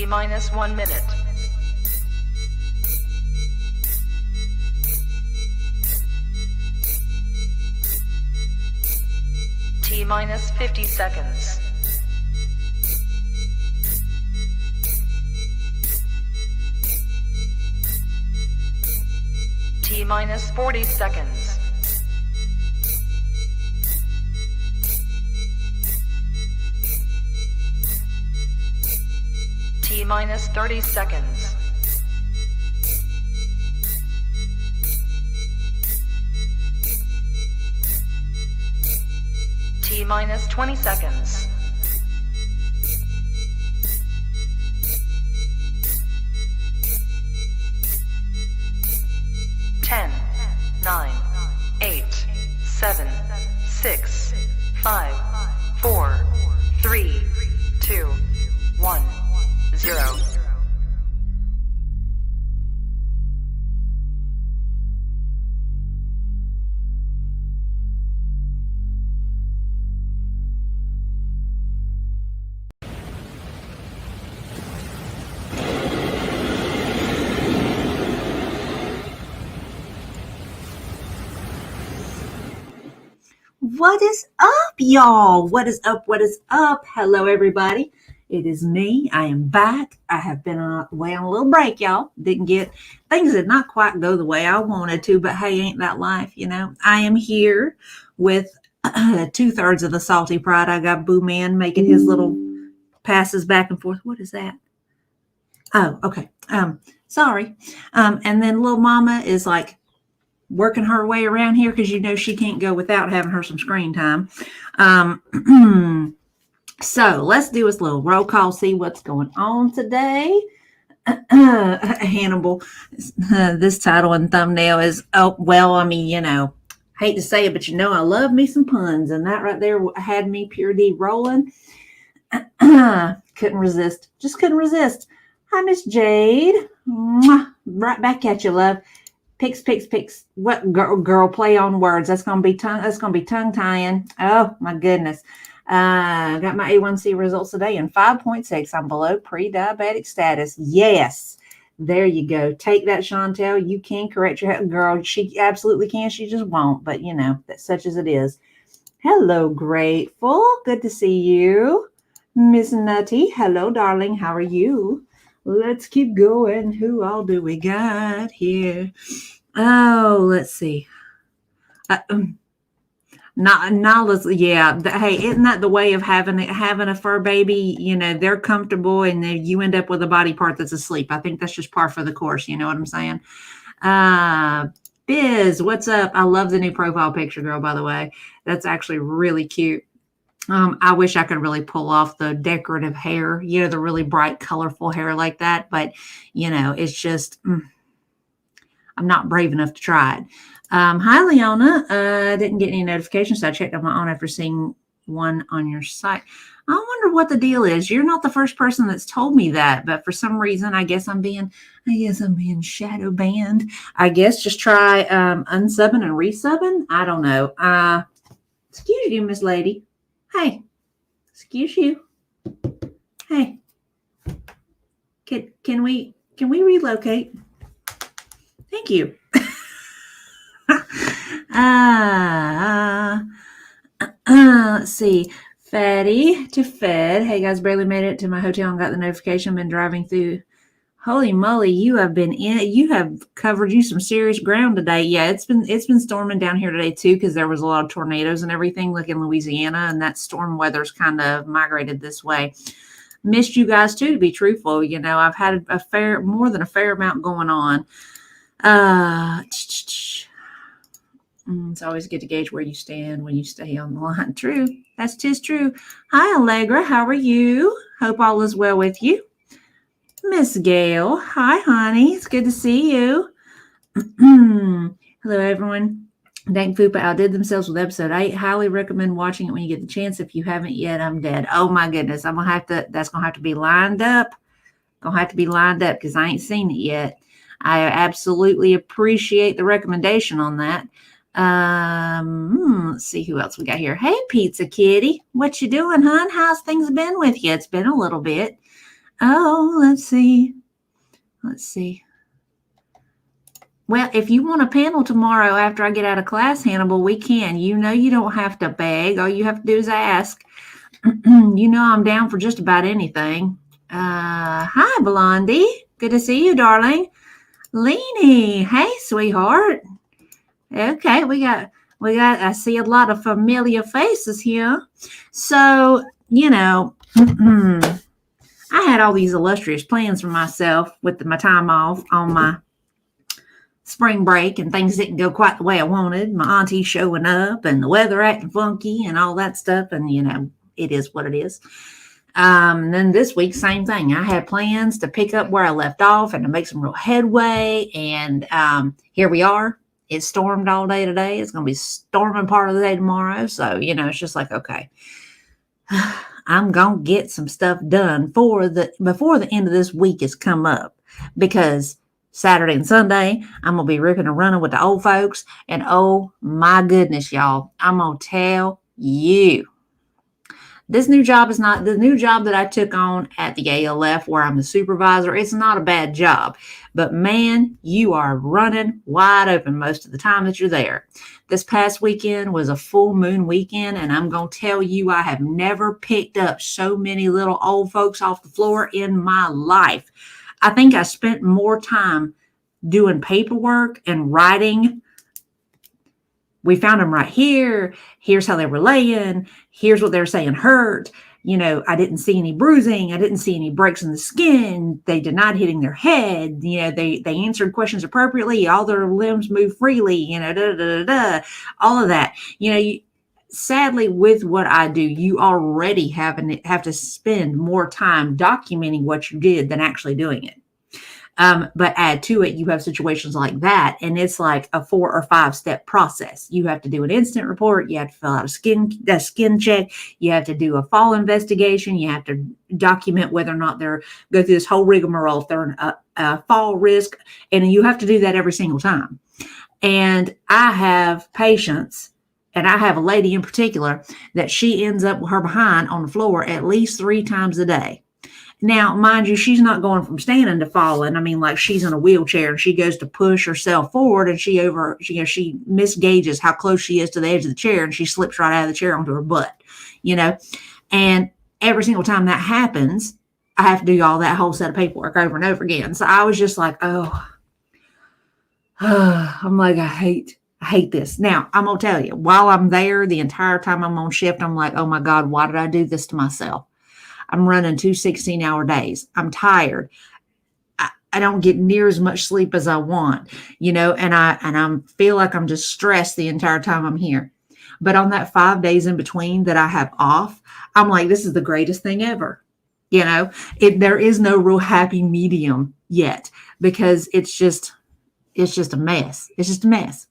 minus 1 minute. T minus 50 seconds. T minus 40 seconds. T minus 30 seconds. T minus 20 seconds. Ten, 9, 8, 7, 6, 5, 4, 3, 2, 1, 0. What is up, y'all? What is up? What is up? Hello, everybody. It is me. I am back. I have been away on a little break, y'all. Things did not quite go the way I wanted to, but hey, ain't that life, you know? I am here with 2/3 of the salty pride. I got Boo Man making his little passes back and forth. What is that? Oh, okay. Sorry. And then little mama is like working her way around here because you know she can't go without having her some screen time. So let's do this little roll call, see what's going on today. Hannibal, this title and thumbnail is, oh, well, I mean, you know, hate to say it, but you know, I love me some puns, and that right there had me pure D rolling. Couldn't resist. Just couldn't resist. Hi, Miss Jade. Mwah. Right back at you, love. Picks. What girl play on words? That's gonna be tongue tying. Oh my goodness. Got my A1C results today in 5.6. I'm below pre-diabetic status. Yes. There you go. Take that, Chantel. You can correct your girl. She absolutely can. She just won't. But you know, that's such as it is. Hello, Grateful. Good to see you. Miss Nutty. Hello, darling. How are you? Let's keep going. Who all do we got here? Oh, let's see. Hey, isn't that the way of having a fur baby? You know, they're comfortable, and then you end up with a body part that's asleep. I think that's just par for the course. You know what I'm saying? Biz, what's up? I love the new profile picture, girl. By the way, that's actually really cute. I wish I could really pull off the decorative hair, you know, the really bright, colorful hair like that. But, you know, it's just, I'm not brave enough to try it. Hi, Leona. Didn't get any notifications, so I checked on my own after seeing one on your site. I wonder what the deal is. You're not the first person that's told me that, but for some reason, I guess I'm being shadow banned. I guess just try unsubbing and resubbing. I don't know. Excuse you, Miss Lady. Hey, excuse you. Hey, can we relocate? Thank you. Let's see. Fatty to Fed. Hey guys, barely made it to my hotel and got the notification. Been driving through. Holy moly, you have covered some serious ground today. Yeah, it's been storming down here today too, because there was a lot of tornadoes and everything like in Louisiana, and that storm weather's kind of migrated this way. Missed you guys too, to be truthful. You know, I've had more than a fair amount going on. It's always good to gauge where you stand when you stay on the line. True. That's just true. Hi, Allegra. How are you? Hope all is well with you. Miss Gail. Hi, honey. It's good to see you. Hello, everyone. Dank Fupa outdid themselves with episode 8. Highly recommend watching it when you get the chance. If you haven't yet, I'm dead. Oh, my goodness. That's going to have to be lined up. Because I ain't seen it yet. I absolutely appreciate the recommendation on that. Let's see who else we got here. Hey, Pizza Kitty. What you doing, hon? How's things been with you? It's been a little bit. Oh, let's see. Let's see. Well, if you want a panel tomorrow after I get out of class, Hannibal, we can. You know you don't have to beg. All you have to do is ask. You know I'm down for just about anything. Hi, Blondie. Good to see you, darling. Leanie. Hey, sweetheart. Okay, I see a lot of familiar faces here. So, I had all these illustrious plans for myself with my time off on my spring break, and things didn't go quite the way I wanted. My auntie showing up and the weather acting funky and all that stuff. And, it is what it is. And then this week, same thing. I had plans to pick up where I left off and to make some real headway. And here we are. It stormed all day today. It's going to be storming part of the day tomorrow. So, it's just like, okay, I'm going to get some stuff done before the end of this week has come up, because Saturday and Sunday, I'm going to be ripping and running with the old folks. And oh my goodness, y'all, I'm going to tell you, this new job is not the new job that I took on at the ALF where I'm the supervisor. It's not a bad job, but man, you are running wide open most of the time that you're there. This past weekend was a full moon weekend, and I'm going to tell you, I have never picked up so many little old folks off the floor in my life. I think I spent more time doing paperwork and writing. We found them right here. Here's how they were laying. Here's what they're saying hurt. I didn't see any bruising. I didn't see any breaks in the skin. They did not hitting their head. They answered questions appropriately. All their limbs moved freely, all of that. Sadly, with what I do, you already have to spend more time documenting what you did than actually doing it. But add to it, you have situations like that, and it's like a 4 or 5 step process. You have to do an incident report. You have to fill out a skin check. You have to do a fall investigation. You have to document whether or not they're go through this whole rigmarole if they're in a fall risk, and you have to do that every single time. And I have patients, and I have a lady in particular that she ends up with her behind on the floor at least 3 times a day. Now, mind you, she's not going from standing to falling. I mean, like, she's in a wheelchair and she goes to push herself forward, and she misgauges how close she is to the edge of the chair, and she slips right out of the chair onto her butt, and every single time that happens, I have to do all that whole set of paperwork over and over again. So I was just like, I'm like, I hate this. Now, I'm going to tell you, while I'm there, the entire time I'm on shift, I'm like, oh my God, why did I do this to myself? I'm running 2 16-hour days. I'm tired. I don't get near as much sleep as I want, and I feel like I'm just stressed the entire time I'm here. But on that 5 days in between that I have off, I'm like, this is the greatest thing ever. There is no real happy medium yet, because it's just a mess. It's just a mess.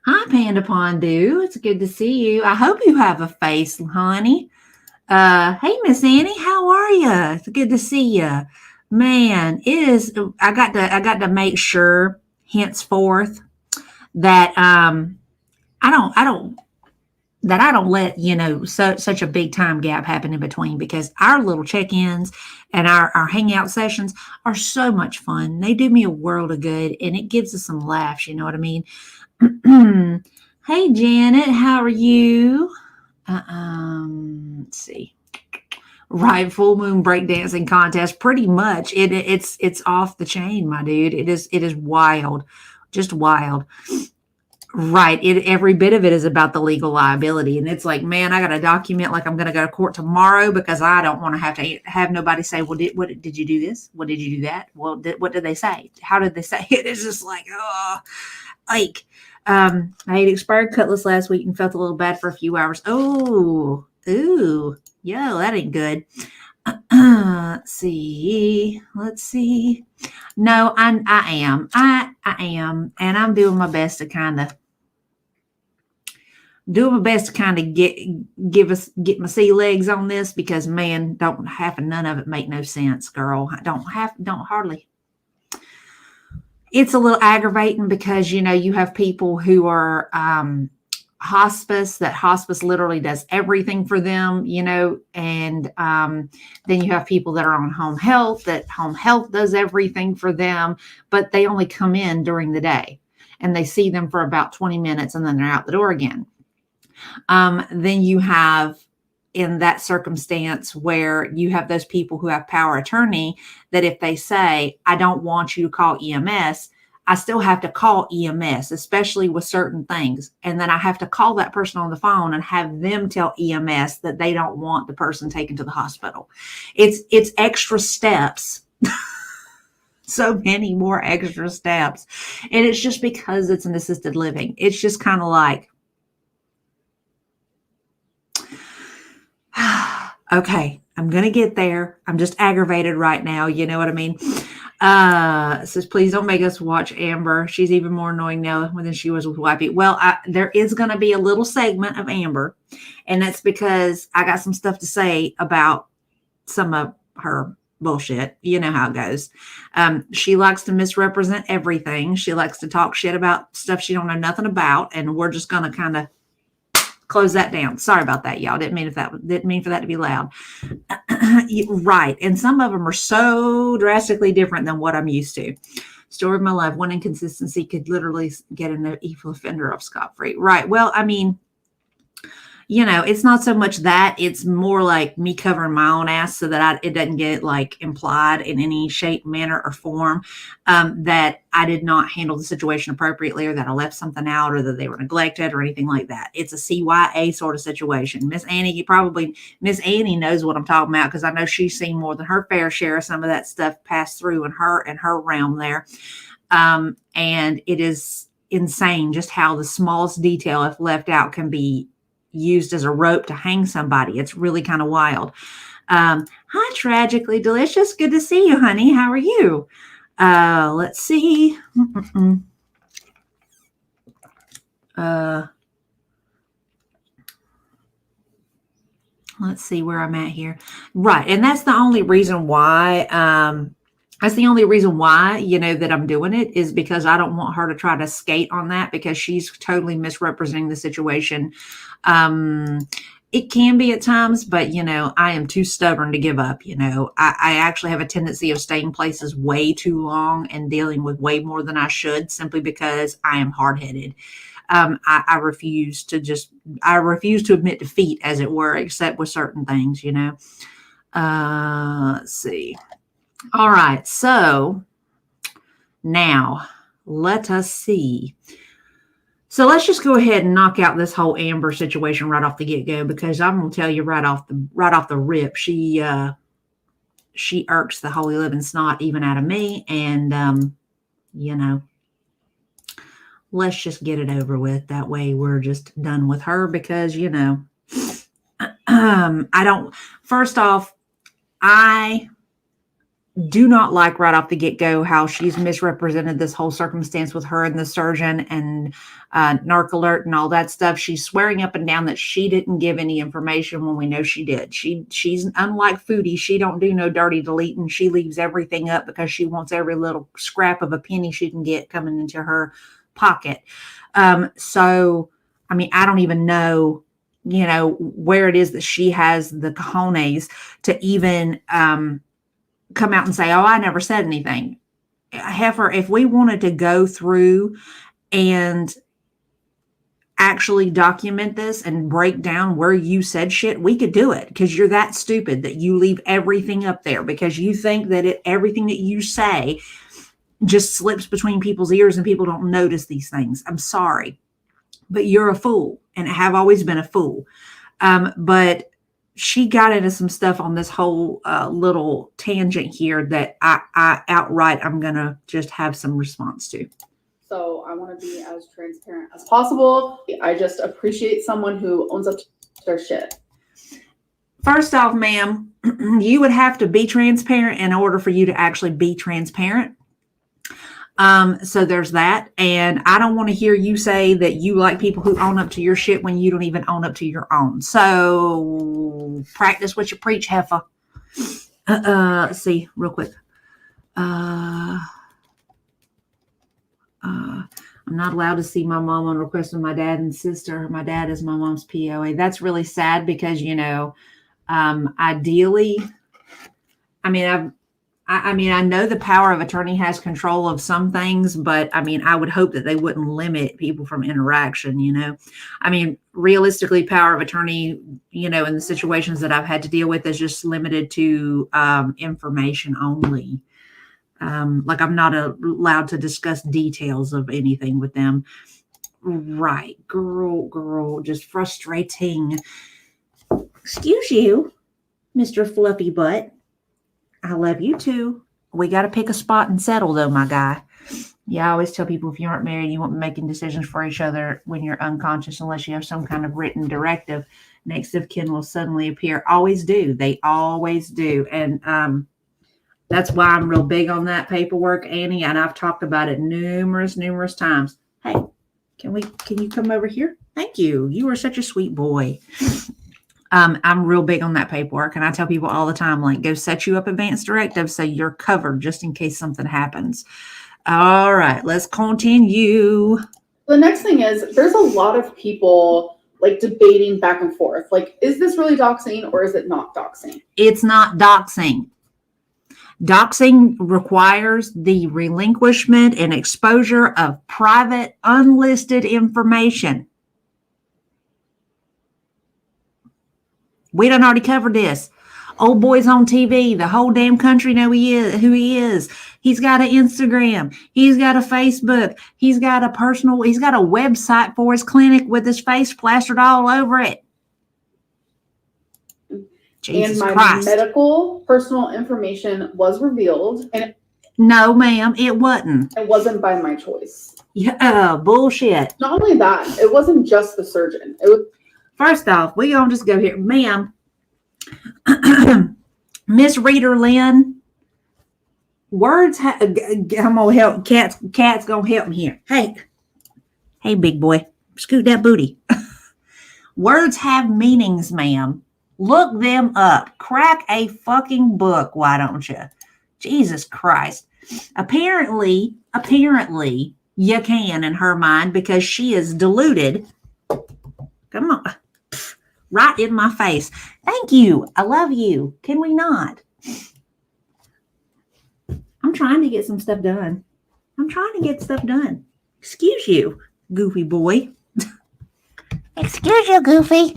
Hi, Panda Pondu. It's good to see you. I hope you have a face, honey. Hey, Miss Annie, how are you? It's good to see you. Man, it is. I got to make sure henceforth that I don't let such a big time gap happen in between, because our little check-ins and our hangout sessions are so much fun. They do me a world of good, and it gives us some laughs. You know what I mean? Hey, Janet, how are you? Let's see. Right, full moon breakdancing contest. Pretty much, it's off the chain, my dude. It is wild, just wild. Right, every bit of it is about the legal liability, and it's like, man, I got to document like I'm going to go to court tomorrow, because I don't want to have nobody say, well, did you do this? What did you do that? Well, what did they say? How did they say it? It's just like, I ate expired cutlets last week and felt a little bad for a few hours. Yo, that ain't good. Let's see. No, I am, and I'm doing my best to kind of get my sea legs on this, because man, none of it make no sense, girl. Don't hardly. It's a little aggravating, because you have people who are hospice, that hospice literally does everything for them, and then you have people that are on home health, that home health does everything for them, but they only come in during the day and they see them for about 20 minutes and then they're out the door again. Then you have, in that circumstance, where you have those people who have power of attorney, that if they say, I don't want you to call EMS, I still have to call EMS, especially with certain things. And then I have to call that person on the phone and have them tell EMS that they don't want the person taken to the hospital. It's extra steps. So many more extra steps. And it's just because it's an assisted living. It's just kind of like, okay, I'm going to get there. I'm just aggravated right now. You know what I mean? Says, please don't make us watch Amber. She's even more annoying now than she was with Wipey. Well, there is going to be a little segment of Amber, and that's because I got some stuff to say about some of her bullshit. You know how it goes. She likes to misrepresent everything. She likes to talk shit about stuff she don't know nothing about, and we're just going to kind of close that down. Sorry about that, y'all. Didn't mean for that to be loud. Right. And some of them are so drastically different than what I'm used to. Story of my life. One inconsistency could literally get an evil offender off scot-free. Right. Well, I mean, it's not so much that. It's more like me covering my own ass so that it doesn't get like implied in any shape, manner, or form that I did not handle the situation appropriately, or that I left something out, or that they were neglected or anything like that. It's a CYA sort of situation. Miss Annie knows what I'm talking about, because I know she's seen more than her fair share of some of that stuff pass through in her realm there. And it is insane just how the smallest detail, if left out, can be used as a rope to hang somebody. It's really kind of wild. Hi, Tragically Delicious. Good to see you, honey. How are you? Let's see. Let's see where I'm at here. Right. And that's the only reason why, that I'm doing it, is because I don't want her to try to skate on that, because she's totally misrepresenting the situation. It can be at times, but I am too stubborn to give up. I actually have a tendency of staying places way too long and dealing with way more than I should, simply because I am hard-headed. I refuse to admit defeat, as it were, except with certain things, let's see. All right. So now let us see. So let's just go ahead and knock out this whole Amber situation right off the get-go, because I'm going to tell you right off the rip, she irks the holy living snot even out of me. And, let's just get it over with. That way we're just done with her, because, first off, I do not like right off the get-go how she's misrepresented this whole circumstance with her and the surgeon and narc alert and all that stuff. She's swearing up and down that she didn't give any information when we know she did. She's unlike Foodie. She don't do no dirty deleting. She leaves everything up because she wants every little scrap of a penny she can get coming into her pocket. So, I mean, I don't even know, where it is that she has the cojones to even come out and say, oh, I never said anything. Heifer, if we wanted to go through and actually document this and break down where you said shit, we could do it, because you're that stupid that you leave everything up there because you think that everything that you say just slips between people's ears and people don't notice these things. I'm sorry, but you're a fool, and have always been a fool. But she got into some stuff on this whole little tangent here that I outright, I'm going to just have some response to. So I want to be as transparent as possible. I just appreciate someone who owns up to their shit. First off, ma'am, you would have to be transparent in order for you to actually be transparent. So there's that. And I don't want to hear you say that you like people who own up to your shit when you don't even own up to your own. So practice what you preach, heifer. Let's see real quick. I'm I'm not allowed to see my mom on request of my dad and sister. My dad is my mom's POA. That's really sad because, ideally, I know the power of attorney has control of some things, but I would hope that they wouldn't limit people from interaction, realistically, power of attorney, in the situations that I've had to deal with is just limited to information only. Like I'm not allowed to discuss details of anything with them. Right. Girl, just frustrating. Excuse you, Mr. Fluffy Butt. I love you too. We got to pick a spot and settle though, my guy. Yeah, I always tell people if you aren't married, you won't be making decisions for each other when you're unconscious unless you have some kind of written directive. Next of kin will suddenly appear. Always do. They always do. And that's why I'm real big on that paperwork, Annie, and I've talked about it numerous times. Hey, can you come over here? Thank you. You are such a sweet boy. I'm real big on that paperwork, and I tell people all the time, like, go set you up advance directives so you're covered just in case something happens. All right, let's continue. The next thing is there's a lot of people like debating back and forth. Like, is this really doxing or is it not doxing? It's not doxing. Doxing requires the relinquishment and exposure of private, unlisted information. We done already covered this. Old boy's on TV. The whole damn country know who he is. He's got an Instagram. He's got a Facebook. He's got a website for his clinic with his face plastered all over it. Jesus and my Christ. Medical personal information was revealed, and no, ma'am, it wasn't. It wasn't by my choice. Yeah, bullshit. Not only that, it wasn't just the surgeon. It was. First off, we gonna just go here, ma'am. Miss Reader Lynn. Words. I'm gonna help. Cat's gonna help me here. Hey, big boy, scoot that booty. Words have meanings, ma'am. Look them up. Crack a fucking book, why don't you? Jesus Christ. Apparently, you can in her mind because she is deluded. Come on. Right in my face. Thank you. I love you. Can we not? I'm trying to get some stuff done. Excuse you, goofy boy. Excuse you, Goofy.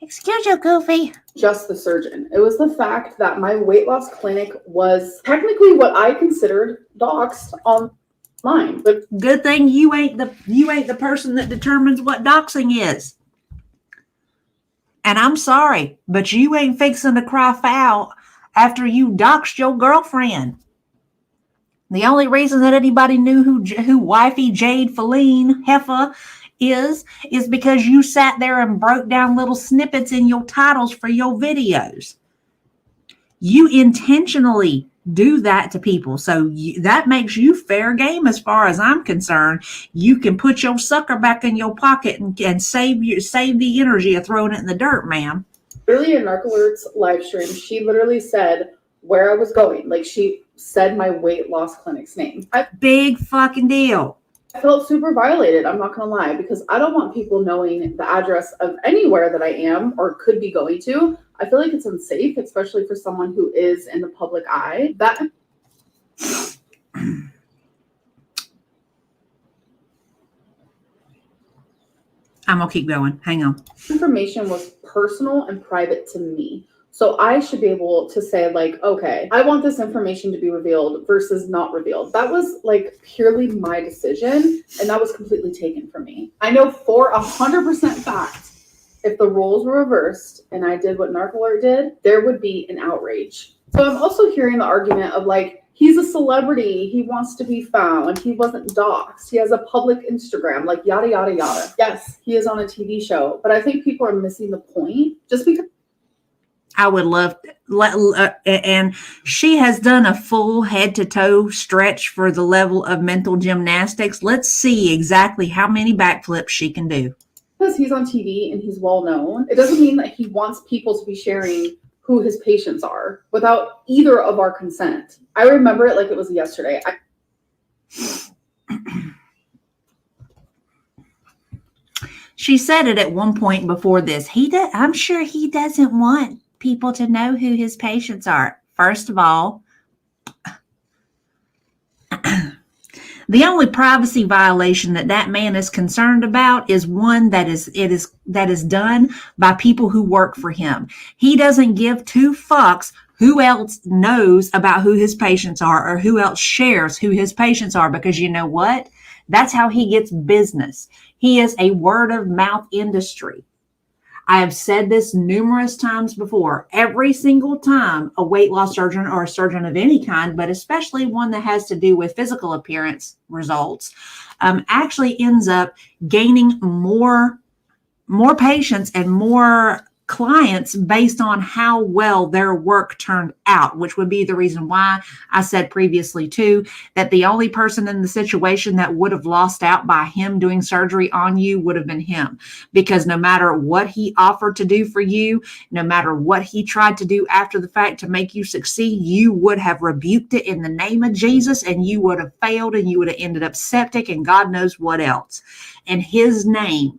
Excuse you, Goofy. Just the surgeon. It was the fact that my weight loss clinic was technically what I considered doxed online. But good thing you ain't the person that determines what doxing is. And I'm sorry, but you ain't fixing to cry foul after you doxed your girlfriend. The only reason that anybody knew who wifey Jade Feline Heffa is because you sat there and broke down little snippets in your titles for your videos. You intentionally do that to people. So that makes you fair game as far as I'm concerned. You can put your sucker back in your pocket and save the energy of throwing it in the dirt, ma'am. Earlier in Narc Alert's live stream, she literally said where I was going. Like, she said my weight loss clinic's name. Big fucking deal. I felt super violated, I'm not gonna lie, because I don't want people knowing the address of anywhere that I am or could be going to. I feel like it's unsafe, especially for someone who is in the public eye. I'm gonna keep going. Hang on. Information was personal and private to me. So I should be able to say, like, okay, I want this information to be revealed versus not revealed. That was like purely my decision, and that was completely taken from me. I know for 100% fact, if the roles were reversed and I did what Narc Alert did, there would be an outrage. So I'm also hearing the argument of like, he's a celebrity, he wants to be found, he wasn't doxxed, he has a public Instagram, like yada, yada, yada. Yes, he is on a TV show, but I think people are missing the point just because. I would love and she has done a full head to toe stretch for the level of mental gymnastics. Let's see exactly how many backflips she can do. Because he's on TV and he's well known, it doesn't mean that he wants people to be sharing who his patients are without either of our consent. I remember it like it was yesterday. She said it at one point before this. I'm sure he doesn't want people to know who his patients are. First of all, the only privacy violation that man is concerned about is one that is done by people who work for him. He doesn't give two fucks who else knows about who his patients are or who else shares who his patients are, because you know what? That's how he gets business. He is a word of mouth industry. I have said this numerous times before. Every single time a weight loss surgeon or a surgeon of any kind, but especially one that has to do with physical appearance results, actually ends up gaining more patients and more clients based on how well their work turned out, which would be the reason why I said previously too, that the only person in the situation that would have lost out by him doing surgery on you would have been him. Because no matter what he offered to do for you, no matter what he tried to do after the fact to make you succeed, you would have rebuked it in the name of Jesus, and you would have failed, and you would have ended up septic and God knows what else. And his name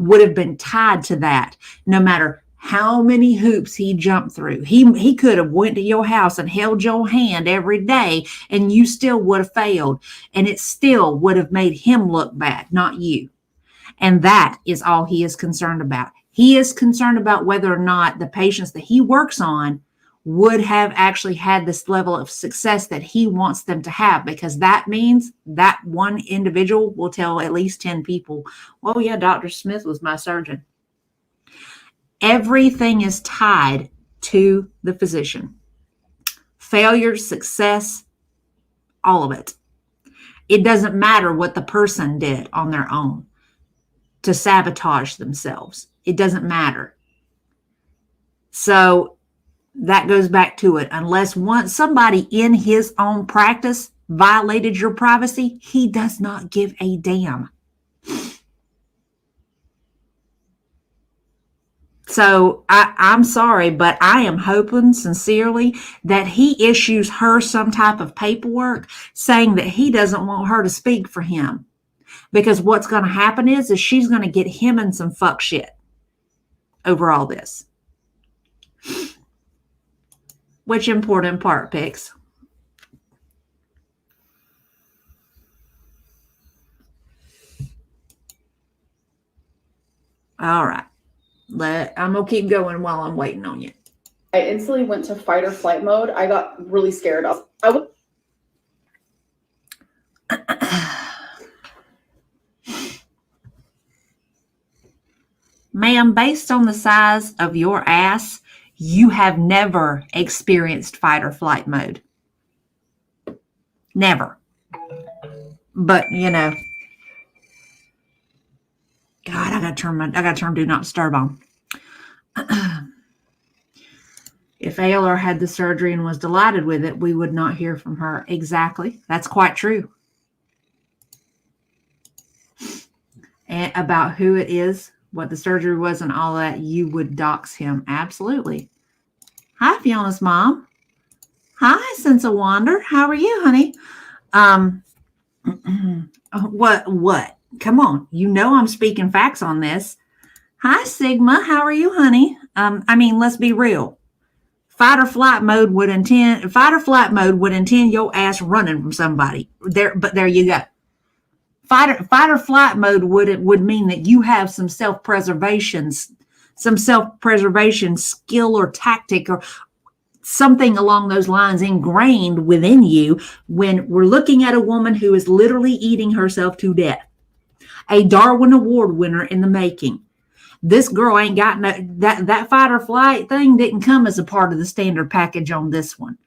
would have been tied to that, no matter how many hoops he jumped through. He could have went to your house and held your hand every day, and you still would have failed, and it still would have made him look bad, not you. And that is all he is concerned about. He is concerned about whether or not the patients that he works on would have actually had this level of success that he wants them to have, because that means that one individual will tell at least 10 people, well, yeah, Dr. Smith was my surgeon. Everything is tied to the physician. Failure, success, all of it. It doesn't matter what the person did on their own to sabotage themselves. It doesn't matter. So that goes back to it. Unless once somebody in his own practice violated your privacy, he does not give a damn. So I'm sorry, but I am hoping sincerely that he issues her some type of paperwork saying that he doesn't want her to speak for him. Because what's going to happen is she's going to get him in some fuck shit over all this. Which important part picks? All right. I'm going to keep going while I'm waiting on you. I instantly went to fight or flight mode. I got really scared. Ma'am, based on the size of your ass, you have never experienced fight or flight mode. Never. But, you know, God, I gotta turn do not disturb on. If ALR had the surgery and was delighted with it, we would not hear from her. Exactly. That's quite true. And about who it is, what the surgery was, and all that, you would dox him. Absolutely. Hi, Fiona's mom. Hi, Sense of Wonder. How are you, honey? What? Come on. You know I'm speaking facts on this. Hi, Sigma. How are you, honey? Let's be real. Fight or flight mode would intend your ass running from somebody. There you go. Fight or flight mode would mean that you have some self-preservation skill or tactic or something along those lines ingrained within you when we're looking at a woman who is literally eating herself to death. A Darwin Award winner in the making. This girl ain't got that fight or flight thing didn't come as a part of the standard package on this one.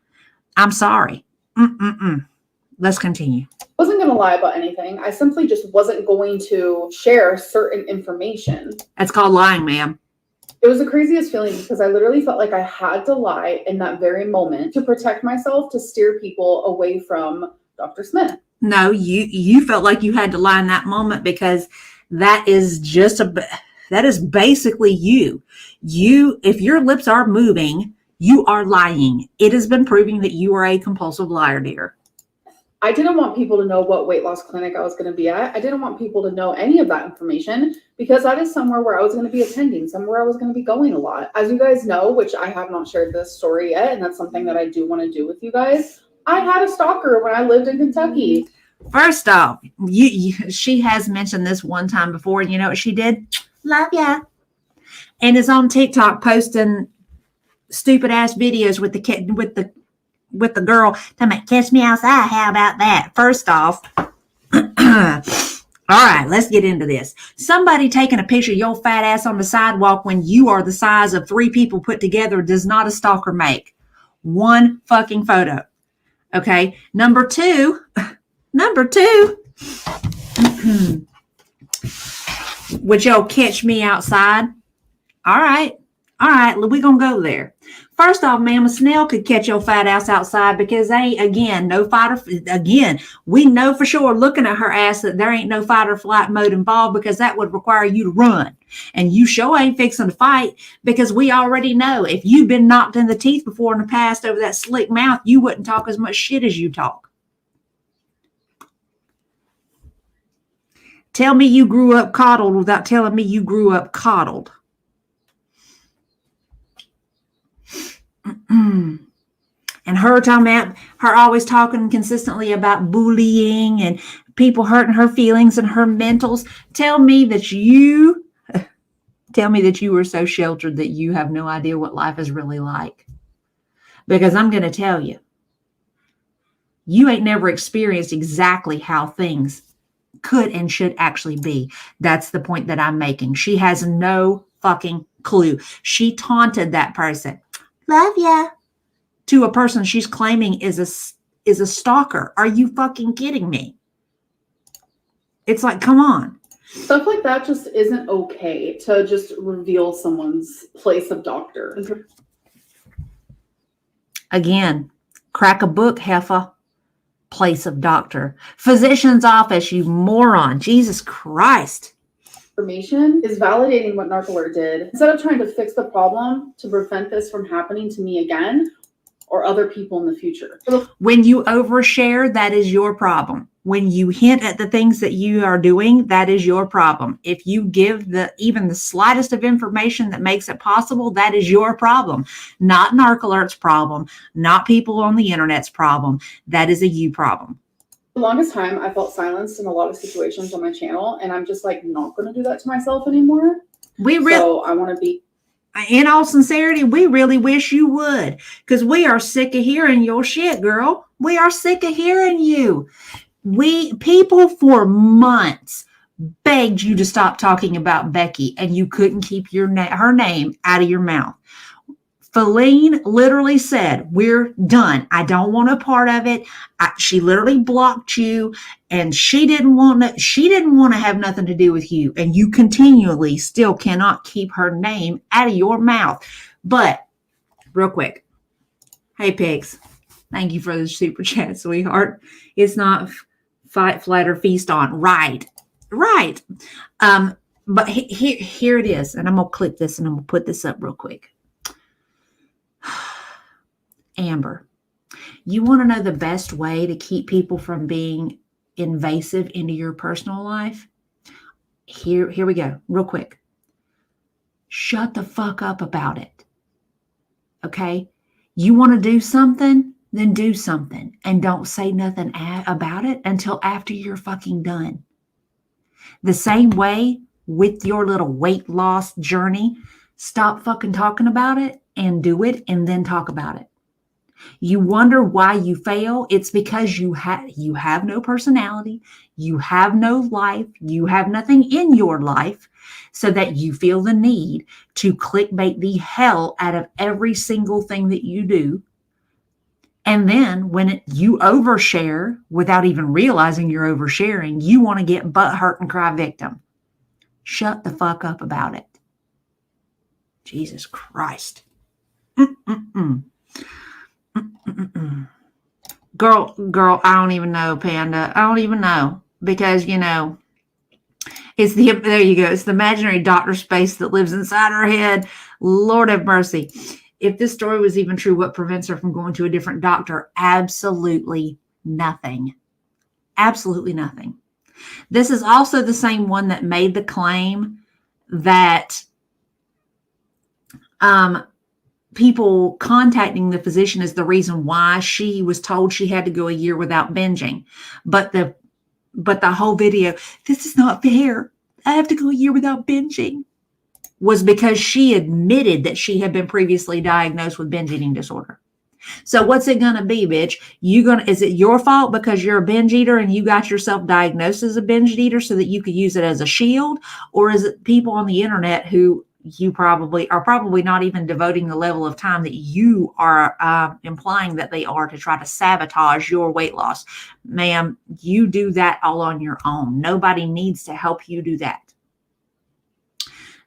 I'm sorry. Let's continue. I wasn't going to lie about anything. I simply just wasn't going to share certain information. That's called lying, ma'am. It was the craziest feeling because I literally felt like I had to lie in that very moment to protect myself, to steer people away from Dr. Smith. No, you felt like you had to lie in that moment because that is basically you. If your lips are moving, you are lying. It has been proving that you are a compulsive liar, dear. I didn't want people to know what weight loss clinic I was going to be at. I didn't want people to know any of that information because that is somewhere where I was going to be attending, somewhere I was going to be going a lot. As you guys know, which I have not shared this story yet, and that's something that I do want to do with you guys. I had a stalker when I lived in Kentucky. First off, she has mentioned this one time before, and you know what she did? Love ya. And is on TikTok posting stupid ass videos with the kid, with the girl talking about catch me outside. How about that? First off, all right, let's get into this. Somebody taking a picture of your fat ass on the sidewalk when you are the size of 3 people put together does not a stalker make. One fucking photo. Okay. Number two, would y'all catch me outside? All right, we're going to go there. First off, ma'am, a snail could catch your fat ass outside because no fight or again, we know for sure looking at her ass that there ain't no fight or flight mode involved because that would require you to run. And you sure ain't fixing to fight because we already know if you've been knocked in the teeth before in the past over that slick mouth, you wouldn't talk as much shit as you talk. Tell me you grew up coddled without telling me you grew up coddled. And her talking about her always talking consistently about bullying and people hurting her feelings and her mentals. Tell me that you were so sheltered that you have no idea what life is really like. Because I'm going to tell you, you ain't never experienced exactly how things could and should actually be. That's the point that I'm making. She has no fucking clue. She taunted that person. Love ya. To a person she's claiming is a stalker. Are you fucking kidding me? It's like, come on. Stuff like that just isn't okay to just reveal someone's place of doctor. Again, crack a book, heifer. Place of doctor. Physician's office, you moron. Jesus Christ. Information is validating what Narcoalert did. Instead of trying to fix the problem to prevent this from happening to me again or other people in the future. When you overshare, that is your problem. When you hint at the things that you are doing, that is your problem. If you give even the slightest of information that makes it possible, that is your problem. Not Narcoalert's problem, not people on the internet's problem. That is a you problem. For the longest time, I felt silenced in a lot of situations on my channel, and I'm just like not going to do that to myself anymore. So I want to be. In all sincerity, we really wish you would, because we are sick of hearing your shit, girl. We are sick of hearing you. People for months begged you to stop talking about Becky, and you couldn't keep her name out of your mouth. Feline literally said, we're done. I don't want a part of it. She literally blocked you, and she didn't want to have nothing to do with you. And you continually still cannot keep her name out of your mouth. But real quick. Hey, pigs. Thank you for the super chat, sweetheart. It's not fight, flight, or feast on. Right. But here it is. And I'm going to clip this and I'm going to put this up real quick. Amber, you want to know the best way to keep people from being invasive into your personal life? Here we go, real quick. Shut the fuck up about it. Okay? You want to do something? Then do something. And don't say nothing about it until after you're fucking done. The same way with your little weight loss journey. Stop fucking talking about it and do it and then talk about it. You wonder why you fail. It's because you have no personality. You have no life. You have nothing in your life so that you feel the need to clickbait the hell out of every single thing that you do. And then when you overshare without even realizing you're oversharing, you want to get butt hurt and cry victim. Shut the fuck up about it. Jesus Christ. Girl, I don't even know, Panda. I don't even know. Because, it's there you go. It's the imaginary doctor space that lives inside her head. Lord have mercy. If this story was even true, what prevents her from going to a different doctor? Absolutely nothing. Absolutely nothing. This is also the same one that made the claim that people contacting the physician is the reason why she was told she had to go a year without binging. But the whole video, this is not fair, I have to go a year without binging, was because she admitted that she had been previously diagnosed with binge eating disorder. So what's it going to be, bitch? Is it your fault because you're a binge eater and you got yourself diagnosed as a binge eater so that you could use it as a shield? Or is it people on the internet who you are probably not even devoting the level of time that you are implying that they are to try to sabotage your weight loss? Ma'am, you do that all on your own. Nobody needs to help you do that.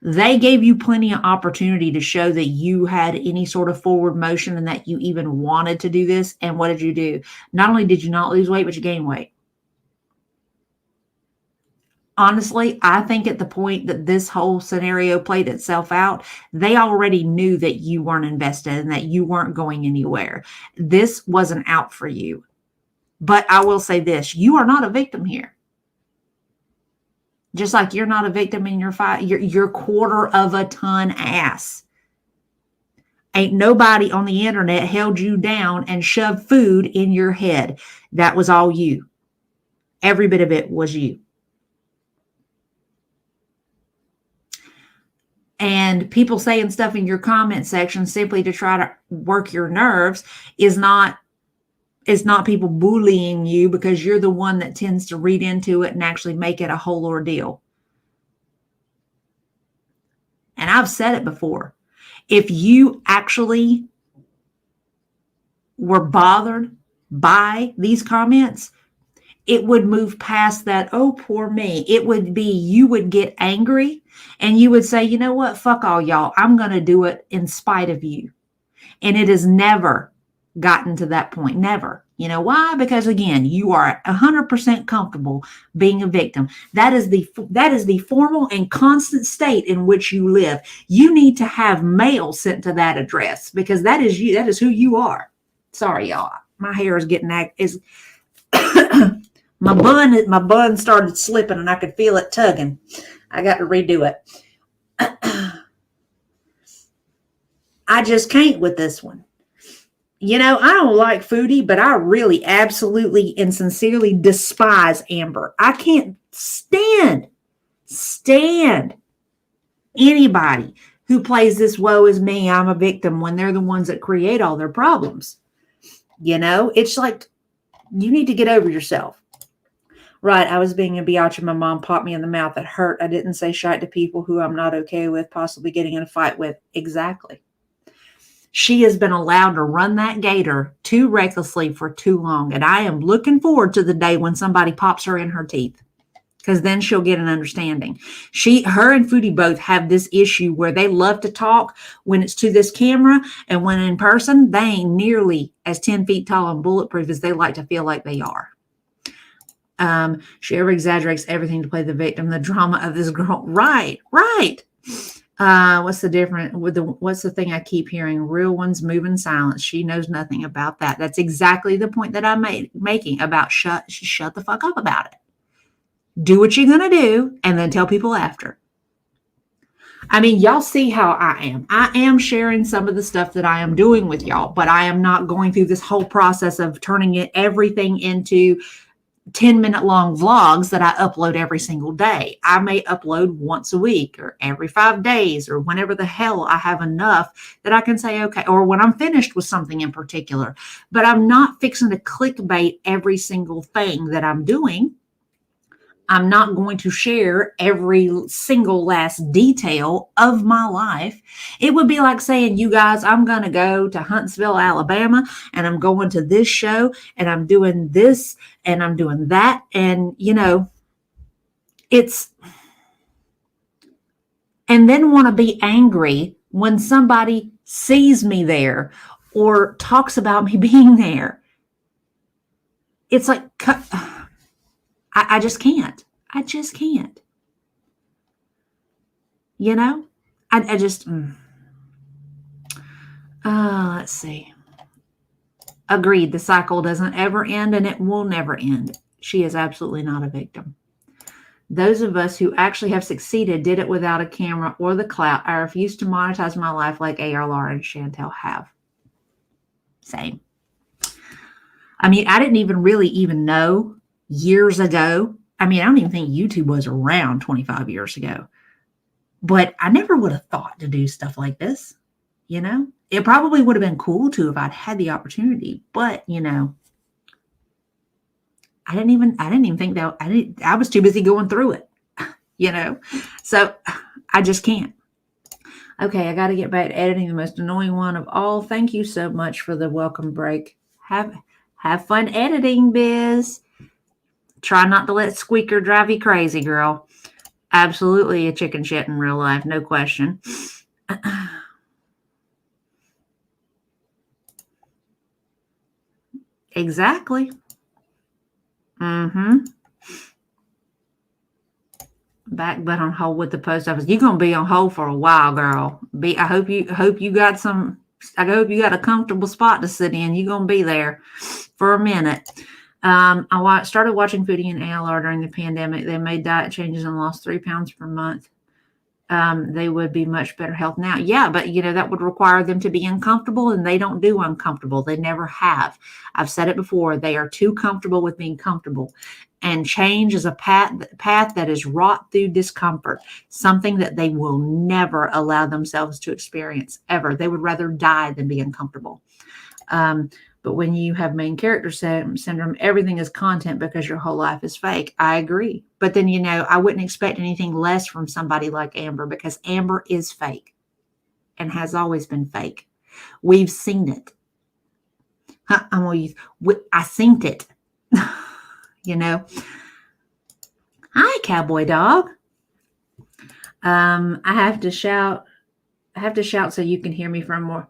They gave you plenty of opportunity to show that you had any sort of forward motion and that you even wanted to do this. And what did you do? Not only did you not lose weight, but you gained weight. Honestly, I think at the point that this whole scenario played itself out, they already knew that you weren't invested and that you weren't going anywhere. This wasn't out for you. But I will say this, you are not a victim here. Just like you're not a victim in your fight, you're quarter of a ton ass. Ain't nobody on the internet held you down and shoved food in your head. That was all you. Every bit of it was you. And people saying stuff in your comment section simply to try to work your nerves is not people bullying you because you're the one that tends to read into it and actually make it a whole ordeal. And I've said it before. If you actually were bothered by these comments, it would move past that, oh, poor me. It would be, you would get angry and you would say, you know what? Fuck all y'all. I'm going to do it in spite of you. And it has never gotten to that point. Never. You know why? Because again, you are 100% comfortable being a victim. That is the formal and constant state in which you live. You need to have mail sent to that address because that is you. That is who you are. Sorry, y'all. My hair is getting my bun started slipping and I could feel it tugging. I got to redo it. I just can't with this one. You know, I don't like foodie, but I really absolutely and sincerely despise Amber. I can't stand anybody who plays this woe is me, I'm a victim when they're the ones that create all their problems. You know, it's like, you need to get over yourself. Right, I was being a biatch and my mom popped me in the mouth. It hurt. I didn't say shite to people who I'm not okay with, possibly getting in a fight with. Exactly. She has been allowed to run that gator too recklessly for too long. And I am looking forward to the day when somebody pops her in her teeth. Because then she'll get an understanding. Her and Foodie both have this issue where they love to talk when it's to this camera. And when in person, they ain't nearly as 10 feet tall and bulletproof as they like to feel like they are. She over exaggerates everything to play the victim, the drama of this girl. Right. What's the difference with what's the thing I keep hearing? Real ones move in silence. She knows nothing about that. That's exactly the point that I'm making about shut the fuck up about it. Do what you're going to do and then tell people after. I mean, y'all see how I am. I am sharing some of the stuff that I am doing with y'all, but I am not going through this whole process of turning everything into 10-minute long vlogs that I upload every single day. I may upload once a week or every 5 days or whenever the hell I have enough that I can say, okay, or when I'm finished with something in particular. But I'm not fixing to clickbait every single thing that I'm doing. I'm not going to share every single last detail of my life. It would be like saying, you guys, I'm going to go to Huntsville, Alabama, and I'm going to this show, and I'm doing this, and I'm doing that. And, you know, and then want to be angry when somebody sees me there or talks about me being there. It's like, I just can't. I just can't. You know? I just, let's see. Agreed. The cycle doesn't ever end and it will never end. She is absolutely not a victim. Those of us who actually have succeeded did it without a camera or the clout. I refuse to monetize my life like A.R. Laura and Chantel have. Same. I mean, I didn't even know years ago. I mean, I don't even think YouTube was around 25 years ago. But I never would have thought to do stuff like this. You know, it probably would have been cool too if I'd had the opportunity. But, you know, I didn't even think that I was too busy going through it, you know, so I just can't. Okay. I got to get back to editing the most annoying one of all. Thank you so much for the welcome break. Have fun editing, Biz. Try not to let Squeaker drive you crazy, girl. Absolutely a chicken shit in real life. No question. Exactly. Mm-hmm. Back but on hold with the post office. You're gonna be on hold for a while, girl. I hope you got a comfortable spot to sit in. You're gonna be there for a minute. I started watching Foodie and ALR during the pandemic. They made diet changes and lost 3 pounds per month. They would be much better health now. Yeah, but you know, that would require them to be uncomfortable, and they don't do uncomfortable. They never have. I've said it before. They are too comfortable with being comfortable. And change is a path that is wrought through discomfort, something that they will never allow themselves to experience ever. They would rather die than be uncomfortable. But when you have main character syndrome, everything is content because your whole life is fake. I agree. But then, you know, I wouldn't expect anything less from somebody like Amber, because Amber is fake and has always been fake. We've seen it. I seen it. You know. Hi, cowboy dog. I have to shout so you can hear me from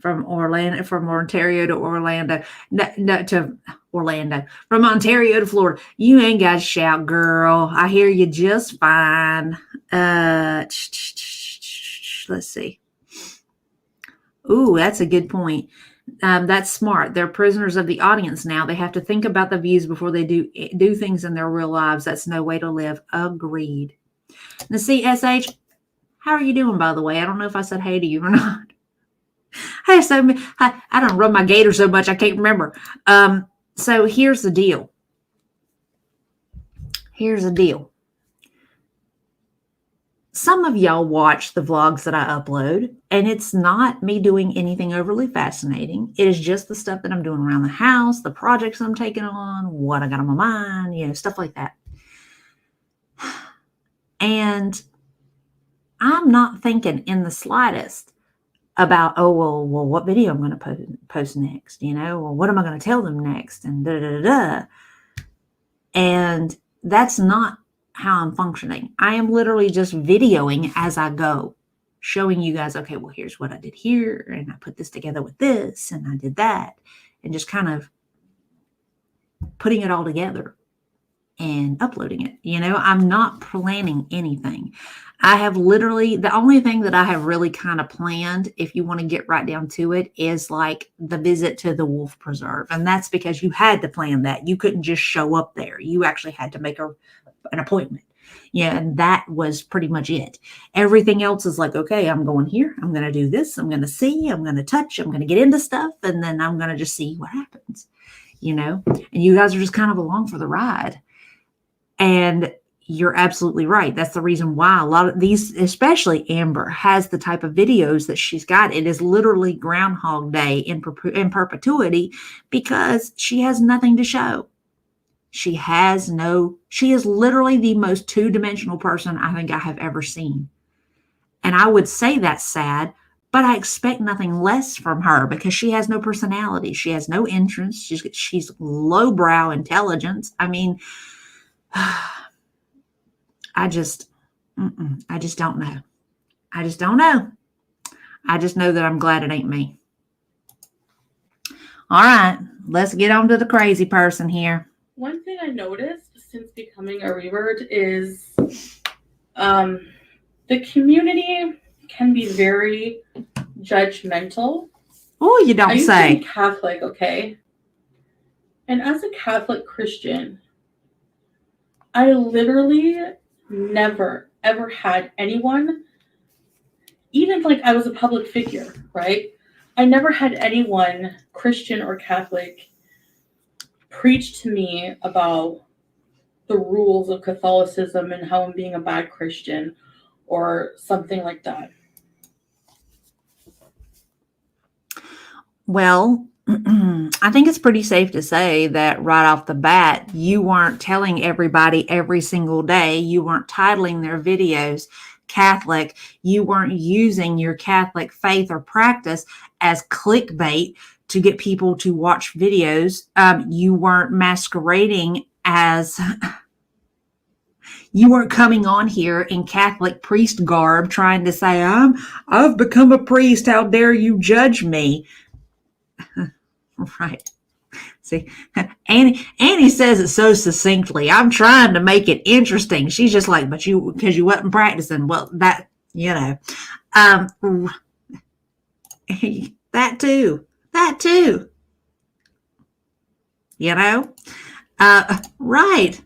Orlando, from Ontario to Orlando, no, to Orlando, from Ontario to Florida. You ain't got to shout, girl. I hear you just fine. Let's see. Ooh, that's a good point. That's smart. They're prisoners of the audience now. They have to think about the views before they do things in their real lives. That's no way to live. Agreed. Now, CSH, how are you doing, by the way? I don't know if I said hey to you or not. Hey, so I don't rub my gator so much I can't remember. So here's the deal. Some of y'all watch the vlogs that I upload, and it's not me doing anything overly fascinating. It is just the stuff that I'm doing around the house, the projects I'm taking on, what I got on my mind, you know, stuff like that. And I'm not thinking in the slightest about, well, what video I'm going to post next, you know, or what am I going to tell them next, and da-da-da-da. And that's not how I'm functioning. I am literally just videoing as I go, showing you guys, okay, well, here's what I did here, and I put this together with this, and I did that, and just kind of putting it all together and uploading it. You know, I'm not planning anything. I have literally, the only thing that I have really kind of planned, if you want to get right down to it, is like the visit to the wolf preserve. And that's because you had to plan that. You couldn't just show up there. You actually had to make an appointment. Yeah, and that was pretty much it. Everything else is like, okay, I'm going here. I'm going to do this. I'm going to see. I'm going to touch. I'm going to get into stuff. And then I'm going to just see what happens, you know. And you guys are just kind of along for the ride. And you're absolutely right. That's the reason why a lot of these, especially Amber, has the type of videos that she's got. It is literally Groundhog Day in perpetuity, because she has nothing to show. She is literally the most two-dimensional person I think I have ever seen. And I would say that's sad, but I expect nothing less from her, because she has no personality. She has no entrance. She's lowbrow intelligence. I mean, I just don't know. I just don't know. I just know that I'm glad it ain't me. All right, let's get on to the crazy person here. One thing I noticed since becoming a revert is the community can be very judgmental. Oh, you don't say. I used to be Catholic, okay? And as a Catholic Christian, I literally never, ever had anyone, even like I was a public figure, right? I never had anyone, Christian or Catholic, preach to me about the rules of Catholicism and how I'm being a bad Christian or something like that. Well, I think it's pretty safe to say that right off the bat, you weren't telling everybody every single day, you weren't titling their videos Catholic, you weren't using your Catholic faith or practice as clickbait to get people to watch videos. You weren't masquerading as you weren't coming on here in Catholic priest garb trying to say, I've become a priest. How dare you judge me? Right. See, Annie says it so succinctly. I'm trying to make it interesting. She's just like, but because you wasn't practicing. Well, that, that too, right.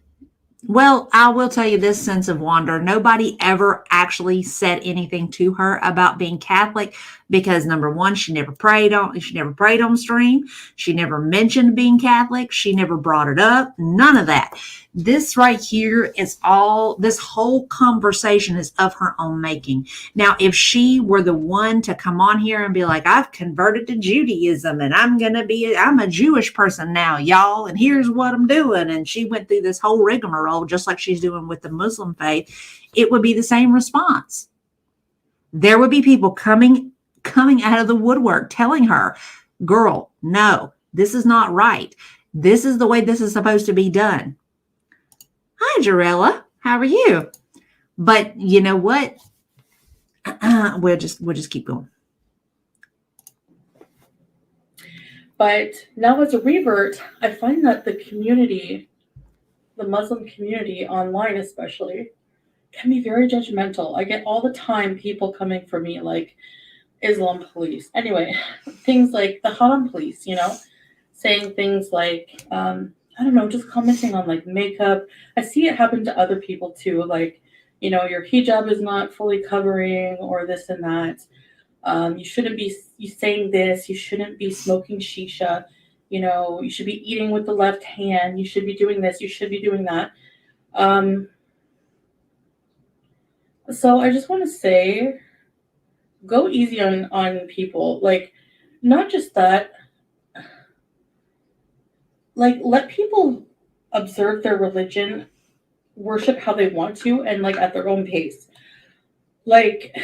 Well, I will tell you this sense of wonder. Nobody ever actually said anything to her about being Catholic because number one, she never prayed on stream. She never mentioned being Catholic. She never brought it up. None of that. This right here is this whole conversation is of her own making. Now, if she were the one to come on here and be like, I've converted to Judaism and I'm a Jewish person now, y'all, and here's what I'm doing. And she went through this whole rigmarole, just like she's doing with the Muslim faith, it would be the same response. There would be people coming out of the woodwork telling her, girl, no, this is not right. This is the way this is supposed to be done. Hi, Jarella. How are you? But you know what? We'll just keep going. But now as a revert, I find that the community, the Muslim community online especially, can be very judgmental. I get all the time people coming for me like Islam police. Anyway, things like the Haram police, saying things like, I don't know, just commenting on like makeup. I see it happen to other people too. Like, your hijab is not fully covering or this and that. You shouldn't be saying this. You shouldn't be smoking shisha. You should be eating with the left hand. You should be doing this. You should be doing that. So I just want to say, go easy on people. Like, not just that. Like, let people observe their religion, worship how they want to, and like at their own pace. Like,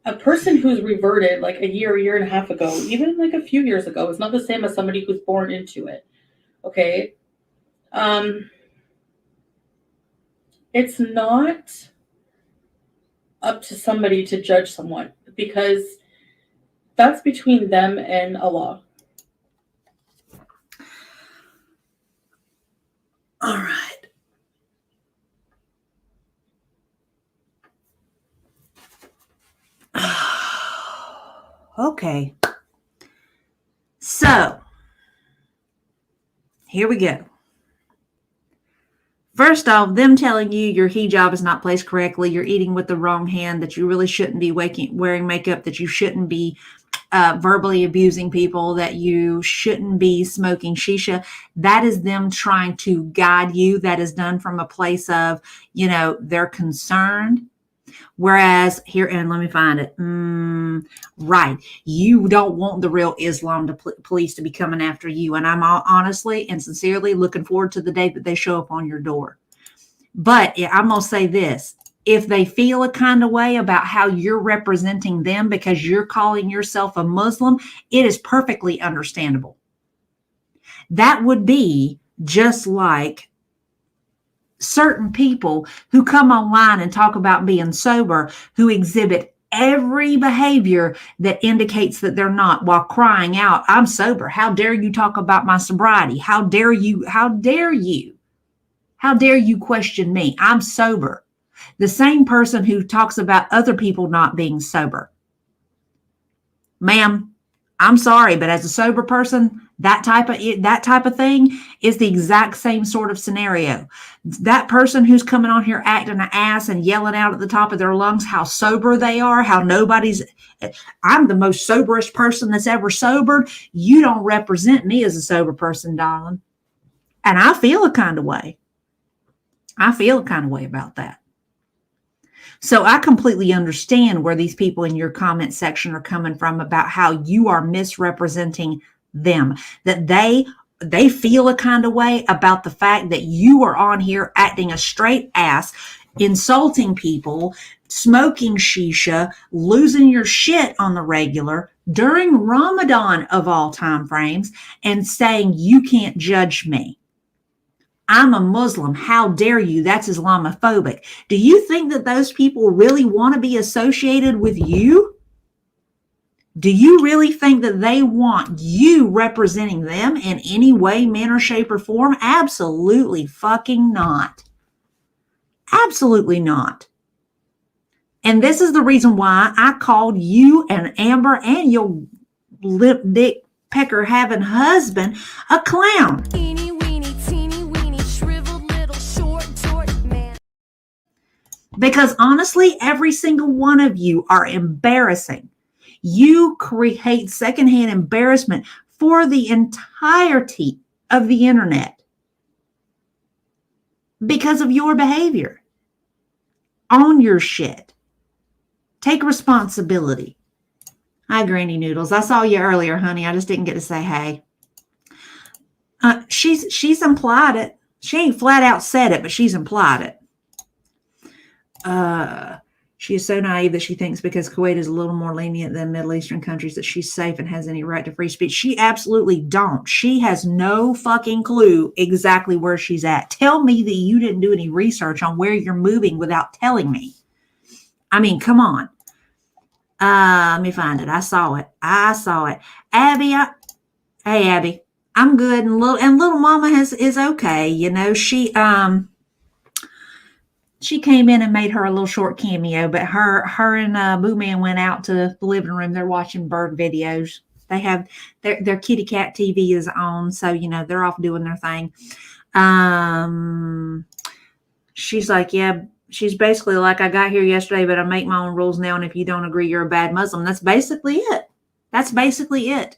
a person who's reverted like a year and a half ago, even like a few years ago, is not the same as somebody who's born into it. Okay? It's not up to somebody to judge someone because that's between them and Allah. All right. Okay. So, here we go. First off, them telling you your hijab is not placed correctly, you're eating with the wrong hand, that you really shouldn't be wearing makeup, that you shouldn't be verbally abusing people, that you shouldn't be smoking shisha. That is them trying to guide you. That is done from a place of, they're concerned. Whereas here, and let me find it. Right. You don't want the real Islam police to be coming after you. And I'm honestly and sincerely looking forward to the day that they show up on your door. But I'm going to say this. If they feel a kind of way about how you're representing them because you're calling yourself a Muslim, it is perfectly understandable. That would be just like certain people who come online and talk about being sober, who exhibit every behavior that indicates that they're not, while crying out, I'm sober. How dare you talk about my sobriety? How dare you question me? I'm sober. The same person who talks about other people not being sober. Ma'am, I'm sorry, but as a sober person, that type of thing is the exact same sort of scenario. That person who's coming on here acting an ass and yelling out at the top of their lungs how sober they are, how I'm the most soberest person that's ever sobered. You don't represent me as a sober person, darling. And I feel a kind of way. I feel a kind of way about that. So I completely understand where these people in your comment section are coming from about how you are misrepresenting them, that they feel a kind of way about the fact that you are on here acting a straight ass, insulting people, smoking shisha, losing your shit on the regular during Ramadan of all time frames, and saying you can't judge me. I'm a Muslim. How dare you? That's Islamophobic. Do you think that those people really want to be associated with you? Do you really think that they want you representing them in any way, manner, shape, or form? Absolutely fucking not. Absolutely not. And this is the reason why I called you and Amber and your lip dick pecker having husband a clown. Because honestly, every single one of you are embarrassing. You create secondhand embarrassment for the entirety of the internet because of your behavior. Own your shit. Take responsibility. Hi, Granny Noodles. I saw you earlier, honey. I just didn't get to say hey. She's implied it. She ain't flat out said it, but she's implied it. She is so naive that she thinks because Kuwait is a little more lenient than Middle Eastern countries that she's safe and has any right to free speech. She absolutely don't. She has no fucking clue exactly where she's at. Tell me that you didn't do any research on where you're moving without telling me. I mean, come on. Let me find it. I saw it. Abby, hey, Abby, I'm good. And little mama is okay. You know, she came in and made her a little short cameo, but her and Boo Man went out to the living room. They're watching bird videos. They have their kitty cat TV is on, so you know they're off doing their thing. She's like, yeah. She's basically like, I got here yesterday, but I make my own rules now, and if you don't agree, you're a bad Muslim. That's basically it.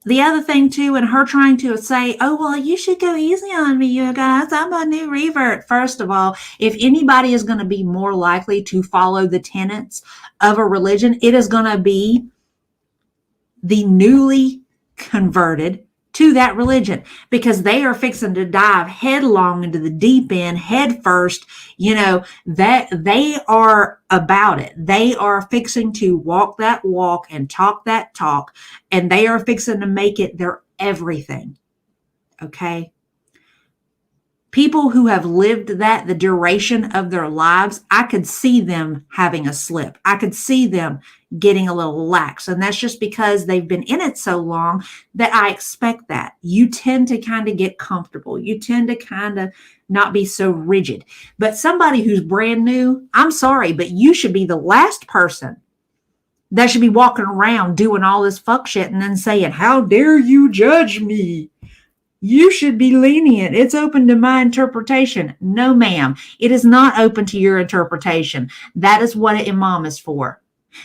The other thing, too, and her trying to say, oh, well, you should go easy on me, you guys. I'm a new revert. First of all, if anybody is going to be more likely to follow the tenets of a religion, it is going to be the newly converted to that religion, because they are fixing to dive headlong into the deep end head first. You know, that they are about it. They are fixing to walk that walk and talk that talk, and they are fixing to make it their everything. Okay. People who have lived that the duration of their lives, I could see them having a slip. I could see them getting a little lax. And that's just because they've been in it so long that I expect that. You tend to kind of get comfortable. You tend to kind of not be so rigid. But somebody who's brand new, I'm sorry, but you should be the last person that should be walking around doing all this fuck shit and then saying, how dare you judge me? You should be lenient. It's open to my interpretation. No, ma'am. It is not open to your interpretation. That is what an imam is for.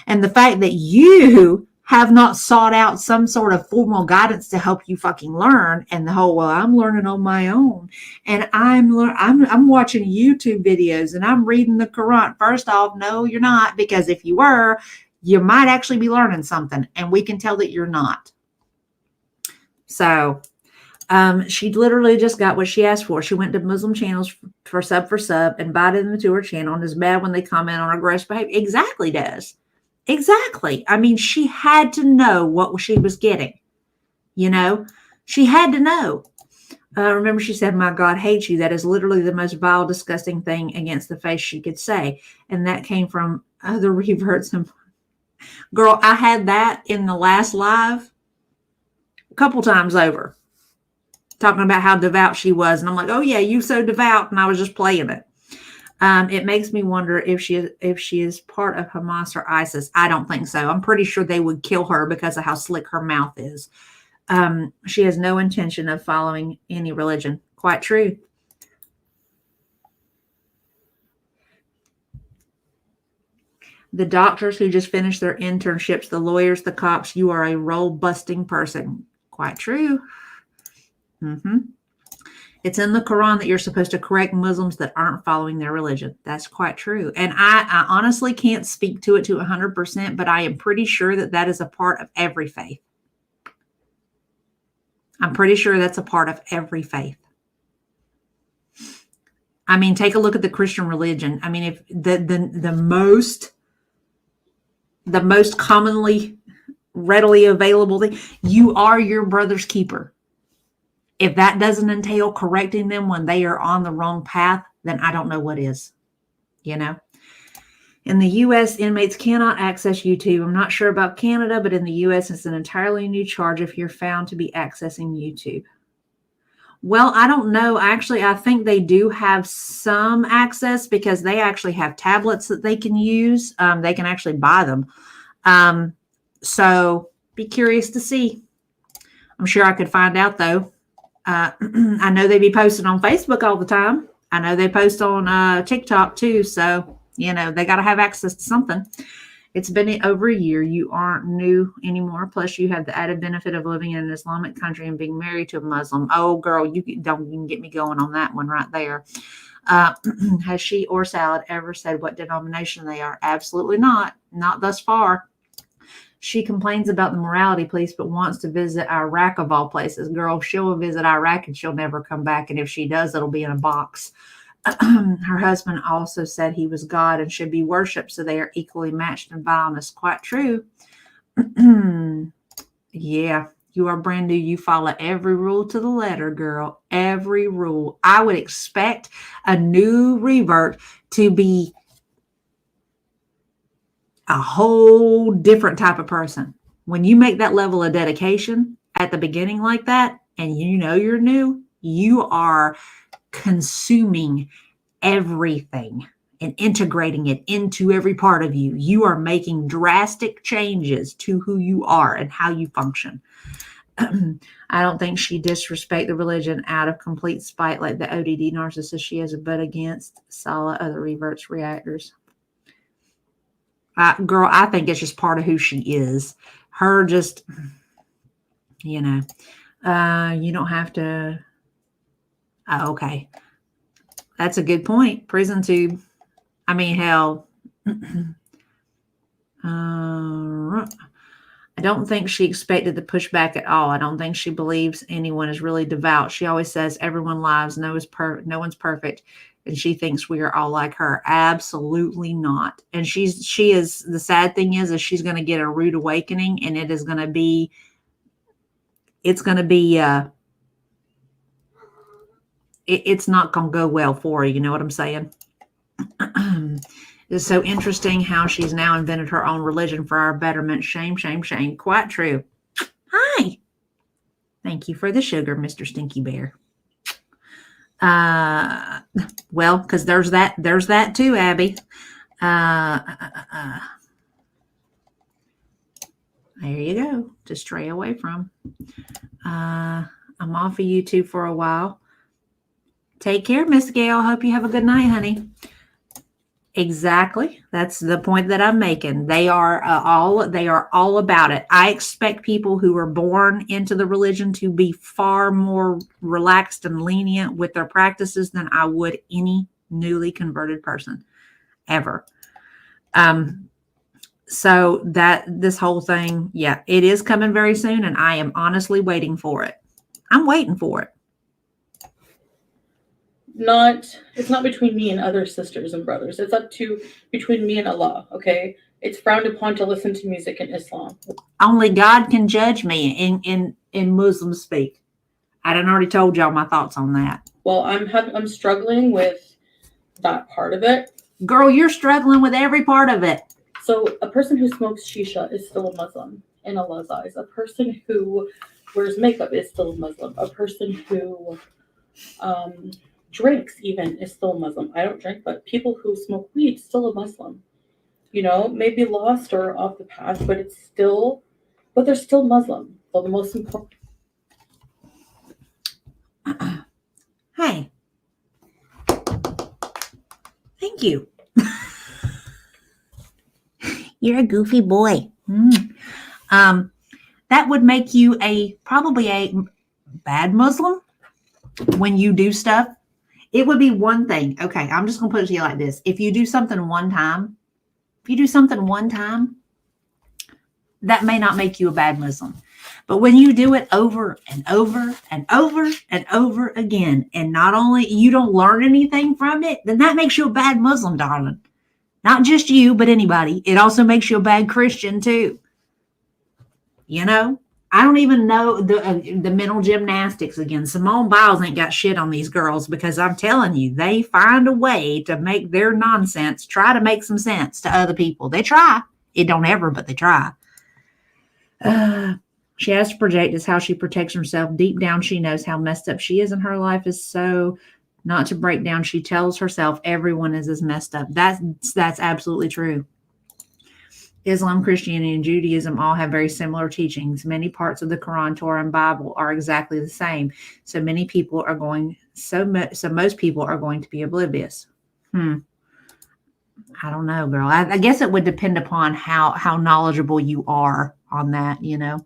And the fact that you have not sought out some sort of formal guidance to help you fucking learn, and the whole, well, I'm learning on my own, and I'm watching YouTube videos, and I'm reading the Quran. First off, no, you're not, because if you were, you might actually be learning something, and we can tell that you're not. So she literally just got what she asked for. She went to Muslim channels for sub, invited them to her channel, and it's bad when they comment on her gross behavior. Exactly, Des. Exactly. I mean, she had to know what she was getting. You know, she had to know. Remember, she said, my God hates you. That is literally the most vile, disgusting thing against the face she could say. And that came from other reverts. And girl, I had that in the last live a couple times over, talking about how devout she was. And I'm like, oh, yeah, you so devout. And I was just playing it. It makes me wonder if she is part of Hamas or ISIS. I don't think so. I'm pretty sure they would kill her because of how slick her mouth is. She has no intention of following any religion. Quite true. The doctors who just finished their internships, the lawyers, the cops, you are a role-busting person. Quite true. It's in the Quran that you're supposed to correct Muslims that aren't following their religion. That's quite true. And I honestly can't speak to it to 100%, but I am pretty sure that that is a part of every faith. I'm pretty sure that's a part of every faith. I mean, take a look at the Christian religion. I mean, if the most commonly readily available thing, you are your brother's keeper. If that doesn't entail correcting them when they are on the wrong path, then I don't know what is. You know? In the U.S., inmates cannot access YouTube. I'm not sure about Canada, but in the U.S., it's an entirely new charge if you're found to be accessing YouTube. Well, I don't know. Actually, I think they do have some access because they actually have tablets that they can use. They can actually buy them. So be curious to see. I'm sure I could find out, though. I know they be posting on Facebook all the time. I know they post on TikTok, too. So, you know, they got to have access to something. It's been over a year. You aren't new anymore. Plus, you have the added benefit of living in an Islamic country and being married to a Muslim. Oh, girl, you don't even get me going on that one right there. Has she or Salad ever said what denomination they are? Absolutely not. Not thus far. She complains about the morality police, but wants to visit Iraq of all places. Girl, she'll visit Iraq and she'll never come back. And if she does, it'll be in a box. Her husband also said he was God and should be worshipped, so they are equally matched in vileness. Quite true. Yeah, you are brand new. You follow every rule to the letter, girl. Every rule. I would expect a new revert to be a whole different type of person. When you make that level of dedication at the beginning like that, and you know you're new, you are consuming everything and integrating it into every part of you. You are making drastic changes to who you are and how you function. I don't think she disrespect the religion out of complete spite like the ODD narcissist she is, but against solid other reverts reactors. Girl, I think it's just part of who she is. Her just, you know, you don't have to. Okay. That's a good point. Prison tube. I mean, hell. I don't think she expected the pushback at all. I don't think she believes anyone is really devout. She always says everyone lies. No one's perfect. And she thinks we are all like her. Absolutely not. And she is, the sad thing is she's going to get a rude awakening, and it's going to be it's not going to go well for her. You know what I'm saying? It's so interesting how she's now invented her own religion for our betterment. Shame, shame, shame. Quite true. Hi. Thank you for the sugar, Mr. Stinky Bear. Well, because there's that too, Abby. There you go. To stray away from. I'm off of YouTube for a while. Take care, Miss Gail. Hope you have a good night, honey. Exactly. That's the point that I'm making. They are all about it. I expect people who are born into the religion to be far more relaxed and lenient with their practices than I would any newly converted person ever. So that this whole thing, yeah, it is coming very soon, and I am honestly waiting for it. I'm waiting for it. It's not between me and other sisters and brothers. It's between me and Allah, okay? It's frowned upon to listen to music in Islam. Only God can judge me in Muslim speak. I done already told y'all my thoughts on that. Well, I'm struggling with that part of it. Girl, you're struggling with every part of it. So a person who smokes shisha is still a Muslim in Allah's eyes. A person who wears makeup is still a Muslim. A person who drinks even is still Muslim. I don't drink, but people who smoke weed still a Muslim. You know, maybe lost or off the path, but they're still Muslim. So the most important. Hey, thank you. You're a goofy boy. That would make you probably a bad Muslim when you do stuff. It would be one thing. Okay, I'm just going to put it to you like this. If you do something one time, that may not make you a bad Muslim. But when you do it over and over and over and over again, and not only you don't learn anything from it, then that makes you a bad Muslim, darling. Not just you, but anybody. It also makes you a bad Christian too. You know, I don't even know the mental gymnastics again. Simone Biles ain't got shit on these girls, because I'm telling you, they find a way to make their nonsense try to make some sense to other people. They try. It don't ever, but they try. She has to project is how she protects herself. Deep down, she knows how messed up she is, and her life is so not to break down. She tells herself everyone is as messed up. That's absolutely true. Islam, Christianity, and Judaism all have very similar teachings. Many parts of the Quran, Torah, and Bible are exactly the same. So most people are going to be oblivious. I don't know, girl. I guess it would depend upon how knowledgeable you are on that, you know.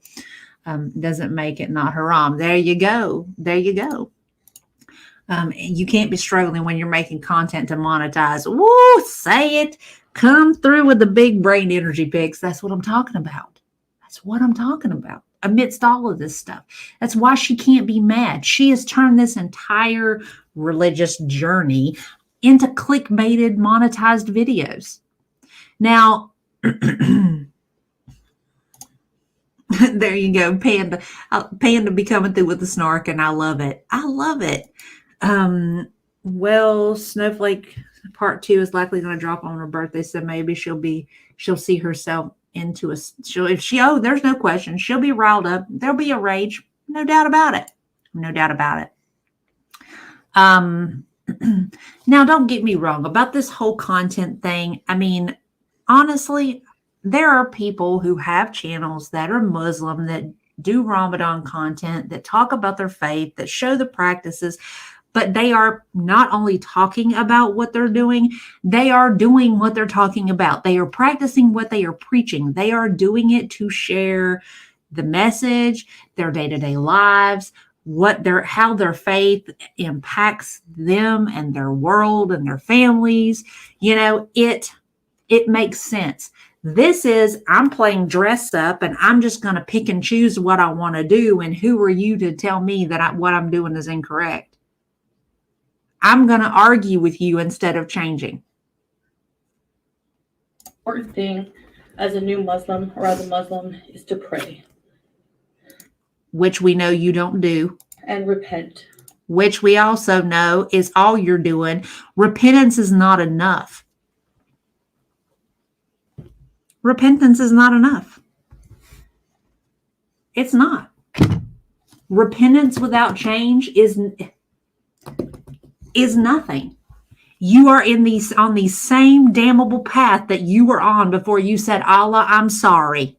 Doesn't make it not haram. There you go. You can't be struggling when you're making content to monetize. Woo, say it. Come through with the big brain energy pics. That's what I'm talking about. Amidst all of this stuff. That's why she can't be mad. She has turned this entire religious journey into clickbaited, monetized videos. Now, there you go. Panda be coming through with the snark, and I love it. Well, Snowflake Part 2 is likely going to drop on her birthday, so maybe she'll see herself into there's no question. She'll be riled up. There'll be a rage. No doubt about it. Now, don't get me wrong about this whole content thing. I mean, honestly, there are people who have channels that are Muslim that do Ramadan content, that talk about their faith, that show the practices, but they are not only talking about what they're doing, they are doing what they're talking about. They are practicing what they are preaching. They are doing it to share the message, their day-to-day lives, how their faith impacts them and their world and their families. You know, it makes sense. This is, I'm playing dress up and I'm just going to pick and choose what I want to do. And who are you to tell me that what I'm doing is incorrect? I'm going to argue with you instead of changing. Important thing as a new Muslim or as a Muslim is to pray. Which we know you don't do. And repent. Which we also know is all you're doing. Repentance is not enough. Repentance is not enough. It's not. Repentance without change is nothing. You are on the same damnable path that you were on before you said, Allah, I'm sorry.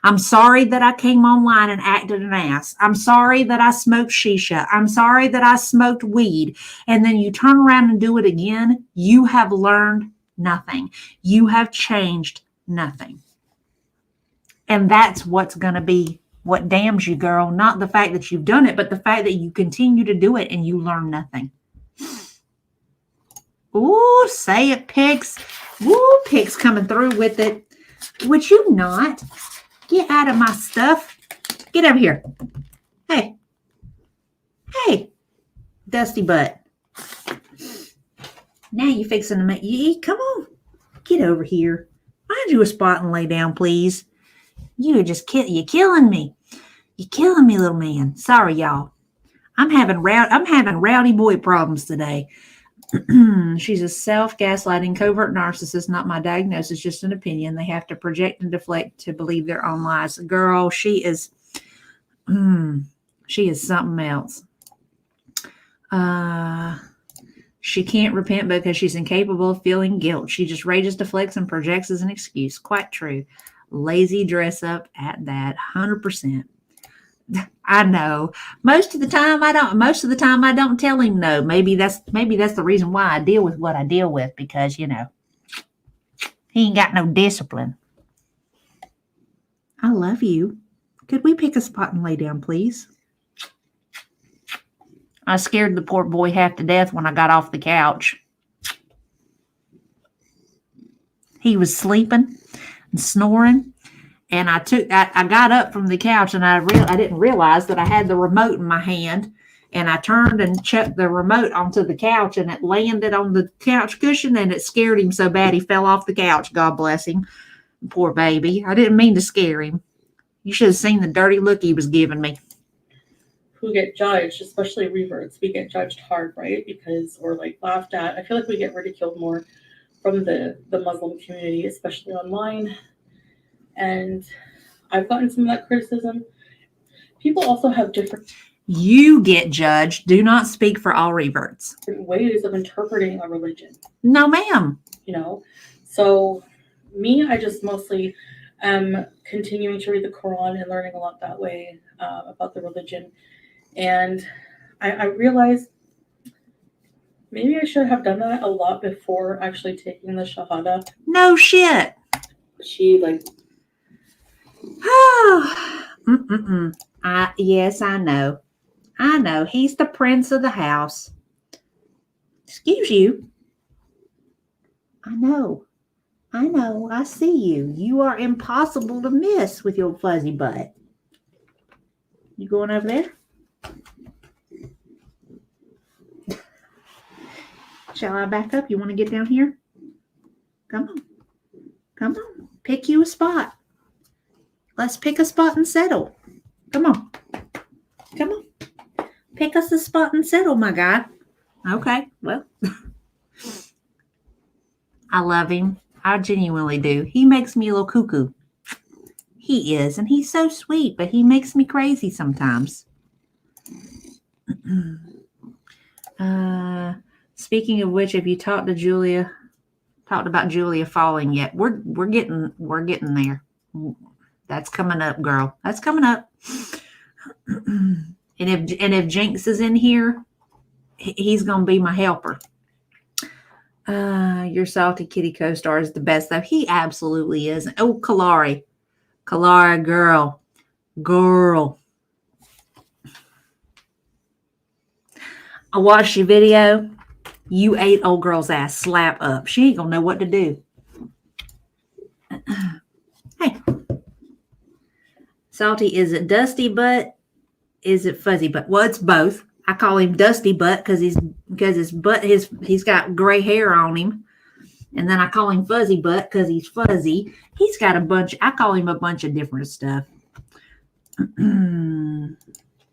I'm sorry that I came online and acted an ass. I'm sorry that I smoked shisha. I'm sorry that I smoked weed. And then you turn around and do it again. You have learned nothing. You have changed nothing. And that's what's going to be what damns you, girl. Not the fact that you've done it, but the fact that you continue to do it and you learn nothing. Ooh, say it, Pix. Ooh, Pix coming through with it. Would you not? Get out of my stuff. Get over here. Hey. Dusty butt. Now you fixing to make you eat. Come on. Get over here. Find you a spot and lay down, please. You're killing me. You're killing me, little man. Sorry, y'all. I'm having rowdy boy problems today. She's a self-gaslighting covert narcissist, not my diagnosis, just an opinion. They have to project and deflect to believe their own lies. Girl, she is something else. She can't repent because she's incapable of feeling guilt. She just rages, deflects, and projects as an excuse. Quite true. Lazy dress up at that. 100%. I know. Most of the time I don't tell him no. Maybe that's the reason why I deal with what I deal with, because he ain't got no discipline. I love you. Could we pick a spot and lay down, please? I scared the poor boy half to death when I got off the couch. He was sleeping and snoring, and I got up from the couch, and I didn't realize that I had the remote in my hand, and I turned and chucked the remote onto the couch, and it landed on the couch cushion, and it scared him so bad he fell off the couch. God bless him. Poor baby. I didn't mean to scare him. You should have seen the dirty look he was giving me. Who get judged, especially reverts, we get judged hard, right? Because we're like laughed at. I feel like we get ridiculed more from the Muslim community, especially online. And I've gotten some of that criticism. People also have different You get judged. Do not speak for all reverts. ways of interpreting a religion. No, ma'am. So me, I just mostly am continuing to read the Quran and learning a lot that way about the religion. And I realized maybe I should have done that a lot before actually taking the Shahada. No shit. She Yes, I know. I know. He's the prince of the house. Excuse you. I know. I see you. You are impossible to miss with your fuzzy butt. You going over there? Shall I back up? You want to get down here? Come on. Pick you a spot. Let's pick a spot and settle. Come on. Pick us a spot and settle, my guy. Okay, well. I love him. I genuinely do. He makes me a little cuckoo. He is, and he's so sweet, but he makes me crazy sometimes. Speaking of which, have you talked about Julia falling yet? We're getting there. That's coming up, girl. That's coming up. And if Jinx is in here, he's gonna be my helper. Your salty kitty co-star is the best, though. He absolutely is. Oh, Kalari, girl. I watched your video. You ate old girl's ass slap up. She ain't gonna know what to do. Hey, Salty, is it Dusty Butt? Is it Fuzzy Butt? Well, it's both. I call him Dusty Butt because he's got gray hair on him. And then I call him Fuzzy Butt because he's fuzzy. He's got I call him a bunch of different stuff.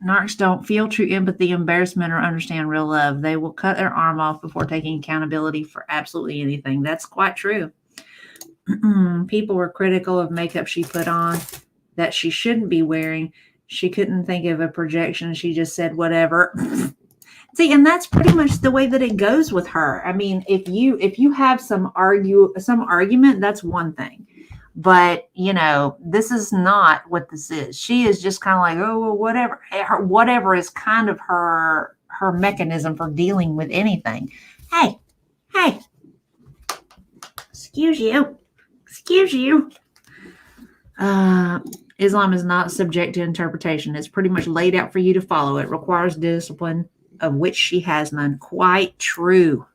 Narcs don't feel true empathy, embarrassment, or understand real love. They will cut their arm off before taking accountability for absolutely anything. That's quite true. People were critical of makeup she put on that she shouldn't be wearing. She couldn't think of a projection. She just said whatever. See, and that's pretty much the way that it goes with her. I mean, if you have some argument, that's one thing. But, this is not what this is. She is just kind of like, oh, well, whatever. Whatever is kind of her mechanism for dealing with anything. Hey. Excuse you. Islam is not subject to interpretation. It's pretty much laid out for you to follow. It requires discipline, of which she has none. Quite true.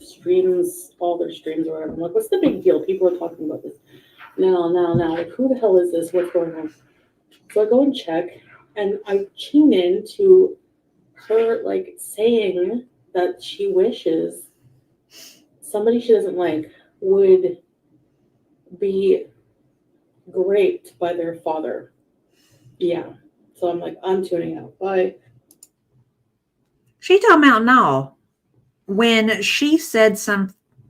streams, all their streams or whatever. I'm like, what's the big deal? People are talking about this. Now. Like, who the hell is this? What's going on? So I go and check, and I tune in to her, like, saying that she wishes somebody she doesn't like would be raped by their father. Yeah. So I'm like, I'm tuning out. Bye. She talking about no. When she said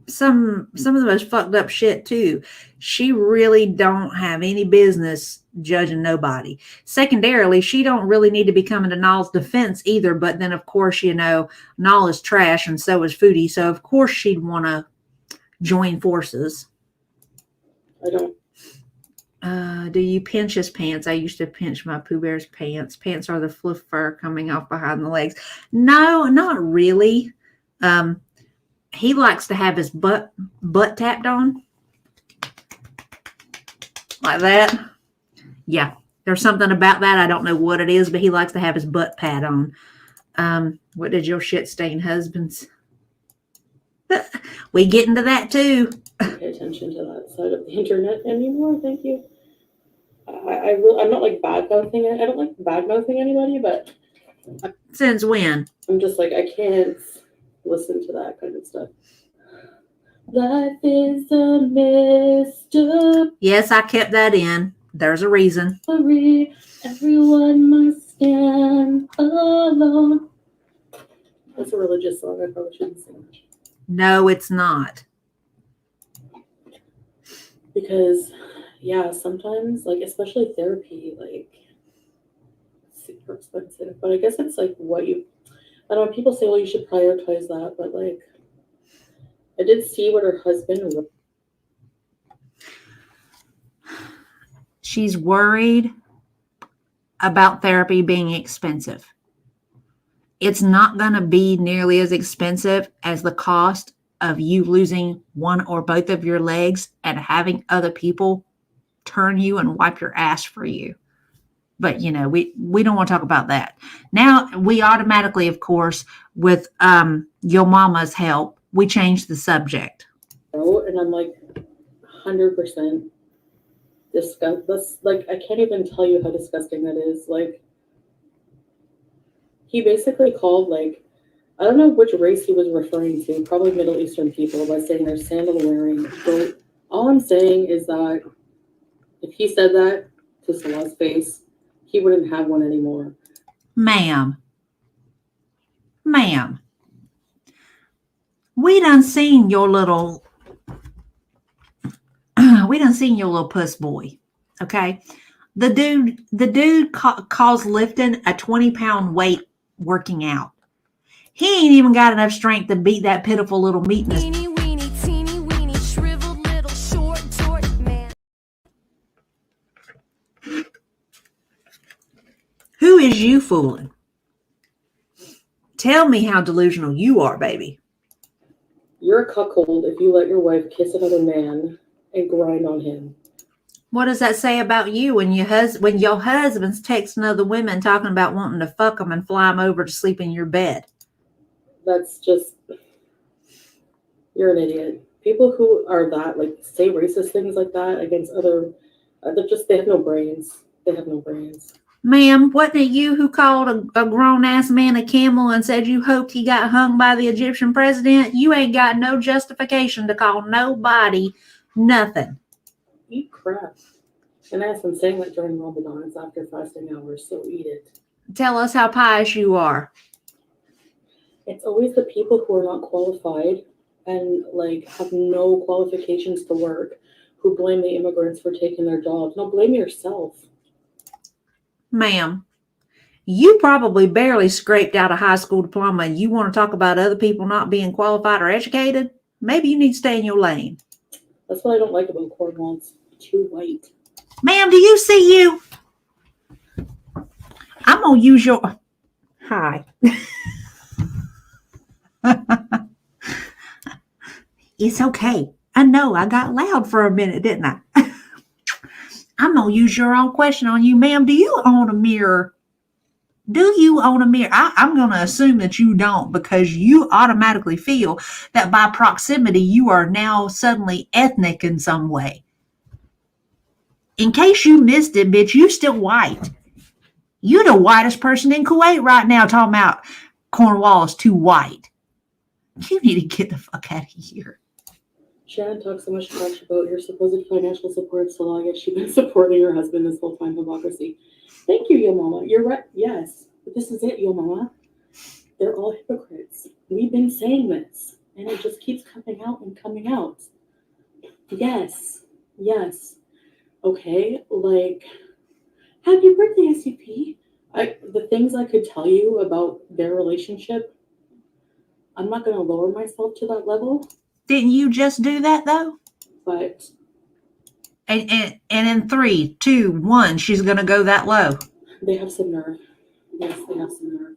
some of the most fucked up shit too. She really don't have any business judging nobody. Secondarily, she don't really need to be coming to Nall's defense either. But then, of course, Nall is trash and so is Foodie. So of course she'd want to join forces. I don't. Do you pinch his pants? I used to pinch my Pooh Bear's pants. Pants are the fluff fur coming off behind the legs. No, not really. He likes to have his butt tapped on. Like that. Yeah. There's something about that. I don't know what it is, but he likes to have his butt pat on. What did your shit stain husbands? We get into that too. Pay attention to that side of the internet anymore. Thank you. I'm not like bad mouthing. I don't like bad mouthing anybody, but Since when? I'm just like I can't listen to that kind of stuff. Life is a mystery. Yes, I kept that in. There's a reason. Everyone must stand alone. That's a religious song. I probably shouldn't sing it. No, it's not. Because, yeah, sometimes, like, especially therapy, like, super expensive. But I guess it's like I don't know, people say, well, you should prioritize that. But, like, I did see what her husband wrote. She's worried about therapy being expensive. It's not going to be nearly as expensive as the cost of you losing one or both of your legs and having other people turn you and wipe your ass for you. But, we don't want to talk about that. Now, we automatically, of course, with your mama's help, we changed the subject. And I'm like 100% disgusted. Like, I can't even tell you how disgusting that is. Like, he basically called, like, I don't know which race he was referring to, probably Middle Eastern people, by saying they're sandal wearing. But all I'm saying is that if he said that to Salah's face, he wouldn't have one anymore. Ma'am, we done seen your little puss boy. Okay. The dude calls lifting a 20-pound weight working out. He ain't even got enough strength to beat that pitiful little meatness. Teeny weeny, shriveled little short man. Who is you fooling? Tell me how delusional you are, baby. You're a cuckold if you let your wife kiss another man and grind on him. What does that say about you when your husband's texting other women talking about wanting to fuck them and fly them over to sleep in your bed? That's just, you're an idiot. People who are that, like, say racist things like that against other, they have no brains. They have no brains. Ma'am, wasn't it you who called a grown-ass man a camel and said you hoped he got hung by the Egyptian president? You ain't got no justification to call nobody nothing. Eat crap. And as I'm saying that during Ramadan, it's after fasting hours, so eat it. Tell us how pious you are. It's always the people who are not qualified and, like, have no qualifications to work who blame the immigrants for taking their jobs. No, blame yourself. Ma'am, you probably barely scraped out a high school diploma and you want to talk about other people not being qualified or educated? Maybe you need to stay in your lane. That's what I don't like about Cornwall. It's too white. Ma'am, do you see you? I'm going to use your... Hi. It's okay. I know I got loud for a minute, didn't I? I'm going to use your own question on you, ma'am. Do you own a mirror? Do you own a mirror? I'm going to assume that you don't because you automatically feel that by proximity, you are now suddenly ethnic in some way. In case you missed it, bitch, you still white. You the whitest person in Kuwait right now talking about Cornwall is too white. You need to get the fuck out of here. Shannon talks so much trash about your supposed financial support, so long as she's been supporting her husband this whole time. Hypocrisy. Thank you, Yo Mama. You're right. Yes. But this is it, Yo Mama. They're all hypocrites. We've been saying this. And it just keeps coming out and coming out. Yes. Okay, like, happy birthday, SCP. The things I could tell you about their relationship, I'm not going to lower myself to that level. Didn't you just do that though? But And in 3, 2, 1, she's gonna go that low. they have some nerve. Yes, they have some nerve.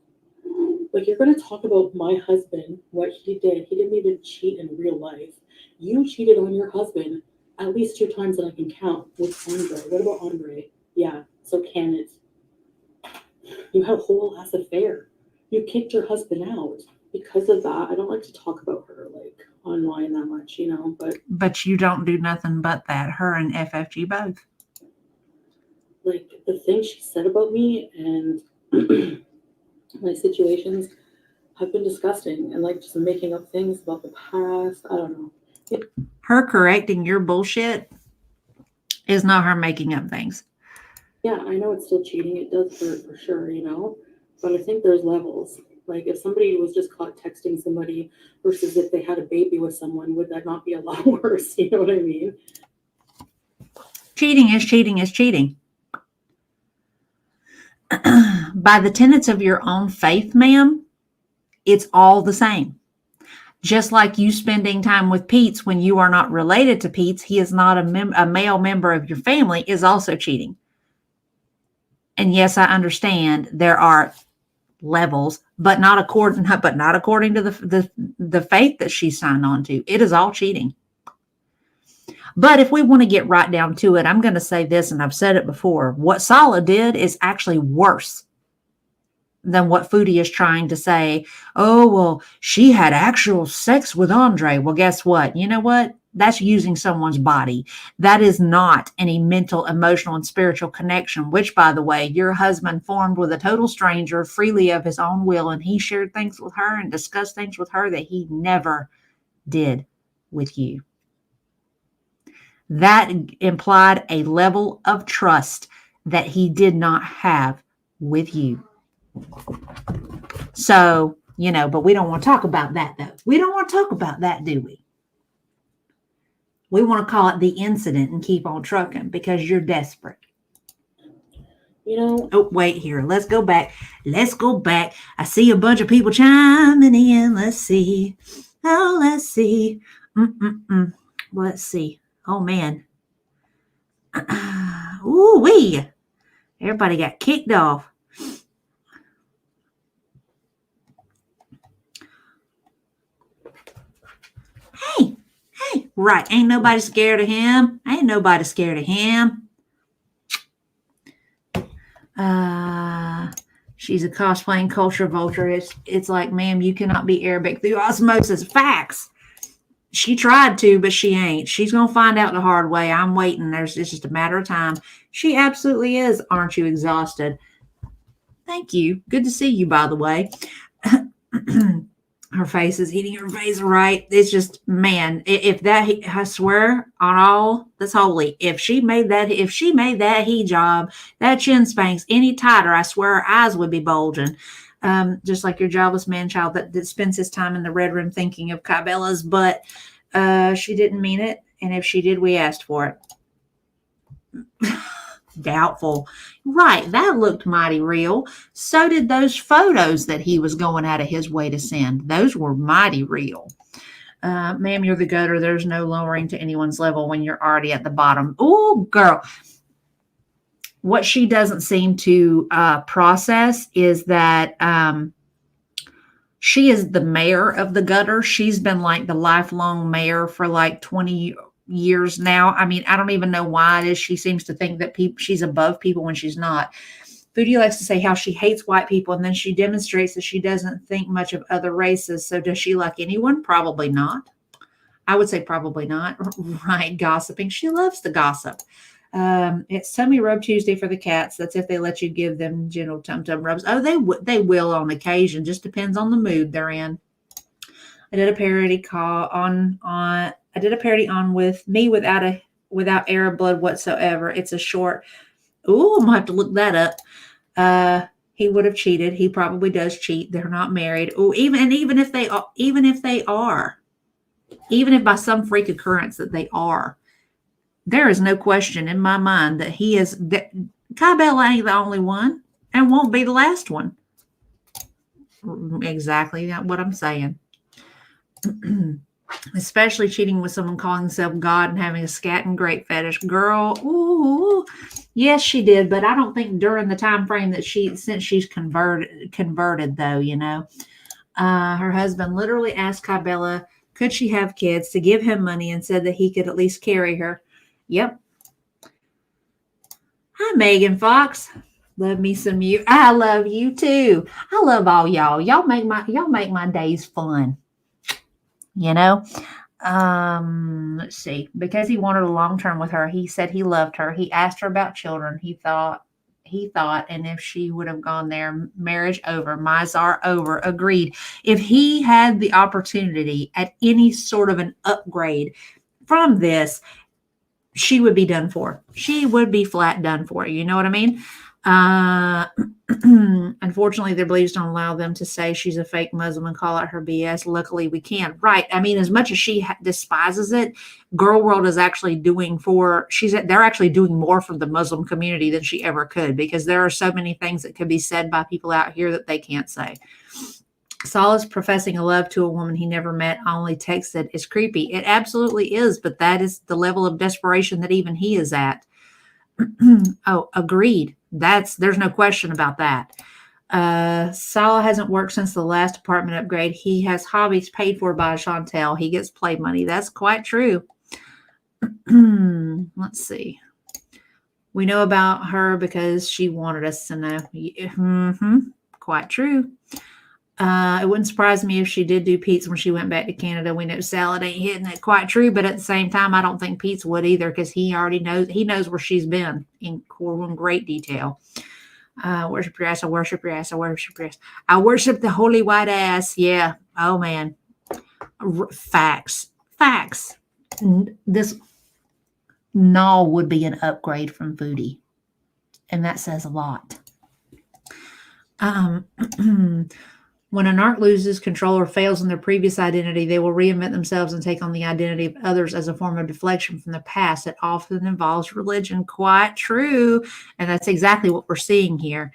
Like, you're going to talk about my husband, what he did. He didn't even cheat in real life. You cheated on your husband at least 2 times that I can count with Andre. What about Andre? Yeah, so can it. You had a whole ass affair. You kicked your husband out. Because of that, I don't like to talk about her, like, online that much, But you don't do nothing but that. Her and FFG both. like, the things she said about me and my situations have been disgusting, and, like, just making up things about the past. I don't know. Her correcting your bullshit is not her making up things. Yeah, I know it's still cheating. It does hurt for sure, but I think there's levels. Like, if somebody was just caught texting somebody versus if they had a baby with someone, would that not be a lot worse? You know what I mean? Cheating is cheating is cheating. By the tenets of your own faith, ma'am, it's all the same. Just like you spending time with Pete's when you are not related to Pete's, he is not a male member of your family, is also cheating. And yes, I understand there are levels, but not according to the faith that she signed on to. It is all cheating. But if we want to get right down to it, I'm going to say this, and I've said it before. What Sala did is actually worse than what Foodie is trying to say. Oh, well, she had actual sex with Andre. Well, guess what? You know what? That's using someone's body. That is not any mental, emotional, and spiritual connection, which, by the way, your husband formed with a total stranger freely of his own will, and he shared things with her and discussed things with her that he never did with you. That implied a level of trust that he did not have with you. So, but we don't want to talk about that, though. We don't want to talk about that, do we? We want to call it the incident and keep on trucking because you're desperate. Oh, wait here. Let's go back. I see a bunch of people chiming in. Let's see. Oh, let's see. Let's see. Oh, man. Ooh-wee. Everybody got kicked off. Hey. Right. Ain't nobody scared of him. She's a cosplaying culture vulture. It's like, ma'am, you cannot be Arabic through osmosis. Facts. She tried to, but she ain't. She's going to find out the hard way. I'm waiting. It's just a matter of time. She absolutely is. Aren't you exhausted? Thank you. Good to see you, by the way. Her face is eating her face right. It's just, man, I swear on all that's holy. If she made that hijab, that chin spanks any tighter, I swear her eyes would be bulging. Just like your jobless man-child that spends his time in the red room thinking of Cabela's, but she didn't mean it. And if she did, we asked for it. Doubtful. Right. That looked mighty real. So did those photos that he was going out of his way to send. Those were mighty real. Ma'am, you're the gutter. There's no lowering to anyone's level when you're already at the bottom. Oh, girl. What she doesn't seem to process is that she is the mayor of the gutter. She's been like the lifelong mayor for like 20 years now. I mean, I don't even know why it is. She seems to think that she's above people when she's not. Foodie likes to say how she hates white people, and then she demonstrates that she doesn't think much of other races. So does she like anyone? Probably not. I would say probably not. Right, gossiping. She loves the gossip. It's tummy rub Tuesday for the cats. That's if they let you give them gentle tum-tum rubs. Oh, they will on occasion. Just depends on the mood they're in. I did a parody on with me without Arab blood whatsoever. It's a short. Ooh, I'm gonna have to look that up. He would have cheated. He probably does cheat. They're not married. Oh, even if they are, even if by some freak occurrence that they are, there is no question in my mind that he is, that Kybella ain't the only one and won't be the last one. Exactly what I'm saying. Especially cheating with someone calling himself God and having a scat and grape fetish. Girl, ooh, yes, she did, but I don't think during the time frame that since she's converted though, you know. Her husband literally asked Kybella, could she have kids, to give him money, and said that he could at least carry her. Yep. Hi, Megan Fox. Love me some you. I love you too. I love all y'all. Y'all make my days fun. You know? Let's see. Because he wanted a long term with her, he said he loved her. He asked her about children. He thought, and if she would have gone there, marriage over, Mizar over, agreed. If he had the opportunity at any sort of an upgrade from this, she would be done for. She would be flat done for. You know what I mean? Unfortunately, their beliefs don't allow them to say she's a fake Muslim and call out her BS. Luckily, we can. Right. I mean, as much as she despises it, Girl World is actually they're actually doing more for the Muslim community than she ever could, because there are so many things that could be said by people out here that they can't say. Saul is professing a love to a woman he never met, only texted. Is creepy. It absolutely is, but that is the level of desperation that even he is at. Oh, agreed. There's no question about that. Saul hasn't worked since the last apartment upgrade. He has hobbies paid for by Chantel. He gets play money. That's quite true. Let's see. We know about her because she wanted us to know. Quite true. It wouldn't surprise me if she did do Pete's when she went back to Canada. We know salad ain't hitting it. Quite true, but at the same time, I don't think Pete's would either, because he already knows. He knows where she's been in great detail. Worship your ass. I worship your ass. I worship your ass. I worship the holy white ass. Yeah. Oh man. Facts. This null would be an upgrade from Foodie, and that says a lot. When a narc loses control or fails in their previous identity, they will reinvent themselves and take on the identity of others as a form of deflection from the past. It often involves religion. Quite true. And that's exactly what we're seeing here.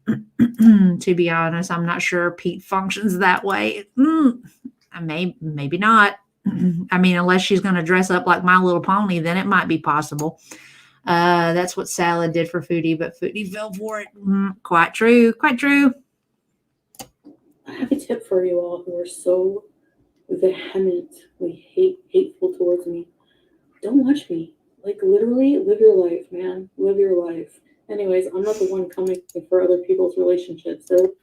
To be honest, I'm not sure Pete functions that way. Maybe not. I mean, unless she's going to dress up like My Little Pony, then it might be possible. That's what Salad did for Foodie, but Foodie fell for it. Quite true. I have a tip for you all who are so vehemently hateful towards me. Don't watch me. Like, literally, live your life, man. Live your life. Anyways, I'm not the one coming for other people's relationships, so.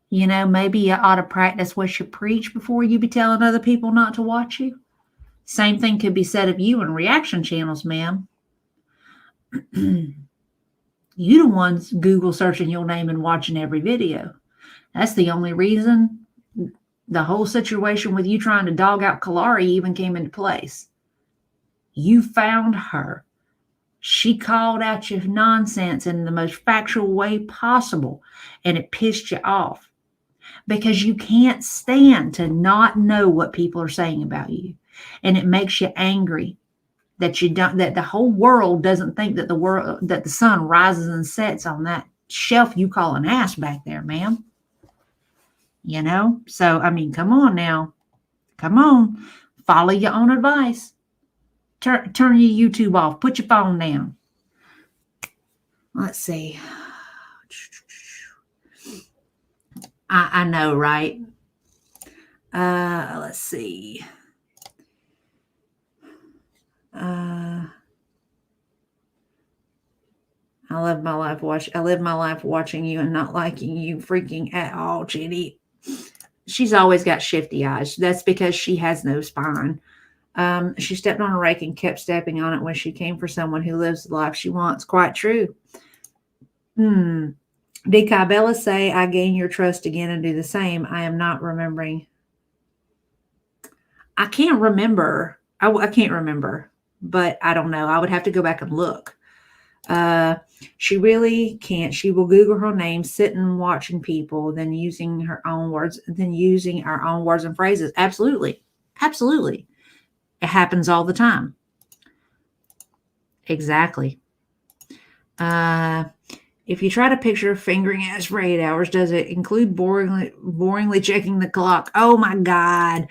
You know, maybe you ought to practice what you preach before you be telling other people not to watch you. Same thing could be said of you in reaction channels, ma'am. You the ones Google searching your name and watching every video. That's the only reason the whole situation with you trying to dog out Kalari even came into place. You found her. She called out your nonsense in the most factual way possible, and it pissed you off because you can't stand to not know what people are saying about you, and it makes you angry that the whole world doesn't think that the sun rises and sets on that shelf you call an ass back there, ma'am. You know? So, I mean, come on now. Come on. Follow your own advice. Turn your YouTube off. Put your phone down. Let's see. I know, right? Let's see. I live my life watching you and not liking you freaking at all, Jenny. She's always got shifty eyes. That's because she has no spine. She stepped on a rake and kept stepping on it when she came for someone who lives the life she wants. Quite true. Did Kybella say, I gain your trust again and do the same? I am not remembering. I can't remember. I can't remember, but I don't know. I would have to go back and look. She really can't. She will Google her name, sitting watching people, then using her own words, then using our own words and phrases. Absolutely. Absolutely. It happens all the time. Exactly. If you try to picture fingering ass for 8 hours, does it include boringly checking the clock? Oh my God.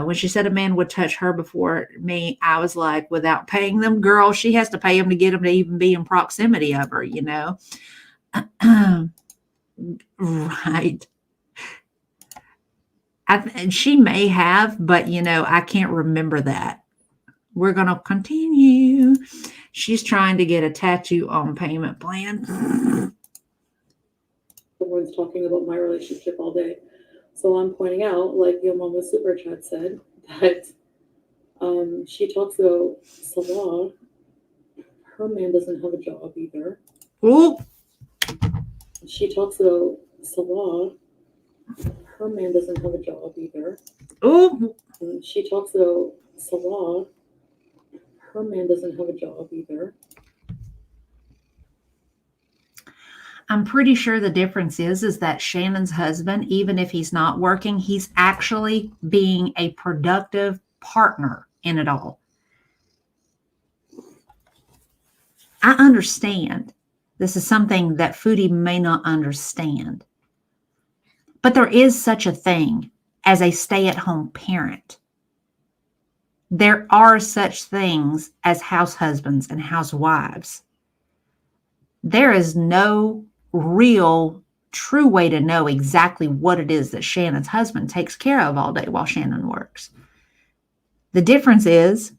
When she said a man would touch her before me, I was like, without paying them, girl, she has to pay him to get him to even be in proximity of her, you know? Right. And she may have, but you know, I can't remember that. We're going to continue. She's trying to get a tattoo on payment plan. Everyone's talking about my relationship all day. So I'm pointing out, like your mama super chat said, that she talks about Salah. Her man doesn't have a job either. Ooh. She talks about Salah. Her man doesn't have a job either. Ooh. And she talks about Salah. Her man doesn't have a job either. I'm pretty sure the difference is that Shannon's husband, even if he's not working, he's actually being a productive partner in it all. I understand. This is something that Foodie may not understand. But there is such a thing as a stay-at-home parent. There are such things as house husbands and housewives. There is no real, true way to know exactly what it is that Shannon's husband takes care of all day while Shannon works. The difference is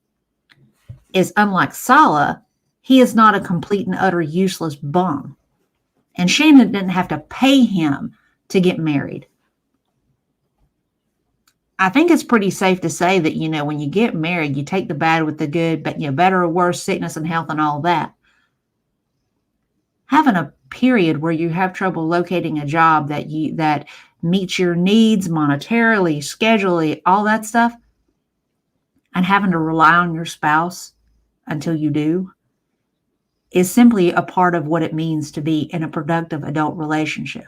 unlike Sala, he is not a complete and utter useless bum. And Shannon didn't have to pay him to get married. I think it's pretty safe to say that, you know, when you get married, you take the bad with the good, but you know, better or worse, sickness and health and all that. Having a period where you have trouble locating a job that meets your needs monetarily, schedulally, all that stuff, and having to rely on your spouse until you do, is simply a part of what it means to be in a productive adult relationship.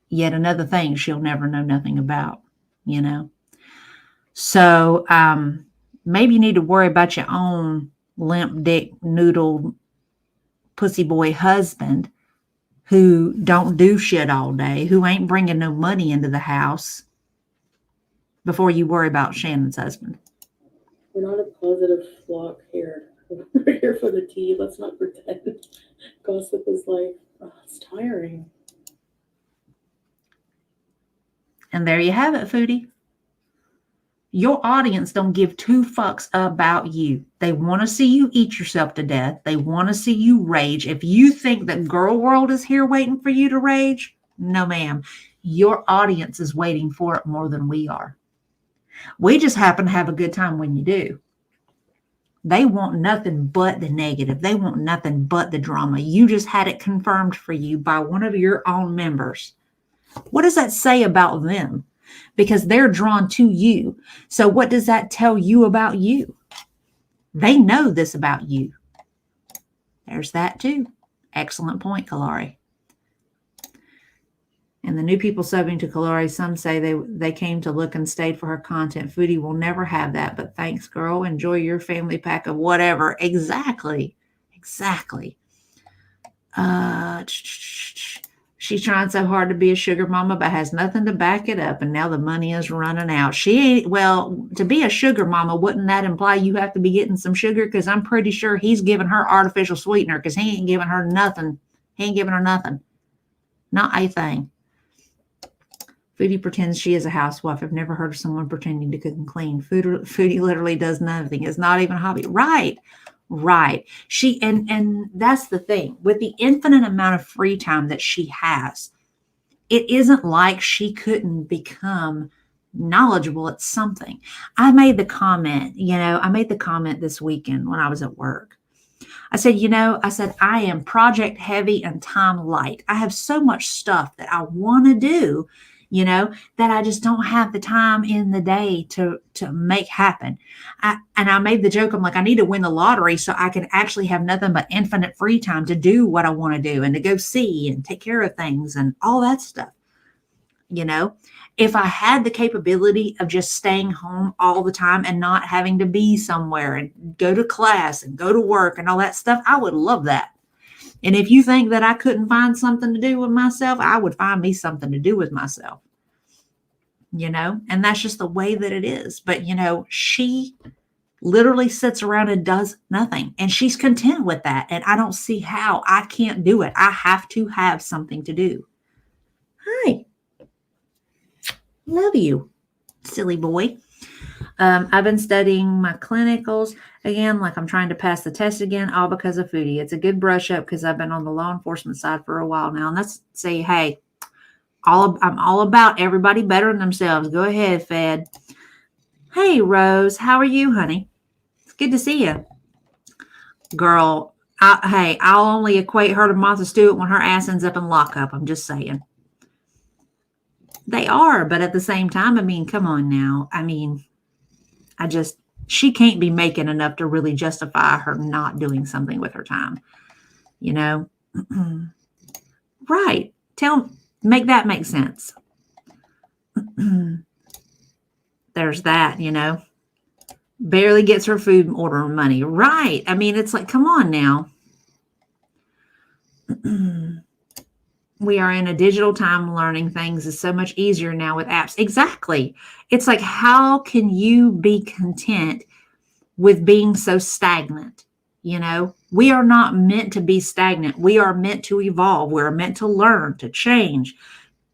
Yet another thing she'll never know nothing about, you know? So maybe you need to worry about your own limp dick noodle pussy boy husband who don't do shit all day, who ain't bringing no money into the house, before you worry about Shannon's husband. We're not a positive flock here. We're here for the tea. Let's not pretend gossip is life. Oh, it's tiring. And there you have it, Foodie. Your audience don't give two fucks about you. They want to see you eat yourself to death. They want to see you rage. If you think that girl world is here waiting for you to rage, no ma'am. Your audience is waiting for it more than we are. We just happen to have a good time when you do. They want nothing but the negative. They want nothing but the drama. You just had it confirmed for you by one of your own members. What does that say about them? Because they're drawn to you. So what does that tell you about you? They know this about you. There's that too. Excellent point, Kalari. And the new people subbing to Kalari, some say they came to look and stayed for her content. Foodie will never have that, but thanks, girl. Enjoy your family pack of whatever. Exactly. She's trying so hard to be a sugar mama, but has nothing to back it up. And now the money is running out. To be a sugar mama, wouldn't that imply you have to be getting some sugar? Because I'm pretty sure he's giving her artificial sweetener, because he ain't giving her nothing. Not a thing. Foodie pretends she is a housewife. I've never heard of someone pretending to cook and clean. Foodie literally does nothing. It's not even a hobby. Right. She and that's the thing. With the infinite amount of free time that she has, it isn't like she couldn't become knowledgeable at something. I made the comment this weekend when I was at work. I said, I am project heavy and time light. I have so much stuff that I want to do, that I just don't have the time in the day to make happen. And I made the joke, I'm like, I need to win the lottery so I can actually have nothing but infinite free time to do what I want to do and to go see and take care of things and all that stuff. If I had the capability of just staying home all the time and not having to be somewhere and go to class and go to work and all that stuff, I would love that. And if you think that I couldn't find something to do with myself, I would find me something to do with myself, and that's just the way that it is. But, she literally sits around and does nothing, and she's content with that. And I don't see how I can't do it. I have to have something to do. Hi. Love you, silly boy. I've been studying my clinicals again, like I'm trying to pass the test again, all because of Foodie. It's a good brush up because I've been on the law enforcement side for a while now. And that's say, hey, I'm all about everybody bettering themselves. Go ahead, Fed. Hey, Rose, how are you, honey? It's good to see you. Girl, I'll only equate her to Martha Stewart when her ass ends up in lockup. I'm just saying. They are, but at the same time, I mean, come on now. I mean, she can't be making enough to really justify her not doing something with her time, Right. Make that make sense. There's that, barely gets her food order money. Right. I mean, it's like, come on now. We are in a digital time. Learning things is so much easier now with apps. Exactly. It's like, how can you be content with being so stagnant? We are not meant to be stagnant. We are meant to evolve. We're meant to learn, to change,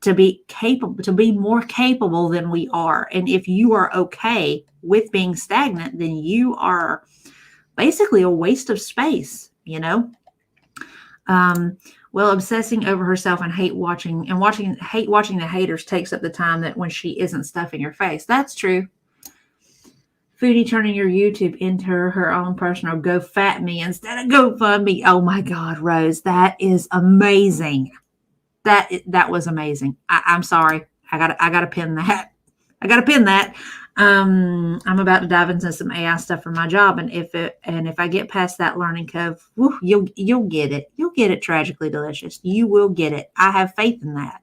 to be capable, to be more capable than we are. And if you are okay with being stagnant, then you are basically a waste of space, Well, obsessing over herself and hate watching the haters takes up the time that when she isn't stuffing her face. That's true. Foodie turning your YouTube into her own personal GoFatMe instead of GoFundMe. Oh my God, Rose, that is amazing. That was amazing. I'm sorry. I gotta pin that. I gotta pin that. I'm about to dive into some AI stuff for my job, and if I get past that learning curve, you'll get it. You'll get it. Tragically delicious. You will get it. I have faith in that.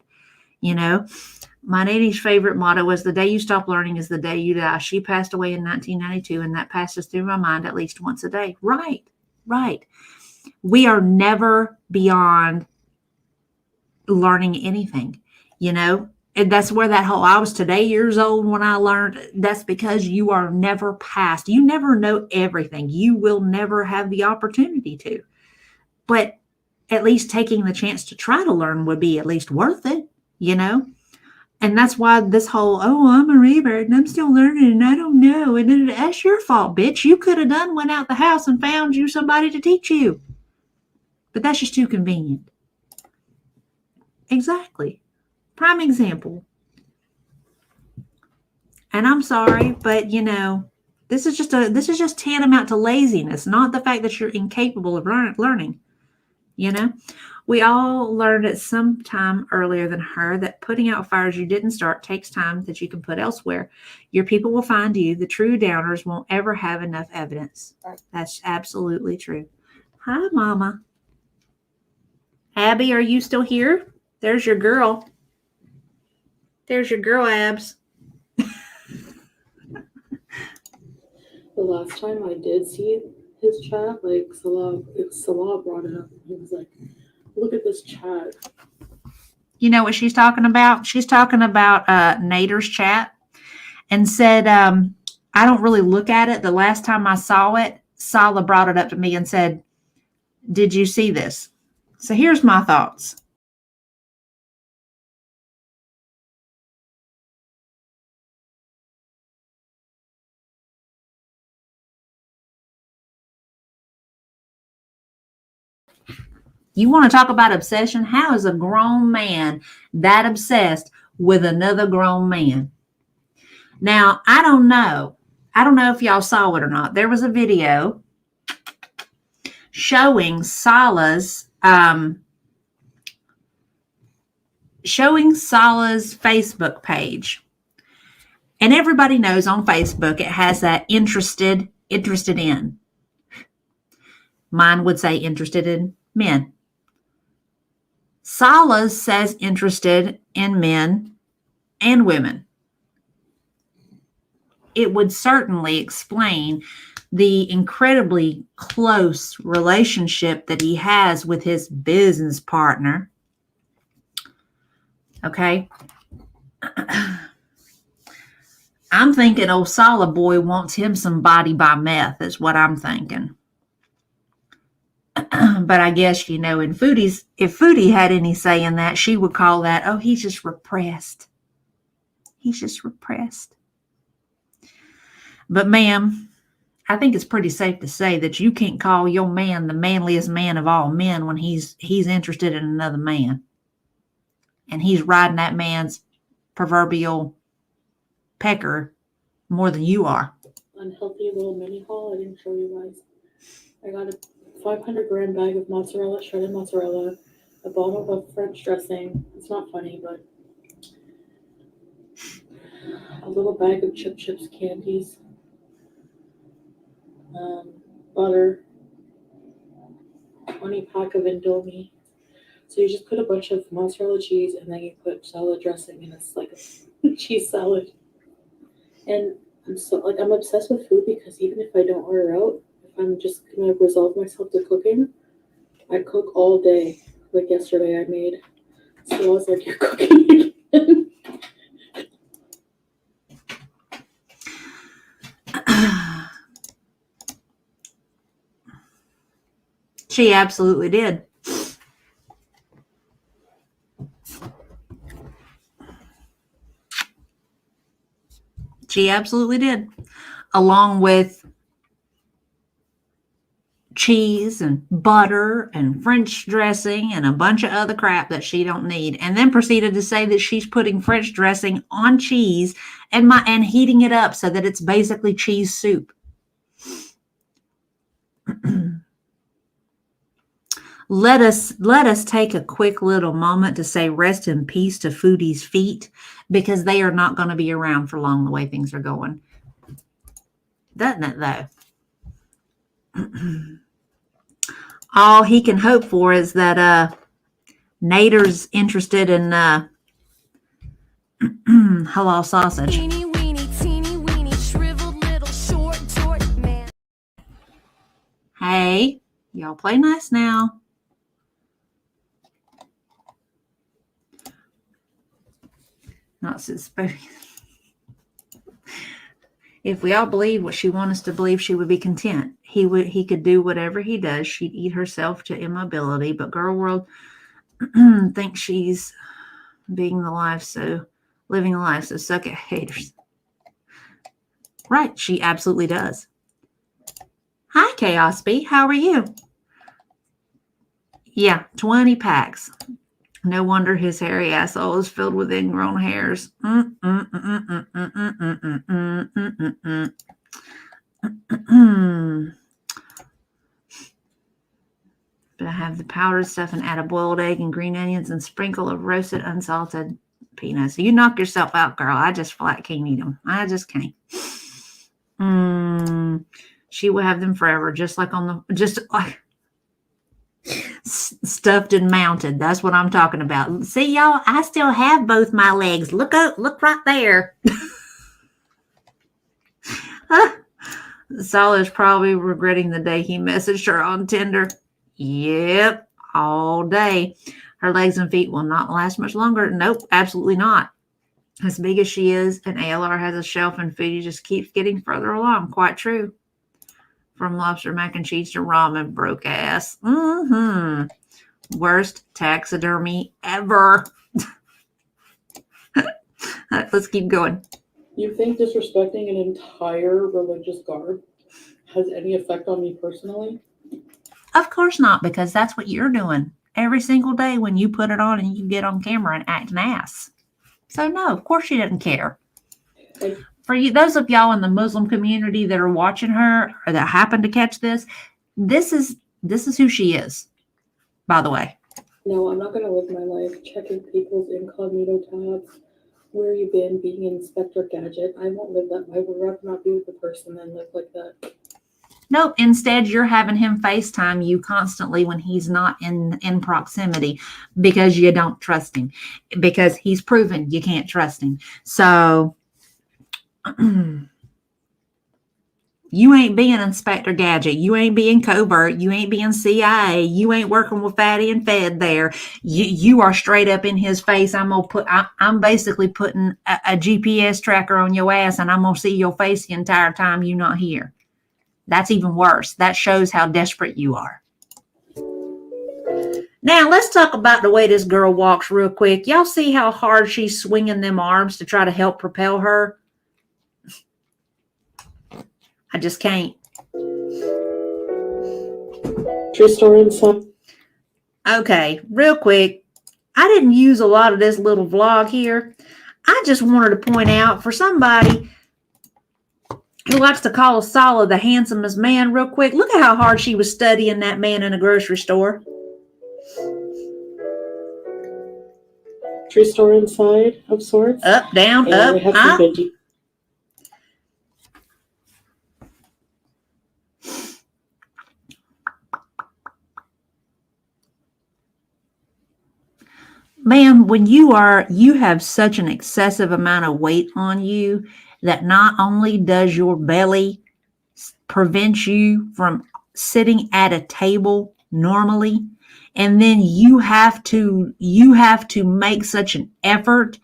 My nanny's favorite motto was, "The day you stop learning is the day you die." She passed away in 1992, and that passes through my mind at least once a day. Right. We are never beyond learning anything, And that's where that whole, I was today years old when I learned, that's because you are never past. You never know everything. You will never have the opportunity to. But at least taking the chance to try to learn would be at least worth it, And that's why this whole, I'm a revert and I'm still learning and I don't know. And then that's your fault, bitch. You could have went out the house and found you somebody to teach you. But that's just too convenient. Exactly. Prime example. And I'm sorry, but this is just tantamount to laziness, not the fact that you're incapable of learning. We all learned at some time earlier than her that putting out fires you didn't start takes time that you can put elsewhere. Your people will find you. The true downers won't ever have enough evidence. That's absolutely true. Hi, Mama. Abby, are you still here? There's your girl. There's your girl, Abs. The last time I did see his chat, like Salah brought it up. He was like, "Look at this chat." You know what she's talking about? She's talking about Nader's chat, and said, "I don't really look at it. The last time I saw it, Salah brought it up to me and said, 'Did you see this?'" So here's my thoughts. You want to talk about obsession? How is a grown man that obsessed with another grown man? Now, I don't know. I don't know if y'all saw it or not. There was a video showing Salah's showing Sala's Facebook page. And everybody knows on Facebook it has that interested in. Mine would say interested in men. Sala's says interested in men and women. It would certainly explain the incredibly close relationship that he has with his business partner. Okay. I'm thinking old Sala boy wants him some body by meth is what I'm thinking. But I guess, if Foodie had any say in that, she would call that, oh, he's just repressed. He's just repressed. But ma'am, I think it's pretty safe to say that you can't call your man the manliest man of all men when he's interested in another man. And he's riding that man's proverbial pecker more than you are. Unhealthy little mini haul I didn't show you guys. I got a 500-gram bag of mozzarella, shredded mozzarella, a bottle of French dressing. It's not funny, but a little bag of Chip Chips candies, butter, 20 pack of Indomie. So you just put a bunch of mozzarella cheese and then you put salad dressing and it's like a cheese salad. And I'm obsessed with food because even if I don't order out, if I'm just gonna resolve myself to cooking, I cook all day. Like yesterday I made. So I was like, you're cooking again. She absolutely did. She absolutely did. Along with cheese and butter and French dressing and a bunch of other crap that she don't need. And then proceeded to say that she's putting French dressing on cheese and heating it up so that it's basically cheese soup. Let us take a quick little moment to say rest in peace to Foodie's feet, because they are not going to be around for long the way things are going. Doesn't it, though? All he can hope for is that Nader's interested in halal sausage. Teeny weeny, shriveled little short man. Hey, y'all play nice now. Not suspicious. If we all believe what she wants us to believe, she would be content. He could do whatever he does. She'd eat herself to immobility, but Girl World thinks she's living the life, so suck it, haters. Right, she absolutely does. Hi, Chaos B. How are you? Yeah, 20 packs. No wonder his hairy asshole is filled with ingrown hairs. But I have the powdered stuff and add a boiled egg and green onions and sprinkle of roasted unsalted peanuts. You knock yourself out, girl. I just flat can't eat them. I just can't. She will have them forever, just like stuffed and mounted. That's what I'm talking about. See, y'all, I still have both my legs. Look right there. Sala's probably regretting the day he messaged her on Tinder. Yep, all day. Her legs and feet will not last much longer. Nope, absolutely not. As big as she is, and ALR has a shelf and Foodie just keeps getting further along. Quite true. From lobster mac and cheese to ramen, broke ass. Worst taxidermy ever. Let's keep going. You think disrespecting an entire religious garb has any effect on me personally? Of course not, because that's what you're doing every single day when you put it on and you get on camera and act an ass. So no, of course she doesn't care. For you, those of y'all in the Muslim community that are watching her or that happen to catch this is who she is, by the way. No, I'm not gonna live my life checking people's incognito tabs. Where you been, being Inspector Gadget. I won't live that. I would rather not be with the person than live like that. Nope. Instead, you're having him FaceTime you constantly when he's not in proximity because you don't trust him, because he's proven you can't trust him. So you ain't being Inspector Gadget. You ain't being covert. You ain't being CIA. You ain't working with Fatty and Fed there. You are straight up in his face. I'm basically putting a GPS tracker on your ass, and I'm gonna see your face the entire time you're not here. That's even worse. That shows how desperate you are. Now, let's talk about the way this girl walks real quick. Y'all see how hard she's swinging them arms to try to help propel her? I just can't. True story and some. Okay, real quick. I didn't use a lot of this little vlog here. I just wanted to point out for somebody who likes to call Sala the handsomest man real quick. Look at how hard she was studying that man in a grocery store. True story inside of sorts. Up, down, And up, we have up. some good Ma'am, when you have such an excessive amount of weight on you that not only does your belly prevent you from sitting at a table normally, and then you have to make such an effort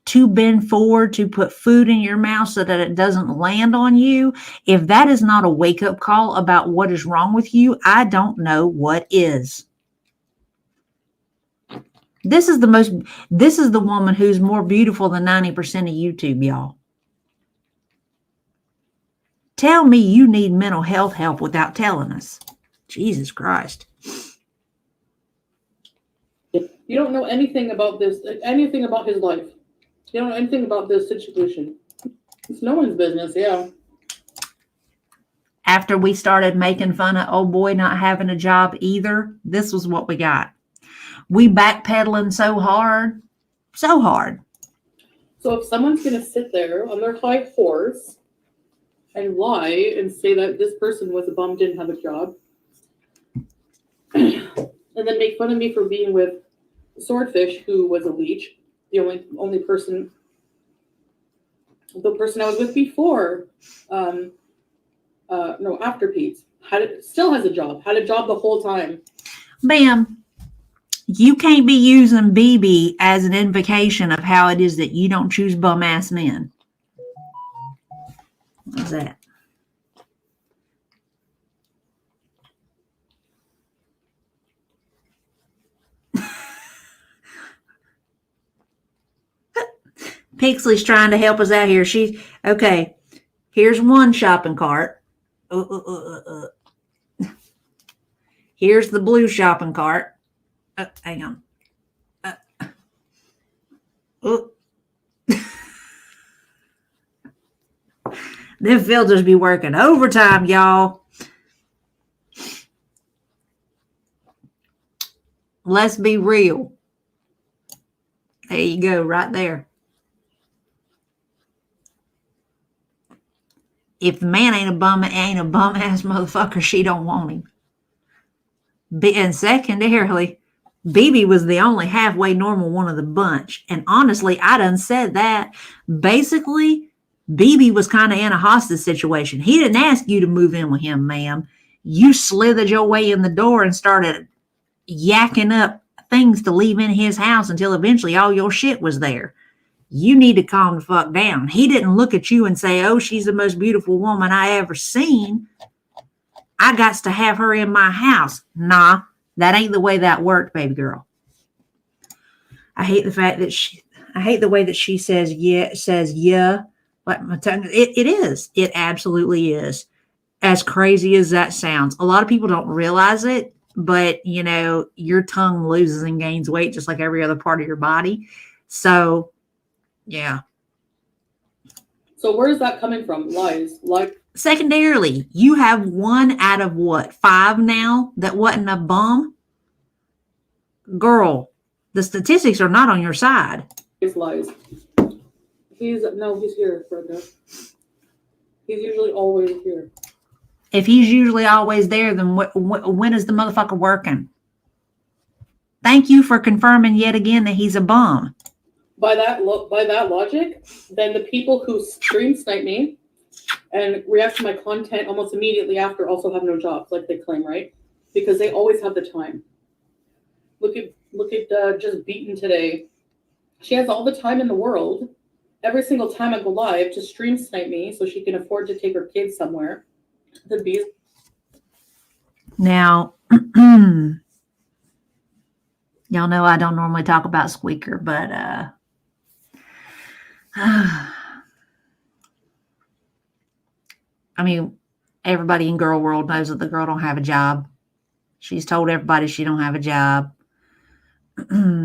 to bend forward to put food in your mouth so that it doesn't land on you. If that is not a wake-up call about what is wrong with you, I don't know what is. This is the woman who's more beautiful than 90% of YouTube, y'all. Tell me you need mental health help without telling us. Jesus Christ. You don't know anything about this, anything about his life. You don't know anything about this situation. It's no one's business, yeah. After we started making fun of old boy not having a job either, this was what we got. We backpedaling so hard. So hard. So if someone's going to sit there on their high horse and lie and say that this person was a bum, didn't have a job, and then make fun of me for being with Swordfish, who was a leech, the only person, the person I was with before, after Pete's, still has a job, had a job the whole time. Ma'am, you can't be using BB as an invocation of how it is that you don't choose bum ass men. What's that? Pixley's trying to help us out here. Okay. Here's one shopping cart. Here's the blue shopping cart. Hang on. Them filters be working overtime, y'all. Let's be real. There you go, right there. If the man ain't a bum ass motherfucker, she don't want him. And secondarily, BB was the only halfway normal one of the bunch. And honestly, I done said that. Basically, BB was kind of in a hostage situation. He didn't ask you to move in with him, ma'am. You slithered your way in the door and started yakking up things to leave in his house until eventually all your shit was there. You need to calm the fuck down. He didn't look at you and say, oh, she's the most beautiful woman I ever seen. I got to have her in my house. Nah, that ain't the way that worked, baby girl. I hate the way that she says yeah. Like my tongue. It is. It absolutely is. As crazy as that sounds. A lot of people don't realize it, but your tongue loses and gains weight just like every other part of your body. So yeah. So where is that coming from? Lies. Like, secondarily, you have one out of what, 5 now that wasn't a bum? girl, the statistics are not on your side. His lies. He's here, Brenda. He's usually always here. If he's usually always there, then when is the motherfucker working? Thank you for confirming yet again that he's a bum. By that logic, then the people who stream snipe me and react to my content almost immediately after also have no jobs, like they claim, right? Because they always have the time. Look at just Beaten today. She has all the time in the world. Every single time I go live to stream snipe me so she can afford to take her kids somewhere. The bees. Now, y'all know I don't normally talk about Squeaker, but I mean, everybody in girl world knows that the girl don't have a job. She's told everybody she don't have a job.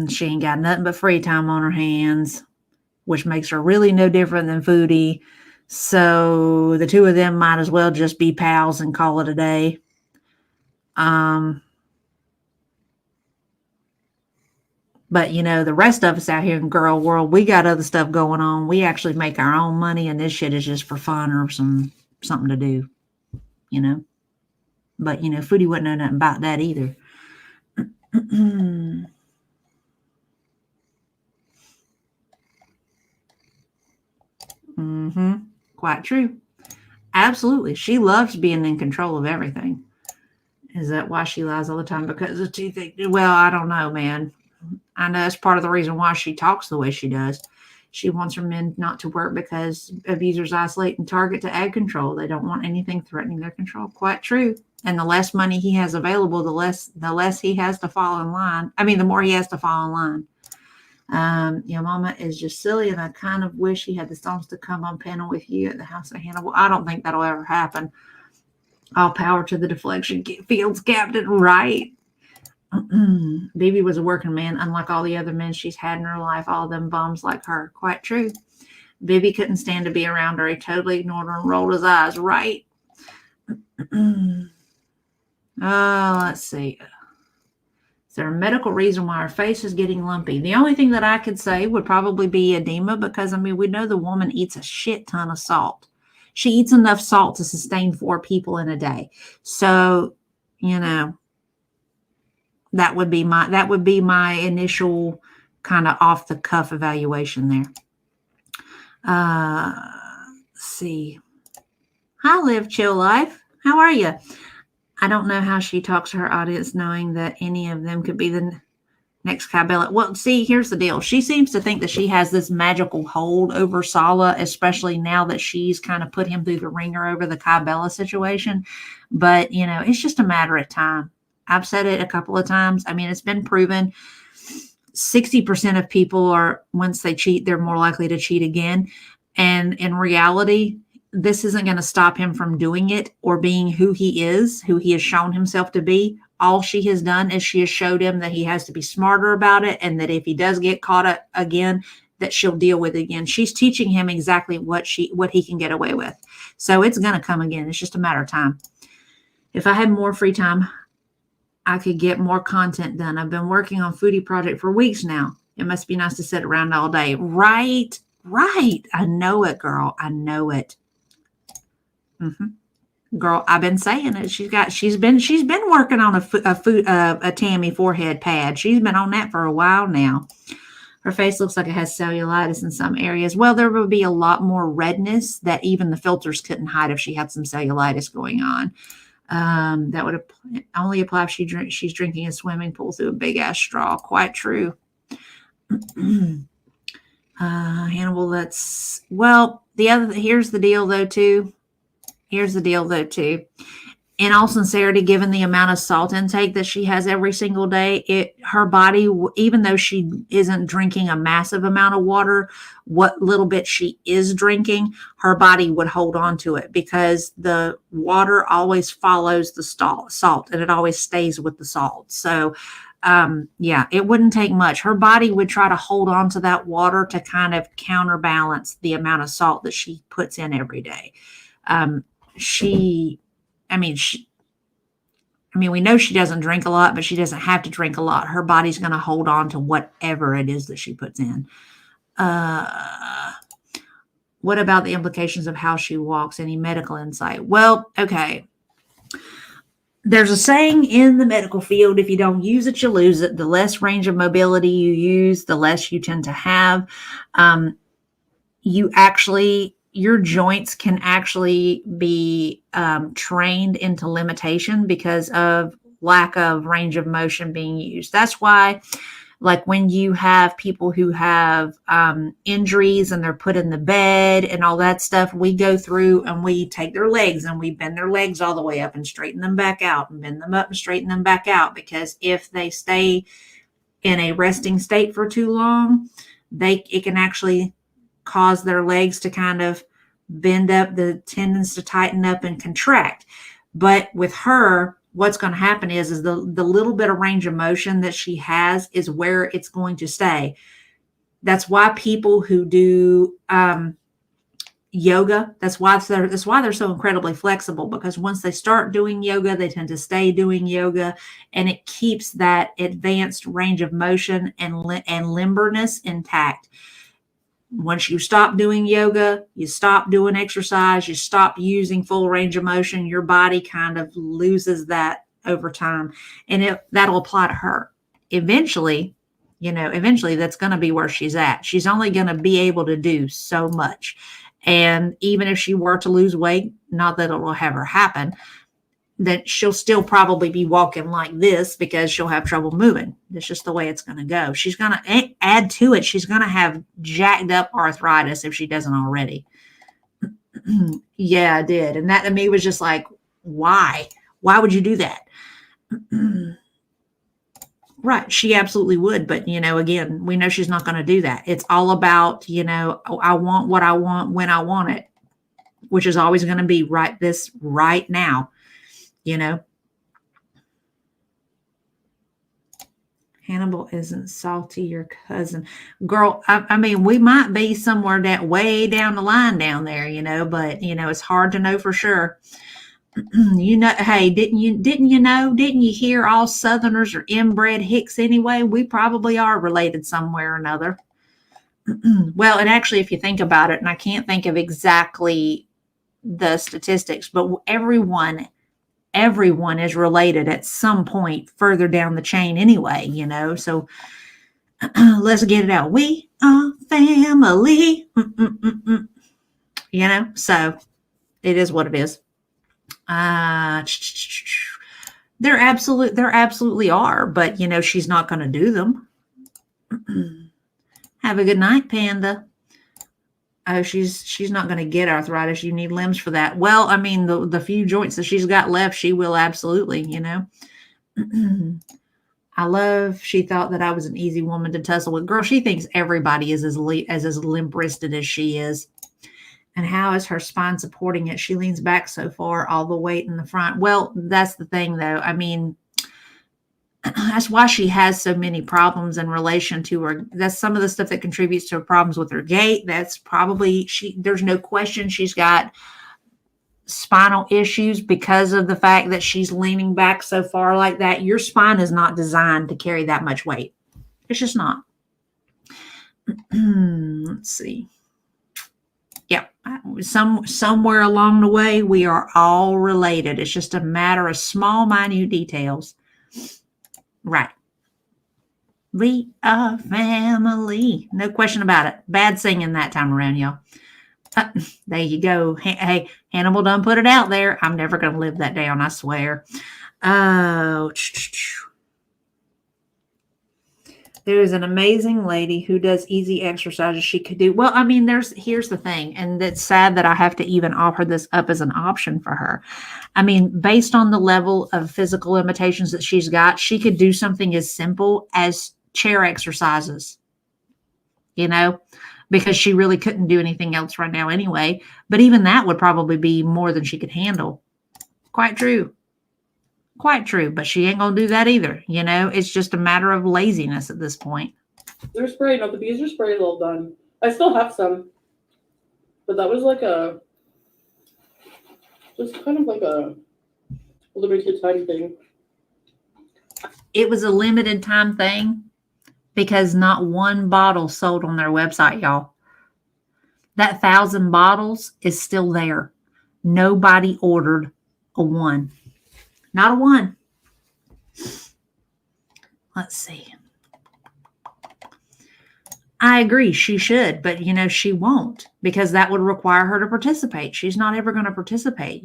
She ain't got nothing but free time on her hands, which makes her really no different than Foodie. So the two of them might as well just be pals and call it a day. But, you know, the rest of us out here in girl world, we got other stuff going on. We actually make our own money, and this shit is just for fun or something to do, you know. But, you know, Foodie wouldn't know nothing about that either. Quite true. Absolutely. She loves being in control of everything. Is that why she lies all the time? Because of toothache? Well, I don't know, man. I know that's part of the reason why she talks the way she does. She wants her men not to work because abusers isolate and target to add control. They don't want anything threatening their control. Quite true. And the less money he has available, the less he has to fall in line. I mean, the more he has to fall in line. Your mama is just silly, and I kind of wish he had the stones to come on panel with you at the house of Hannah. Well, I don't think that'll ever happen. All power to the deflection fields captain, right? Baby was a working man, unlike all the other men she's had in her life, all them bums like her. Quite true. Bibi couldn't stand to be around her. He totally ignored her and rolled his eyes, right? Let's see. Is there a medical reason why her face is getting lumpy? The only thing that I could say would probably be edema, because, I mean, we know the woman eats a shit ton of salt. She eats enough salt to sustain 4 people in a day. So, you know, that would be my initial kind of off the cuff evaluation there. Let's see. Hi, Live Chill Life. How are you? I don't know how she talks to her audience knowing that any of them could be the next Kybella. Well, see, here's the deal. She seems to think that she has this magical hold over Sala, especially now that she's kind of put him through the ringer over the Kybella situation. But, you know, it's just a matter of time. I've said it a couple of times. I mean, it's been proven 60% of people are, once they cheat, they're more likely to cheat again. And in reality, this isn't going to stop him from doing it or being who he is, who he has shown himself to be. All she has done is she has showed him that he has to be smarter about it, and that if he does get caught up again, that she'll deal with it again. She's teaching him exactly what he can get away with. So it's going to come again. It's just a matter of time. If I had more free time, I could get more content done. I've been working on Foodie Project for weeks now. It must be nice to sit around all day. Right. I know it, girl. I know it. Girl, I've been saying it. She's been working on a Tammy forehead pad. She's been on that for a while now. Her face looks like it has cellulitis in some areas. Well, there would be a lot more redness that even the filters couldn't hide if she had some cellulitis going on. That would only apply if she's drinking a swimming pool through a big ass straw. Quite true. Hannibal, here's the deal though too. In all sincerity, given the amount of salt intake that she has every single day, her body, even though she isn't drinking a massive amount of water, what little bit she is drinking, her body would hold on to it, because the water always follows the salt, and it always stays with the salt. So, it wouldn't take much. Her body would try to hold on to that water to kind of counterbalance the amount of salt that she puts in every day. I mean, we know she doesn't drink a lot, but she doesn't have to drink a lot. Her body's going to hold on to whatever it is that she puts in. What about the implications of how she walks? Any medical insight? Well, okay. There's a saying in the medical field, if you don't use it, you lose it. The less range of mobility you use, the less you tend to have. Your joints can actually be trained into limitation because of lack of range of motion being used. That's why, like when you have people who have injuries and they're put in the bed and all that stuff, we go through and we take their legs and we bend their legs all the way up and straighten them back out and bend them up and straighten them back out, because if they stay in a resting state for too long, it can actually cause their legs to kind of bend up, the tendons to tighten up and contract. But with her, what's going to happen is the little bit of range of motion that she has is where it's going to stay. That's why people who do yoga, that's why they're so incredibly flexible, because once they start doing yoga, they tend to stay doing yoga, and it keeps that advanced range of motion and limberness intact. Once you stop doing yoga, you stop doing exercise, you stop using full range of motion, your body kind of loses that over time. And that'll apply to her. Eventually, that's going to be where she's at. She's only going to be able to do so much. And even if she were to lose weight, not that it will ever happen, that she'll still probably be walking like this because she'll have trouble moving. That's just the way it's going to go. She's going to add to it. She's going to have jacked up arthritis if she doesn't already. Yeah, I did. And that to me was just like, why? Why would you do that? Right. She absolutely would. But, again, we know she's not going to do that. It's all about, I want what I want when I want it, which is always going to be right now. Hannibal isn't Salty your cousin. Girl, I mean, we might be somewhere that way down the line down there, but it's hard to know for sure. Hey, didn't you hear all Southerners are inbred hicks anyway? We probably are related somewhere or another. Well, and actually, if you think about it, and I can't think of exactly the statistics, but everyone is related at some point further down the chain anyway, so let's get it out. We are family, so it is what it is. There absolutely are, but she's not going to do them. Have a good night, Panda. Oh, she's not going to get arthritis. You need limbs for that. Well, I mean, the few joints that she's got left, she will absolutely, she thought that I was an easy woman to tussle with. Girl, she thinks everybody is as limp-wristed as she is. And how is her spine supporting it? She leans back so far, all the weight in the front. Well, that's the thing, though. I mean, that's why she has so many problems in relation to her. That's some of the stuff that contributes to her problems with her gait. That's probably there's no question she's got spinal issues because of the fact that she's leaning back so far like that. Your spine is not designed to carry that much weight. It's just not. Let's see. Yeah. Somewhere along the way, we are all related. It's just a matter of small, minute details. Right. We are family. No question about it. Bad singing that time around, y'all. There you go. Hey, Hannibal done put it out there. I'm never going to live that down, I swear. Oh, there's an amazing lady who does easy exercises she could do. Well, I mean, here's the thing, and it's sad that I have to even offer this up as an option for her. I mean, based on the level of physical limitations that she's got, she could do something as simple as chair exercises, because she really couldn't do anything else right now anyway. But even that would probably be more than she could handle. Quite true. But she ain't going to do that either. It's just a matter of laziness at this point. They're sprayed. No, the bees are sprayed all done. I still have some. But that was just kind of like a little bit too tiny thing. It was a limited time thing because not one bottle sold on their website, y'all. That 1,000 bottles is still there. Nobody ordered a one. Not a one. Let's see. I agree, she should, but she won't, because that would require her to participate. She's not ever going to participate,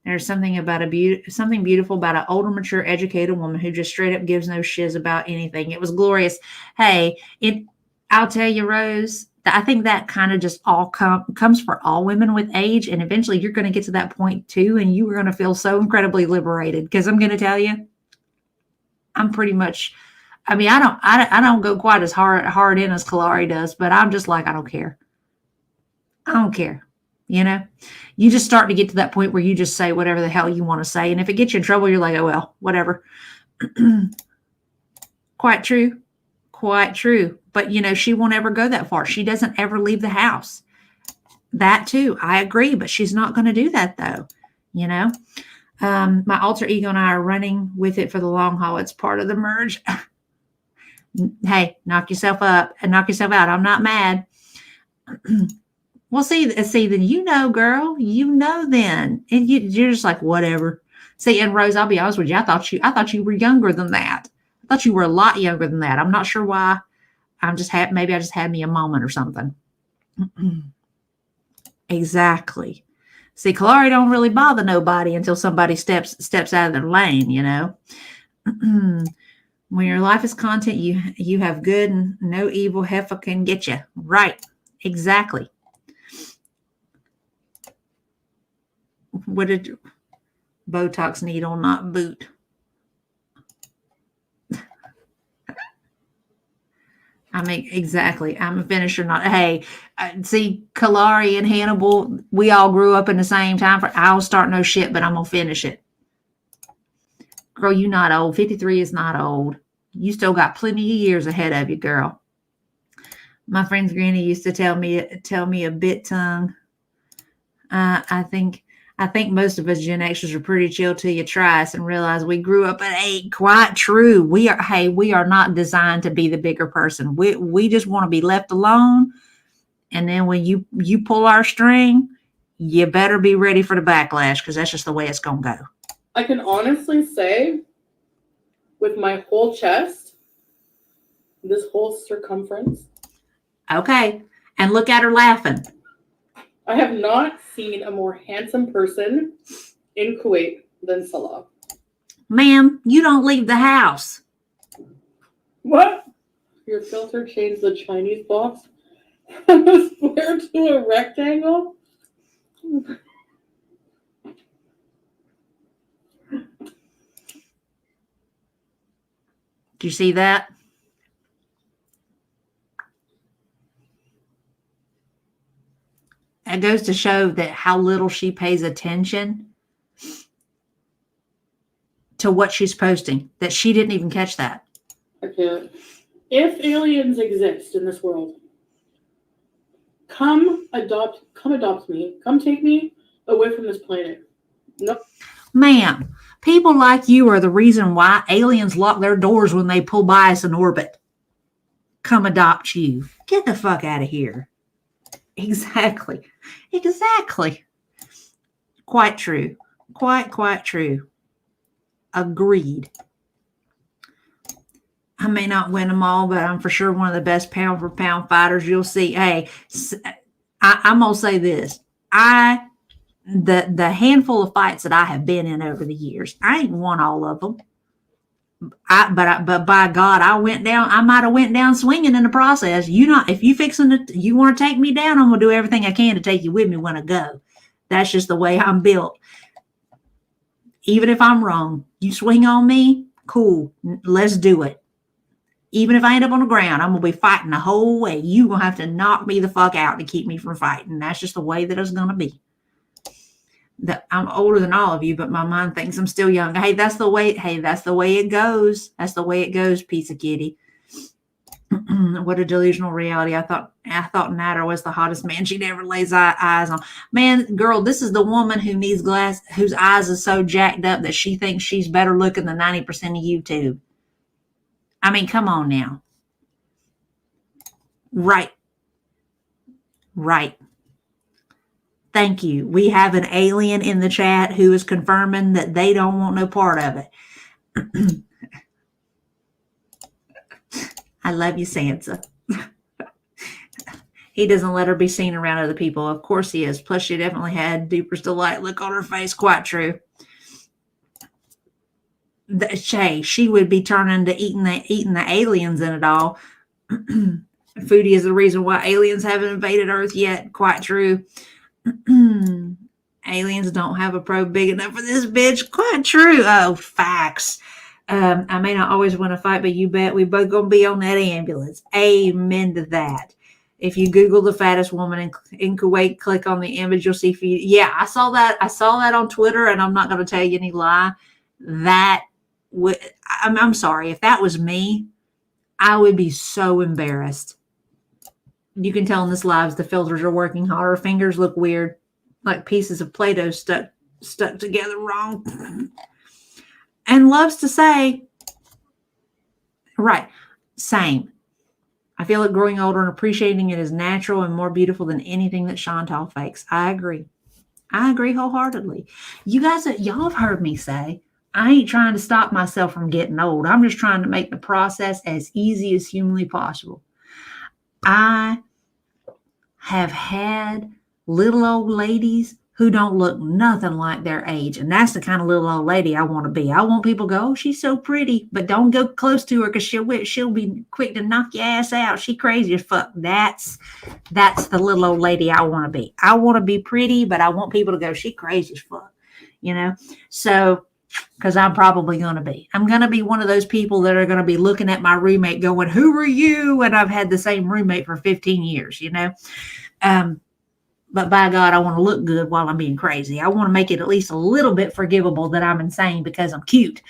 There's something about something beautiful about an older, mature, educated woman who just straight up gives no shiz about anything. It was glorious. Hey, I'll tell you, Rose, I think that kind of just all comes for all women with age, and eventually you're going to get to that point too, and you are going to feel so incredibly liberated. Because I'm going to tell you, I'm pretty much. I mean, I don't go quite as hard in as Kalari does, but I'm just like, I don't care. I don't care. You just start to get to that point where you just say whatever the hell you want to say. And if it gets you in trouble, you're like, oh, well, whatever. Quite true. Quite true. But, she won't ever go that far. She doesn't ever leave the house. That too. I agree. But she's not going to do that though. My alter ego and I are running with it for the long haul. It's part of the merge. Hey, knock yourself up and knock yourself out. I'm not mad. Well, see, then girl, then, and you're just like whatever. See, and Rose, I'll be honest with you, I thought you were younger than that. I thought you were a lot younger than that. I'm not sure why. Maybe I just had me a moment or something. Exactly. See, Kalari don't really bother nobody until somebody steps out of their lane, When your life is content, you have good and no evil heifer can get you. Right. Exactly. What did Botox needle not boot? I mean, exactly. I'm a finisher, not. Hey, see, Kalari and Hannibal, we all grew up in the same time. I'll start no shit, but I'm going to finish it. Girl, you not old. 53 is not old. You still got plenty of years ahead of you, girl. My friend's granny used to tell me a bit tongue. I think most of us Gen Xers are pretty chill till you try us and realize we grew up at 8. Quite true. We are not designed to be the bigger person. We just want to be left alone. And then when you pull our string, you better be ready for the backlash, because that's just the way it's going to go. I can honestly say, with my whole chest, this whole circumference. Okay. And look at her laughing. I have not seen a more handsome person in Kuwait than Salah. Ma'am, you don't leave the house. What? Your filter changed the Chinese box from a square to a rectangle? Do you see that? It goes to show that how little she pays attention to what she's posting, that she didn't even catch that. I can't. If aliens exist in this world, come adopt me. Come take me away from this planet. No. Ma'am, people like you are the reason why aliens lock their doors when they pull by us in orbit. Come adopt you. Get the fuck out of here. Exactly. Quite true. Quite true. Agreed. I may not win them all, but I'm for sure one of the best pound for pound fighters you'll see. Hey, I'm going to say this. The handful of fights that I have been in over the years, I ain't won all of them. But by God, I might have went down swinging in the process. If you want to take me down, I'm going to do everything I can to take you with me when I go. That's just the way I'm built. Even if I'm wrong, you swing on me, cool. Let's do it. Even if I end up on the ground, I'm going to be fighting the whole way. You're going to have to knock me the fuck out to keep me from fighting. That's just the way that it's going to be. I'm older than all of you, but my mind thinks I'm still young. That's the way it goes. That's the way it goes, piece of kitty. What a delusional reality. I thought Natter was the hottest man she'd ever laid eyes on. Man, girl, this is the woman who needs glass, whose eyes are so jacked up that she thinks she's better looking than 90% of YouTube. I mean, come on now. Right. Thank you. We have an alien in the chat who is confirming that they don't want no part of it. I love you, Sansa. He doesn't let her be seen around other people. The course he is. Plus, she definitely had Duper's delight look on her face. Quite true. She would be turning to eating the aliens in it all. Foodie is the reason why aliens haven't invaded Earth yet. Quite true. Aliens don't have a probe big enough for this bitch. Quite true. Oh, facts. I may not always win a fight, but you bet we both gonna be on that ambulance. Amen to that. If you Google the fattest woman in Kuwait, click on the image, you'll see. Yeah, I saw that. I saw that on Twitter, and I'm not going to tell you any lie. I'm sorry. If that was me, I would be so embarrassed. You can tell in this live the filters are working hard. Her fingers look weird, like pieces of Play-Doh stuck together wrong. And loves to say, right, same. I feel like growing older and appreciating it is natural and more beautiful than anything that Chantal fakes. I agree wholeheartedly. You guys, y'all have heard me say, I ain't trying to stop myself from getting old. I'm just trying to make the process as easy as humanly possible. I have had little old ladies who don't look nothing like their age. And that's the kind of little old lady I want to be. I want people to go, oh, she's so pretty, but don't go close to her because she'll be quick to knock your ass out. She crazy as fuck. That's the little old lady I want to be. I want to be pretty, but I want people to go, she crazy as fuck, you know? So, because I'm probably going to be. I'm going to be one of those people that are going to be looking at my roommate going, who are you? And I've had the same roommate for 15 years, you know? But by God, I want to look good while I'm being crazy. I want to make it at least a little bit forgivable that I'm insane because I'm cute,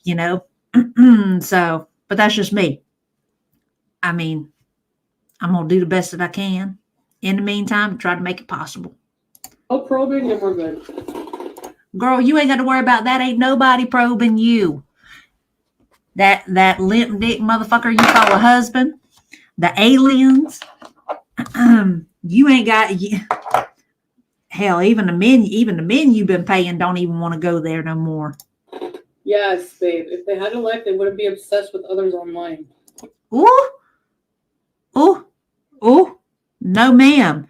you know? So, but that's just me. I mean, I'm going to do the best that I can. In the meantime, try to make it possible. Oh, probing and we're good. Girl, you ain't got to worry about that. Ain't nobody probing you. That limp dick motherfucker you call a husband. The aliens. You ain't got hell. Even the men you've been paying don't even want to go there no more. Yes, babe. If they had a life, they wouldn't be obsessed with others online. Ooh, no, ma'am.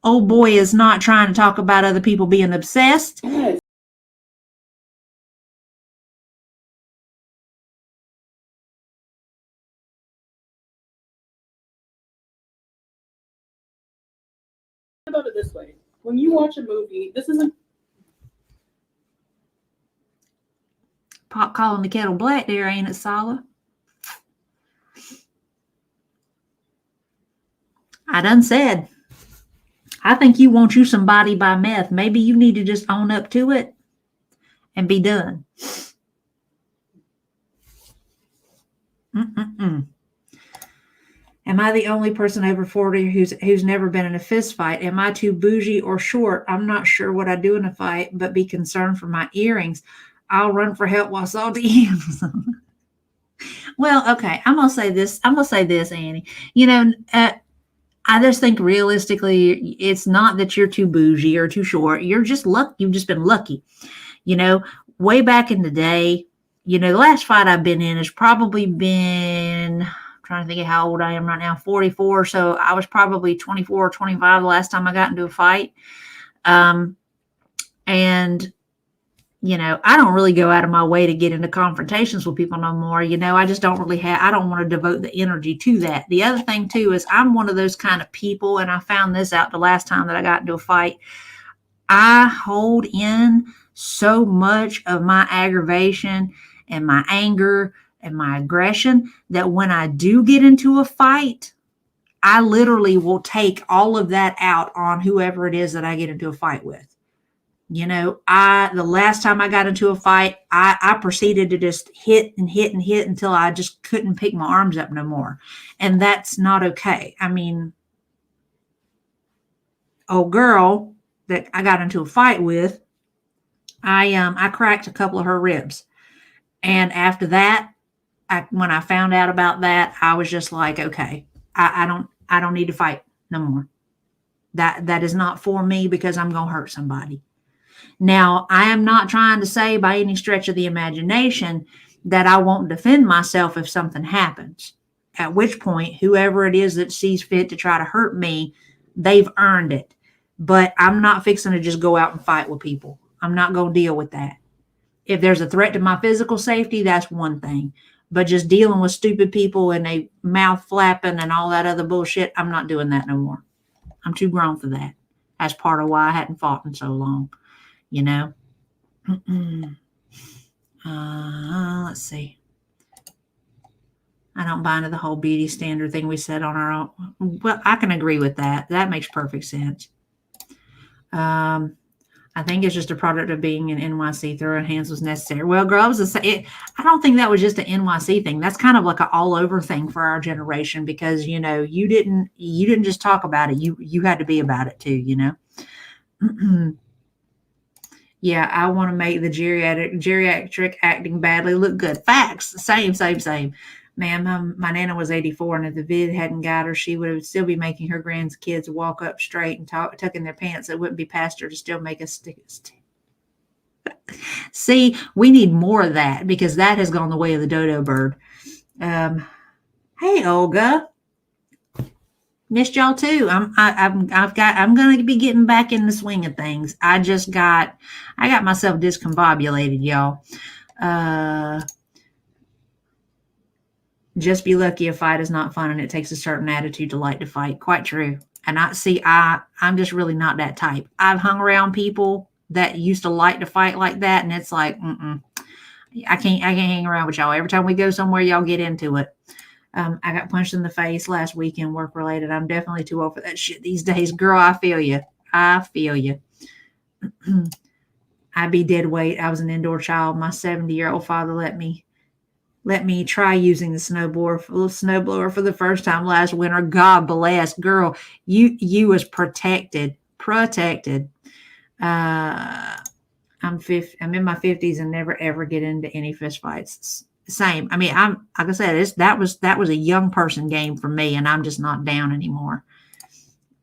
Old boy is not trying to talk about other people being obsessed. Yes. Think about it this way. When you watch a movie, this isn't Pot calling the kettle black there, ain't it, Sala? I done said, I think you want you some body by meth. Maybe you need to just own up to it and be done. Am I the only person over 40 who's never been in a fist fight? Am I too bougie or short? I'm not sure what I do in a fight, but be concerned for my earrings. I'll run for help while salty ends. Well, okay. I'm gonna say this, Annie. You know, I just think realistically, it's not that you're too bougie or too short. You're just lucky. You've just been lucky. You know, way back in the day, you know, the last fight I've been in has probably been, I'm trying to think of how old I am right now, 44. So I was probably 24 or 25 the last time I got into a fight. And you know, I don't really go out of my way to get into confrontations with people no more. You know, I just don't really I don't want to devote the energy to that. The other thing too is I'm one of those kind of people, and I found this out the last time that I got into a fight. I hold in so much of my aggravation and my anger and my aggression that when I do get into a fight, I literally will take all of that out on whoever it is that I get into a fight with. You know, the last time I got into a fight, I proceeded to just hit and hit and hit until I just couldn't pick my arms up no more. And that's not okay. I mean, old girl that I got into a fight with, I cracked a couple of her ribs. And after that, when I found out about that, I was just like, okay, I don't need to fight no more. That is not for me because I'm going to hurt somebody. Now, I am not trying to say by any stretch of the imagination that I won't defend myself if something happens. At which point, whoever it is that sees fit to try to hurt me, they've earned it. But I'm not fixing to just go out and fight with people. I'm not going to deal with that. If there's a threat to my physical safety, that's one thing. But just dealing with stupid people and they mouth flapping and all that other bullshit, I'm not doing that no more. I'm too grown for that. That's part of why I hadn't fought in so long. You know, let's see. I don't buy into the whole beauty standard thing we said on our own. Well, I can agree with that. That makes perfect sense. I think it's just a product of being an NYC. Throwing hands was necessary. Well, girl, I don't think that was just an NYC thing. That's kind of like an all over thing for our generation because, you know, you didn't just talk about it. You had to be about it too, you know? Yeah, I want to make the geriatric acting badly look good. Facts. Same. Man, my Nana was 84, and if the vid hadn't got her, she would still be making her grandkids walk up straight and tuck in their pants. It wouldn't be past her to still make us stick. See, we need more of that because that has gone the way of the dodo bird. Hey, Olga. Missed y'all too. I'm going to be getting back in the swing of things. I got myself discombobulated, y'all. Just be lucky a fight is not fun and it takes a certain attitude to like to fight. Quite true. And I'm just really not that type. I've hung around people that used to like to fight like that. And it's like, I can't hang around with y'all. Every time we go somewhere, y'all get into it. I got punched in the face last weekend, work related. I'm definitely too old for that shit these days. Girl, I feel you. I'd be dead weight. I was an indoor child. My 70-year-old father let me try using the snowblower for the first time last winter. God bless. Girl, you was protected. I'm in my 50s and never ever get into any fist fights. Same. I mean, like I said, that was a young person game for me, and I'm just not down anymore.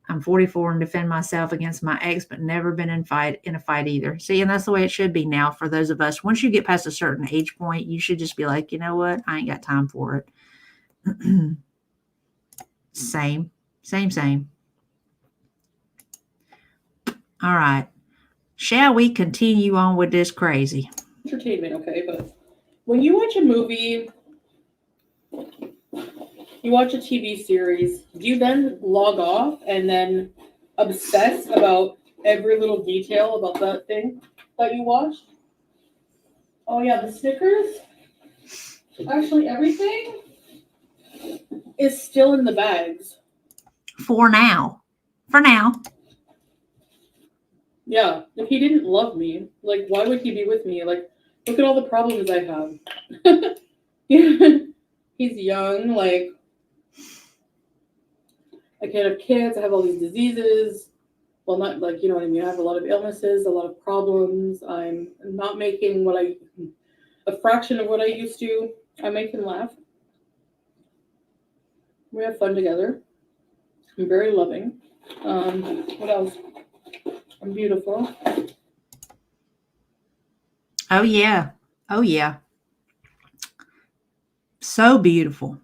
I'm 44 and defend myself against my ex, but never been in a fight either. See, and that's the way it should be now for those of us. Once you get past a certain age point, you should just be like, you know what? I ain't got time for it. Same. All right. Shall we continue on with this crazy? Entertainment, okay, but when you watch a movie, you watch a TV series, do you then log off and then obsess about every little detail about that thing that you watched? Oh yeah, the stickers? Actually, everything is still in the bags. For now. Yeah, if he didn't love me, like, why would he be with me? Like, look at all the problems I have. He's young, like, I can't have kids, I have all these diseases. Well, not, like, you know what I mean? I have a lot of illnesses, a lot of problems. I'm not making a fraction of what I used to. I make him laugh. We have fun together. I'm very loving. What else? I'm beautiful. Oh, yeah. So beautiful.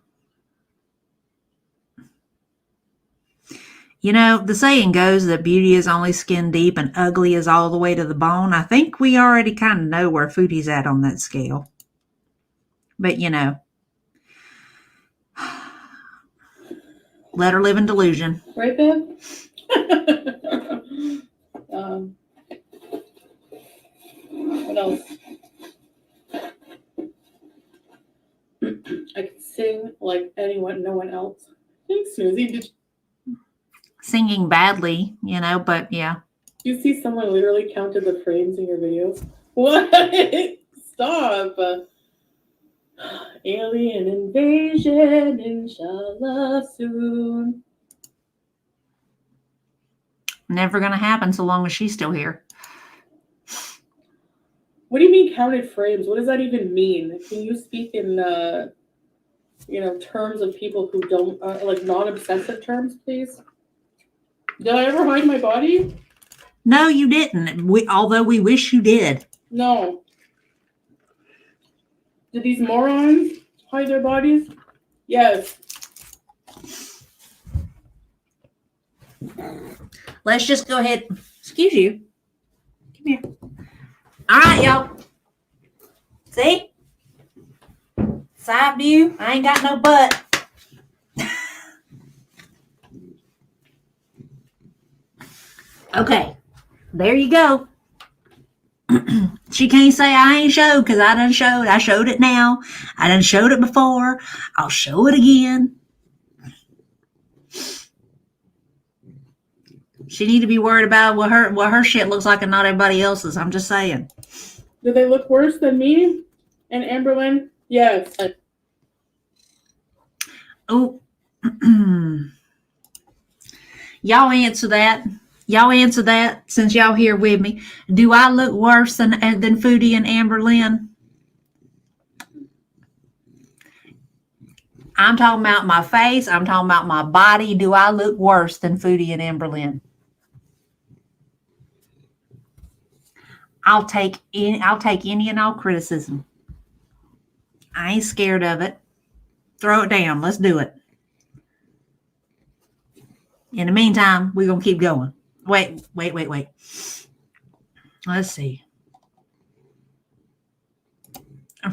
You know, the saying goes that beauty is only skin deep and ugly is all the way to the bone. I think we already kind of know where Foodie's at on that scale. But, you know, let her live in delusion. Right, babe? What else? I can sing like no one else. Thanks, Susie. Singing badly, you know, but yeah. You see someone literally counted the frames in your videos? What? Stop. Alien invasion, inshallah soon. Never going to happen so long as she's still here. What do you mean counted frames? What does that even mean? Can you speak in, terms of people who don't, like non-obsessive terms, please? Did I ever hide my body? No, you didn't. Although we wish you did. No. Did these morons hide their bodies? Yes. Let's just go ahead. Excuse you. Come here. All right, y'all. See? Side view. I ain't got no butt. Okay. There you go. She can't say I ain't showed because I done showed. I showed it now. I done showed it before. I'll show it again. She need to be worried about what her shit looks like and not everybody else's. I'm just saying. Do they look worse than me and Amberlynn? Yes. Oh. Y'all answer that. Y'all answer that since y'all here with me. Do I look worse than Foodie and Amberlynn? I'm talking about my face. I'm talking about my body. Do I look worse than Foodie and Amberlynn? I'll take any and all criticism. I ain't scared of it. Throw it down. Let's do it. In the meantime, we're going to keep going. Wait. Let's see.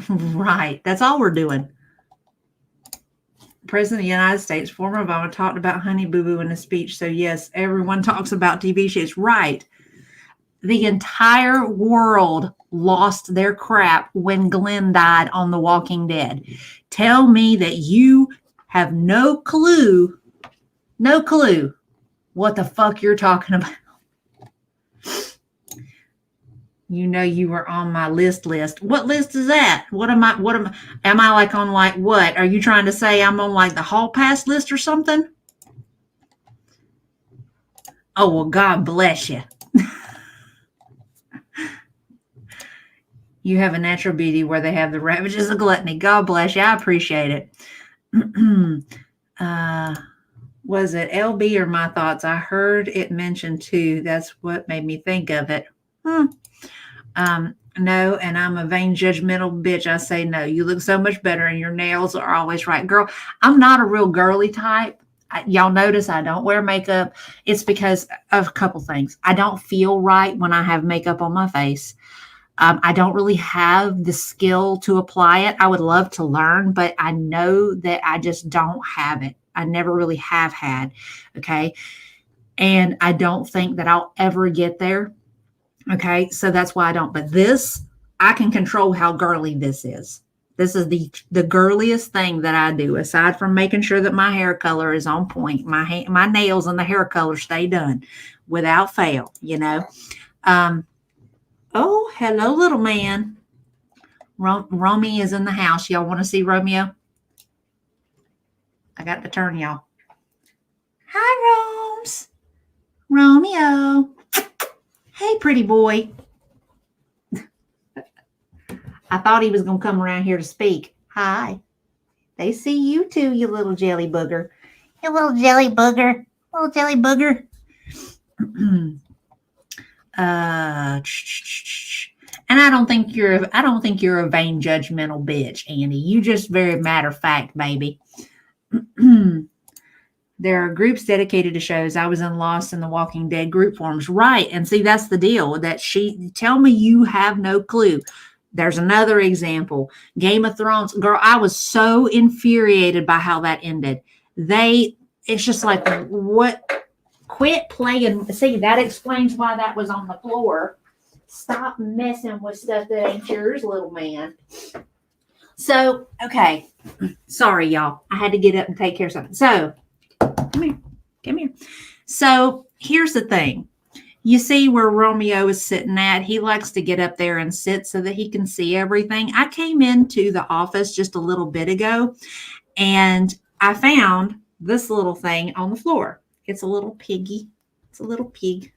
Right. That's all we're doing. President of the United States, former Obama, talked about Honey Boo Boo in a speech. So, yes, everyone talks about TV shows. Right. The entire world lost their crap when Glenn died on The Walking Dead. Tell me that you have no clue what the fuck you're talking about. You know you were on my list. What list is that? Am I like on like what? Are you trying to say I'm on like the hall pass list or something? Oh, well, God bless you. You have a natural beauty where they have the ravages of gluttony. God bless you. I appreciate it. Was it LB or my thoughts? I heard it mentioned too. That's what made me think of it. No, and I'm a vain, judgmental bitch. I say no. You look so much better and your nails are always right. Girl, I'm not a real girly type. Y'all notice I don't wear makeup. It's because of a couple things. I don't feel right when I have makeup on my face. I don't really have the skill to apply it. I would love to learn, but I know that I just don't have it. I never really have had. Okay. And I don't think that I'll ever get there. Okay. So that's why I don't. But this, I can control how girly this is. This is the girliest thing that I do, aside from making sure that my hair color is on point. My nails and the hair color stay done without fail, you know. Oh, hello, little man. Romy is in the house. Y'all want to see Romeo? I got to turn y'all. Hi, Roms. Romeo. Hey, pretty boy. I thought he was going to come around here to speak. Hi. They see you too, you little jelly booger. You little jelly booger. Little jelly booger. And I don't think you're a vain, judgmental bitch, Andy. You just very matter of fact, baby. There are groups dedicated to shows. I was in Lost in the Walking Dead group forums. Right. And see, that's the deal that tell me you have no clue. There's another example. Game of Thrones. Girl, I was so infuriated by how that ended. It's just like, what? Quit playing. See, that explains why that was on the floor. Stop messing with stuff that ain't yours, little man. So, okay. Sorry, y'all. I had to get up and take care of something. So, come here. So, here's the thing. you see where Romeo is sitting at? He likes to get up there and sit so that he can see everything. I came into the office just a little bit ago and I found this little thing on the floor. It's a little piggy. It's a little pig.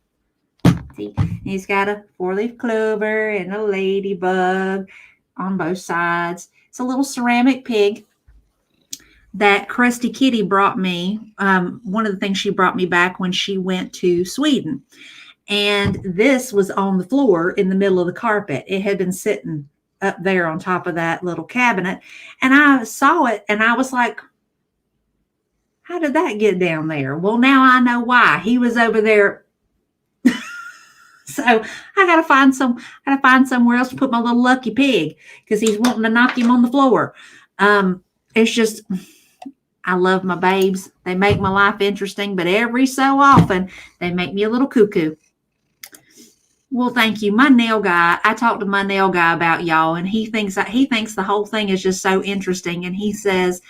See, he's got a 4-leaf clover and a ladybug on both sides. It's a little ceramic pig that Krusty Kitty brought me. One of the things she brought me back when she went to Sweden. And this was on the floor in the middle of the carpet. It had been sitting up there on top of that little cabinet. And I saw it and I was like, how did that get down there? Well, now I know why. He was over there. So I gotta find somewhere else to put my little lucky pig because he's wanting to knock him on the floor. It's just, I love my babes. They make my life interesting, but every so often they make me a little cuckoo. Well, thank you. My nail guy, I talked to my nail guy about y'all, and he thinks the whole thing is just so interesting. And he says,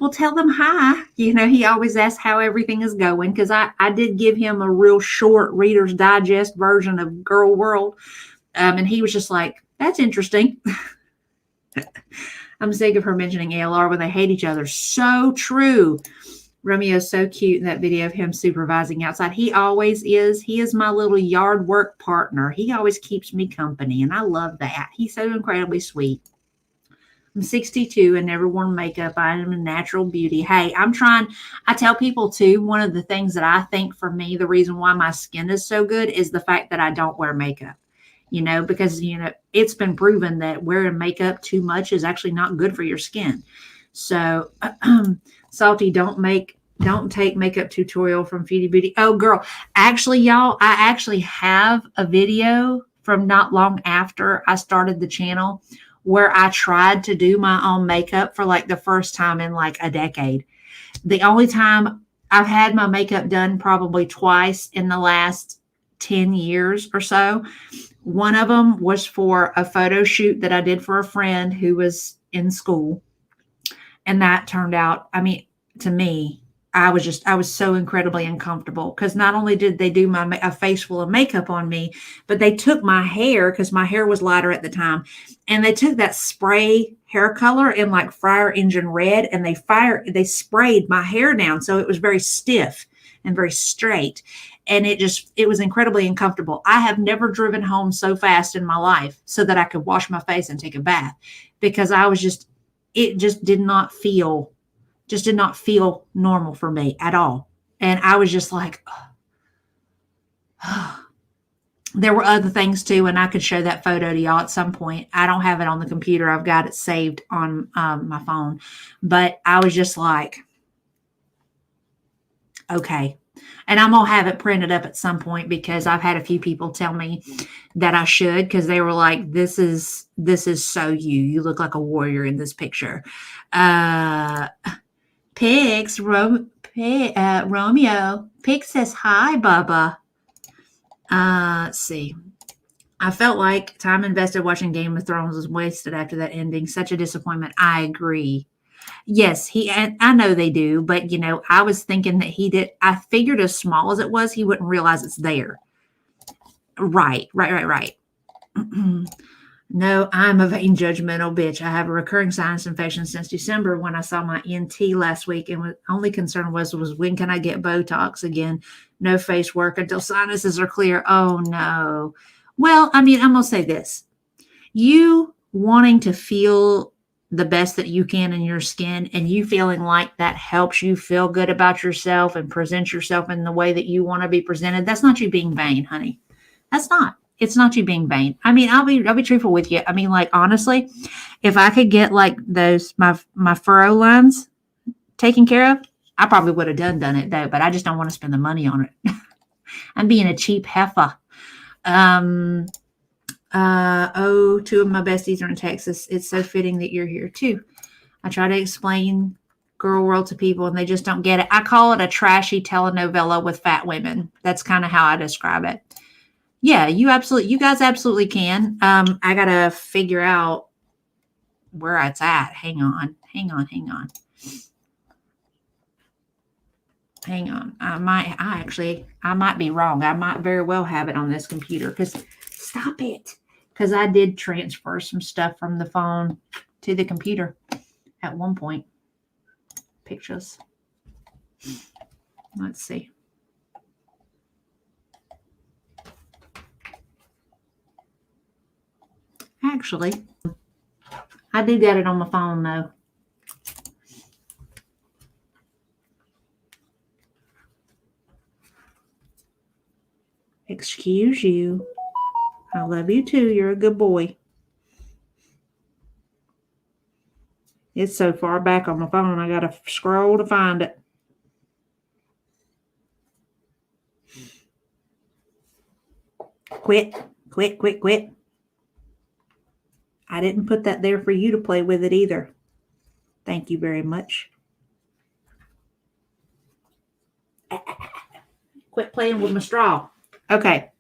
well, tell them hi. You know, he always asks how everything is going because I did give him a real short Reader's Digest version of Girl World. And he was just like, that's interesting. I'm sick of her mentioning ALR when they hate each other. So true. Romeo's so cute in that video of him supervising outside. He always is. He is my little yard work partner. He always keeps me company, and I love that. He's so incredibly sweet. I'm 62 and never worn makeup. I am a natural beauty. Hey, I tell people too, one of the things that I think for me, the reason why my skin is so good is the fact that I don't wear makeup. You know, because, you know, it's been proven that wearing makeup too much is actually not good for your skin. So, Salty, don't take makeup tutorial from Foodie Beauty. Oh, girl, actually, y'all, I actually have a video from not long after I started the channel where I tried to do my own makeup for like the first time in like a decade. The only time I've had my makeup done probably twice in the last 10 years or so. One of them was for a photo shoot that I did for a friend who was in school. And that turned out, I mean, to me, I was so incredibly uncomfortable because not only did they do a face full of makeup on me, but they took my hair because my hair was lighter at the time. And they took that spray hair color in like fire engine red and they sprayed my hair down. So it was very stiff and very straight. And it was incredibly uncomfortable. I have never driven home so fast in my life so that I could wash my face and take a bath because it just did not feel normal for me at all. And I was just like, oh. There were other things too, and I could show that photo to y'all at some point. I don't have it on the computer. I've got it saved on my phone. But I was just like, okay. And I'm going to have it printed up at some point because I've had a few people tell me that I should because they were like, this is so you. You look like a warrior in this picture. Pigs, Romeo. Pig says, hi, Bubba. Let's see. I felt like time invested watching Game of Thrones was wasted after that ending. Such a disappointment. I agree. Yes, I know they do, but you know, I was thinking that I figured as small as it was, he wouldn't realize it's there. Right. No, I'm a vain, judgmental bitch. I have a recurring sinus infection since December when I saw my NT last week, and the only concern was when can I get Botox again? No face work until sinuses are clear. Oh no. Well, I mean, I'm gonna say this: you wanting to feel the best that you can in your skin, and you feeling like that helps you feel good about yourself and present yourself in the way that you want to be presented. That's not you being vain, honey. That's not. It's not you being vain. I mean, I'll be truthful with you. I mean, like, honestly, if I could get like my furrow lines taken care of, I probably would have done it though, but I just don't want to spend the money on it. I'm being a cheap heifer. Two of my besties are in Texas. It's so fitting that you're here too. I try to explain Girl World to people and they just don't get it. I call it a trashy telenovela with fat women. That's kind of how I describe it. Yeah, you guys absolutely can. I gotta figure out where it's at. Hang on. Hang on. I might be wrong. I might very well have it on this computer because stop it. Because I did transfer some stuff from the phone to the computer at one point. Pictures. Let's see. Actually, I do got it on my phone though. Excuse you. I love you too. You're a good boy. It's so far back on my phone, I gotta scroll to find it. Quit. I didn't put that there for you to play with it either. Thank you very much. Quit playing with my straw. Okay.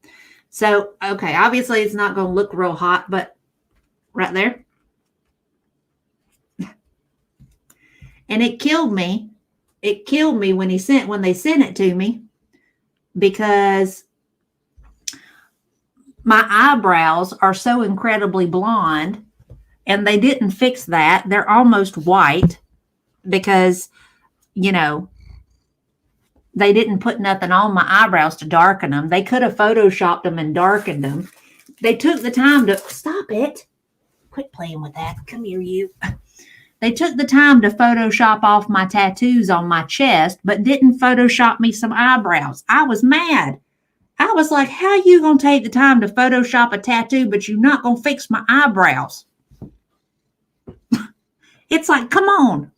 So, obviously it's not going to look real hot, but right there. And it killed me. It killed me when they sent it to me because my eyebrows are so incredibly blonde and they didn't fix that. They're almost white because, they didn't put nothing on my eyebrows to darken them. They could have photoshopped them and darkened them. They took the time to stop it. Quit playing with that. Come here, you. They took the time to Photoshop off my tattoos on my chest, but didn't Photoshop me some eyebrows. I was mad. I was like, how you going to take the time to Photoshop a tattoo, but you're not going to fix my eyebrows? It's like, come on.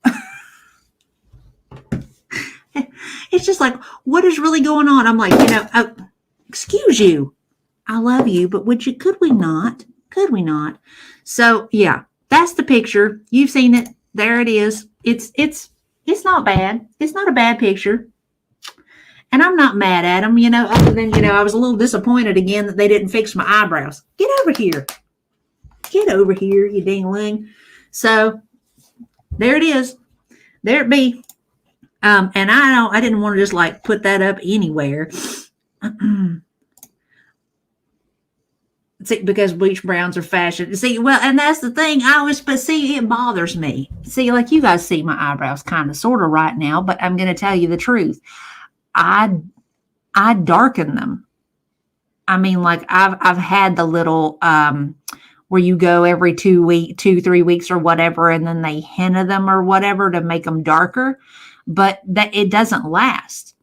It's just like, what is really going on? I'm like, excuse you. I love you, but could we not? Could we not? So yeah, that's the picture. You've seen it. There it is. It's not bad. It's not a bad picture. And I'm not mad at them, other than, I was a little disappointed again that they didn't fix my eyebrows. Get over here. Get over here, you ding-ling. So there it is. There it be. And I didn't want to just like put that up anywhere. See, because bleach browns are fashion. See, well, and that's the thing. But see, it bothers me. See, like you guys see my eyebrows kind of sort of right now, but I'm going to tell you the truth. I darken them. I mean, like I've had the little, where you go every 2-3 weeks or whatever, and then they henna them or whatever to make them darker. But that it doesn't last.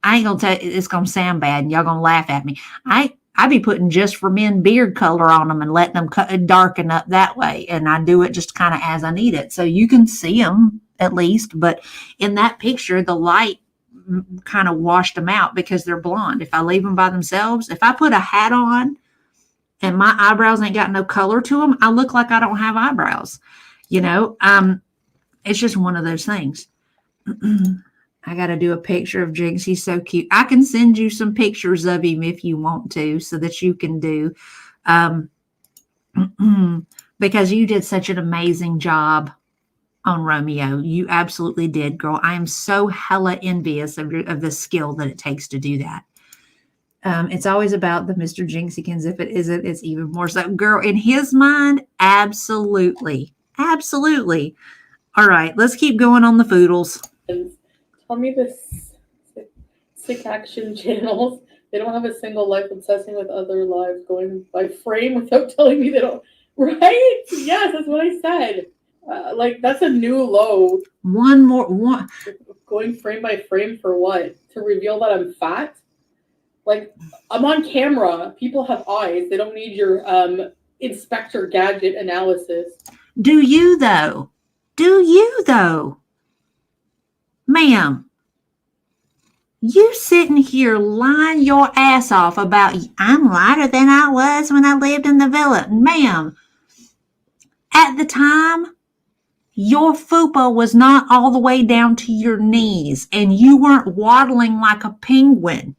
I ain't gonna tell you, it's gonna sound bad and y'all gonna laugh at me. I be putting Just for Men beard color on them and letting them darken up that way. And I do it just kind of as I need it. So you can see them at least. But in that picture, the light kind of washed them out because they're blonde. If I leave them by themselves, if I put a hat on and my eyebrows ain't got no color to them, I look like I don't have eyebrows. It's just one of those things. I got to do a picture of Jinx. He's so cute. I can send you some pictures of him if you want to, so that you can do, because you did such an amazing job on Romeo. You absolutely did, girl. I am so hella envious of the skill that it takes to do that. It's always about the Mr. Jinxykins. If it isn't, it's even more so. Girl, in his mind, absolutely. Absolutely. All right, let's keep going on the foodles. Tell me this sick action channels. They don't have a single life obsessing with other lives going by frame without telling me they don't. Right? Yes, that's what I said. That's a new low. One. Going frame by frame for what? To reveal that I'm fat? Like, I'm on camera. People have eyes. They don't need your Inspector Gadget analysis. Do you, though? Ma'am, you sitting here lying your ass off about I'm lighter than I was when I lived in the villa. Ma'am, at the time, your fupa was not all the way down to your knees and you weren't waddling like a penguin.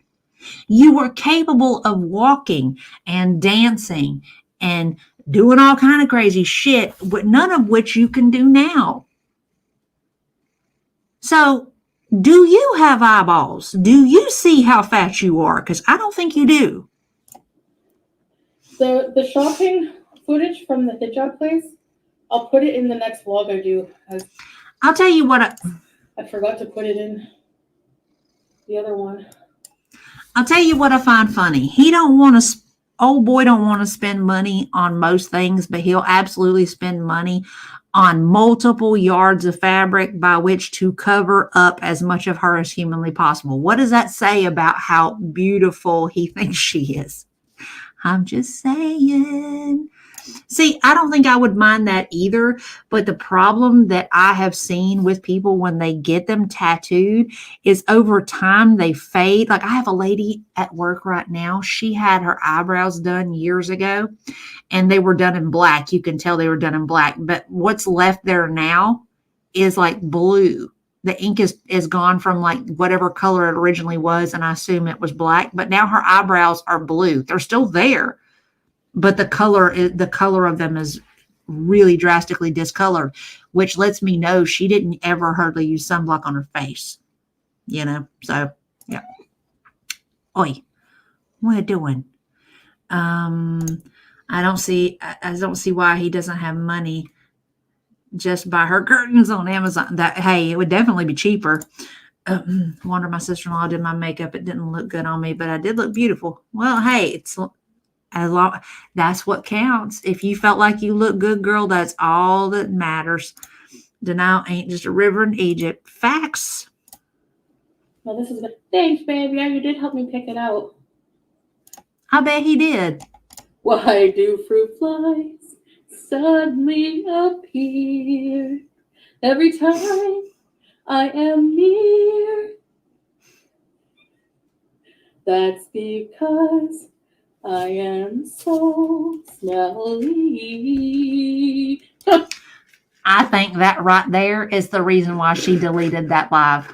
You were capable of walking and dancing and doing all kind of crazy shit, but none of which you can do now. So Do you have eyeballs? Do you see how fat you are? Because I don't think you do. The shopping footage from the hijab place, I'll put it in the next vlog I do. I'll tell you what. I forgot to put it in the other one. I'll tell you what I find funny. He don't want to. Old boy don't want to spend money on most things, but he'll absolutely spend money on multiple yards of fabric by which to cover up as much of her as humanly possible. What does that say about how beautiful he thinks she is? I'm just saying. See, I don't think I would mind that either, but the problem that I have seen with people when they get them tattooed is over time they fade. Like I have a lady at work right now. She had her eyebrows done years ago and they were done in black. You can tell they were done in black, but what's left there now is like blue. The ink is gone from like whatever color it originally was, and I assume it was black, but now her eyebrows are blue. They're still there, but the color of them is really drastically discolored, which lets me know she didn't ever hardly use sunblock on her face, you know? So, yeah. Oi, what are you doing? I don't see why he doesn't have money. Just buy her curtains on Amazon. That, hey, it would definitely be cheaper. Wonder my sister-in-law did my makeup. It didn't look good on me, but I did look beautiful. Well, hey, it's as long that's what counts. If you felt like you look good, girl, that's all that matters. Denial ain't just a river in Egypt. Facts. Well, this is good. Thanks, babe. Yeah, you did help me pick it out. I bet he did. Why do fruit flies suddenly appear every time I am near? That's because I am so smelly. I think that right there is the reason why she deleted that live.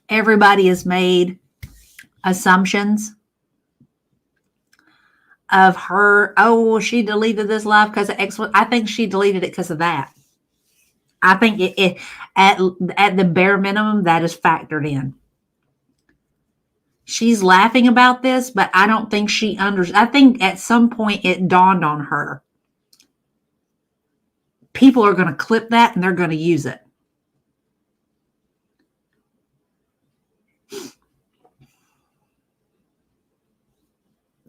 Everybody has made assumptions of her. Oh, she deleted this live because of X. I think she deleted it because of that. I think it at the bare minimum that is factored in. She's laughing about this, but I don't think she I think at some point it dawned on her. People are going to clip that and they're going to use it.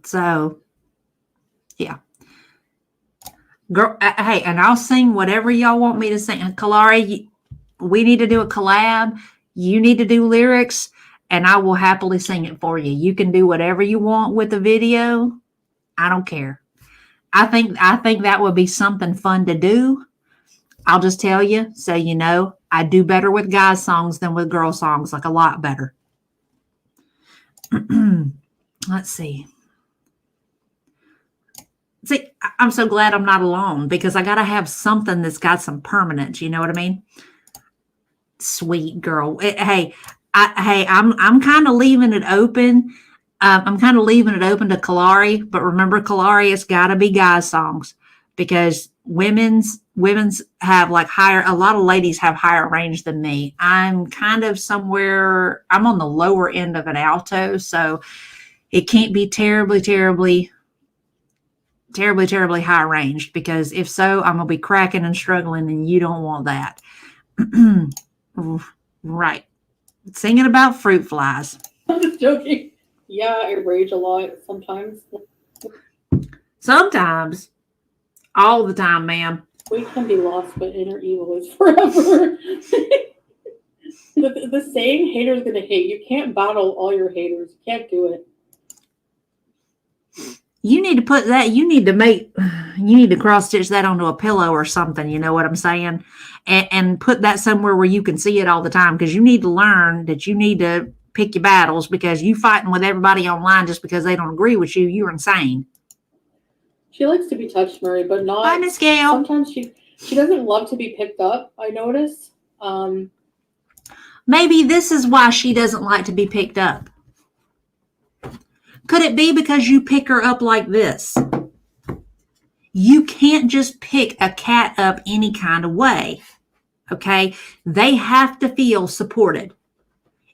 So, yeah. Girl, hey, and I'll sing whatever y'all want me to sing. Kalari, we need to do a collab. You need to do lyrics, and I will happily sing it for you. You can do whatever you want with the video. I don't care. I think that would be something fun to do. I'll just tell you, so you know, I do better with guys' songs than with girl songs, like a lot better. Let's see. See, I'm so glad I'm not alone because I got to have something that's got some permanence. You know what I mean? Sweet girl. I'm kind of leaving it open. I'm kind of leaving it open to Kalari, but remember, Kalari, it's got to be guys' songs because women's have like higher. A lot of ladies have higher range than me. I'm kind of somewhere. I'm on the lower end of an alto, so it can't be terribly high ranged because if so, I'm gonna be cracking and struggling, and you don't want that. Right. Singing about fruit flies. I'm just joking. Yeah, I rage a lot sometimes. Sometimes. All the time, ma'am. We can be lost, but inner evil is forever. the saying, haters gonna hate. You can't battle all your haters. You can't do it. You need to put that, you need to cross stitch that onto a pillow or something. You know what I'm saying? And put that somewhere where you can see it all the time because you need to learn that you need to pick your battles because you fighting with everybody online just because they don't agree with you. You're insane. She likes to be touched, Murray, but not. Bye, Miss Gail. Sometimes she doesn't love to be picked up, I notice. Maybe this is why she doesn't like to be picked up. Could it be because you pick her up like this? You can't just pick a cat up any kind of way. Okay? They have to feel supported.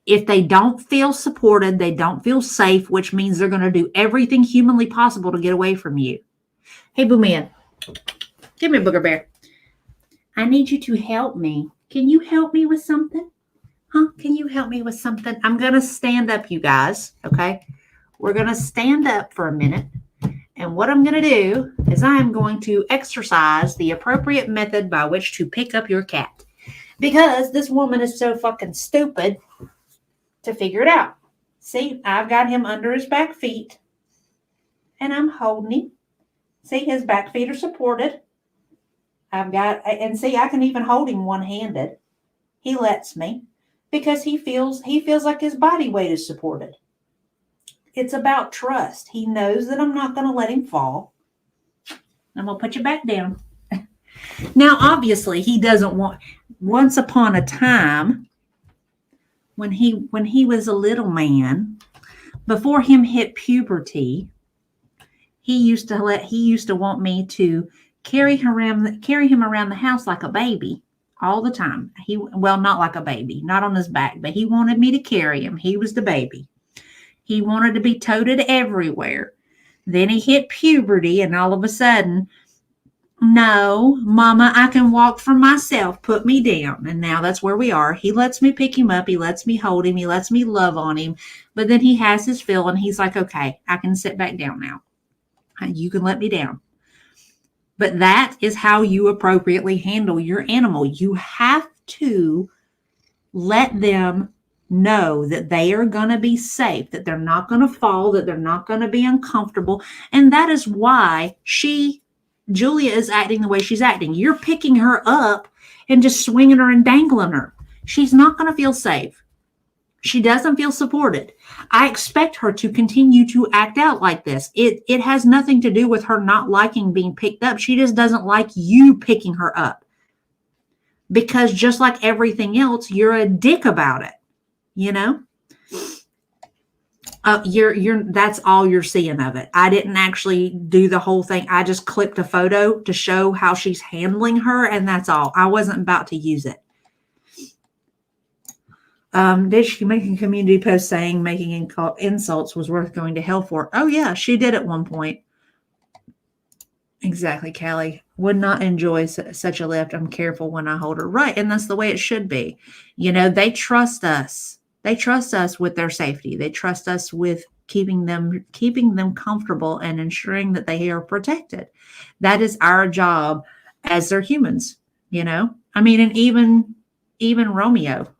If they don't feel supported, they don't feel safe, which means they're going to do everything humanly possible to get away from you. Hey, Boo Man, give me a booger bear. I need you to help me. Can you help me with something? Huh? Can you help me with something? I'm going to stand up, you guys. Okay? We're going to stand up for a minute. And what I'm going to do is I'm going to exercise the appropriate method by which to pick up your cat. Because this woman is so fucking stupid to figure it out. See, I've got him under his back feet. And I'm holding him. See, his back feet are supported. And see, I can even hold him one-handed. He lets me because he feels like his body weight is supported. It's about trust. He knows that I'm not going to let him fall. I'm going to put you back down. Now, obviously, he doesn't want. Once upon a time, when he was a little man, before him hit puberty, he used to want me to carry him around the house like a baby all the time. Not like a baby, not on his back, but he wanted me to carry him. He was the baby. He wanted to be toted everywhere. Then he hit puberty, and all of a sudden, no, Mama, I can walk for myself. Put me down. And now that's where we are. He lets me pick him up. He lets me hold him. He lets me love on him. But then he has his fill, and he's like, okay, I can sit back down now. You can let me down. But that is how you appropriately handle your animal. You have to let them know that they are going to be safe, that they're not going to fall, that they're not going to be uncomfortable. And that is why Julia is acting the way she's acting. You're picking her up and just swinging her and dangling her. She's not going to feel safe. She doesn't feel supported. I expect her to continue to act out like this. It has nothing to do with her not liking being picked up. She just doesn't like you picking her up. Because just like everything else, you're a dick about it. You know? That's all you're seeing of it. I didn't actually do the whole thing. I just clipped a photo to show how she's handling her, and that's all. I wasn't about to use it. Did she make a community post saying making insults was worth going to hell for? Oh, yeah, she did at one point. Exactly, Callie. Would not enjoy such a lift. I'm careful when I hold her. Right, and that's the way it should be. You know, they trust us. They trust us with their safety. They trust us with keeping them comfortable and ensuring that they are protected. That is our job as their humans, you know? I mean, and even Romeo.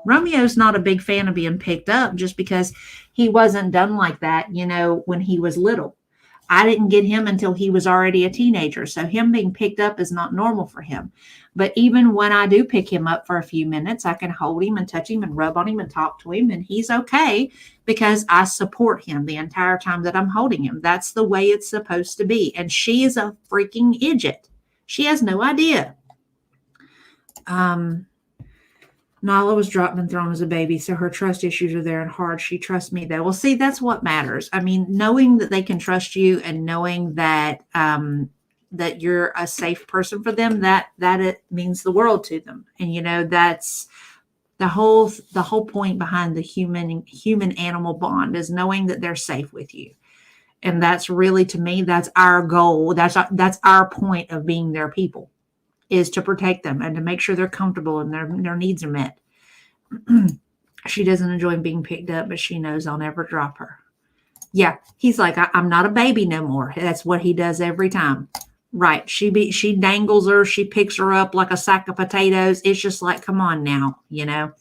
Romeo's not a big fan of being picked up just because he wasn't done like that, you know, when he was little. I didn't get him until he was already a teenager. So him being picked up is not normal for him. But even when I do pick him up for a few minutes, I can hold him and touch him and rub on him and talk to him. And he's okay because I support him the entire time that I'm holding him. That's the way it's supposed to be. And she is a freaking idiot. She has no idea. Nala was dropped and thrown as a baby, so her trust issues are there and hard. She trusts me, though. Well, see, that's what matters. I mean, knowing that they can trust you and knowing that that you're a safe person for them, that it means the world to them. And, you know, that's the whole point behind the human animal bond is knowing that they're safe with you. And that's really, to me, that's our goal. That's our point of being their people, is to protect them and to make sure they're comfortable and their needs are met. She doesn't enjoy being picked up, but she knows I'll never drop her. Yeah, he's like, I'm not a baby no more. That's what he does every time. Right. She dangles her. She picks her up like a sack of potatoes. It's just like, come on now, you know.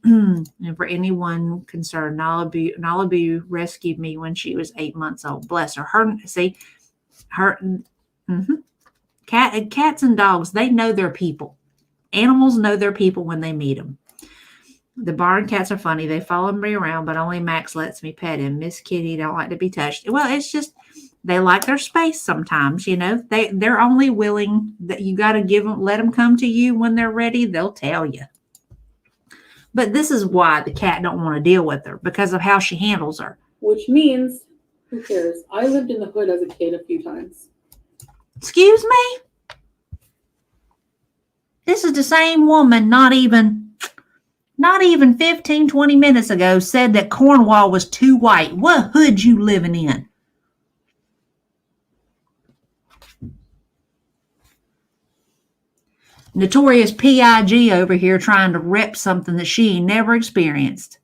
And for anyone concerned, Nalabu rescued me when she was 8 months old. Bless her. Cats and dogs, they know their people. Animals know their people when they meet them. The barn cats are funny. They follow me around, but only Max lets me pet him. Miss Kitty don't like to be touched. Well, it's just they like their space sometimes, you know. They're only willing that you got to let them come to you when they're ready. They'll tell you. But this is why the cat don't want to deal with her, because of how she handles her. Which means, who cares? I lived in the hood as a kid a few times. Excuse me? This is the same woman not even 15, 20 minutes ago said that Cornwall was too white. What hood you living in? Notorious PIG over here trying to rep something that she ain't never experienced.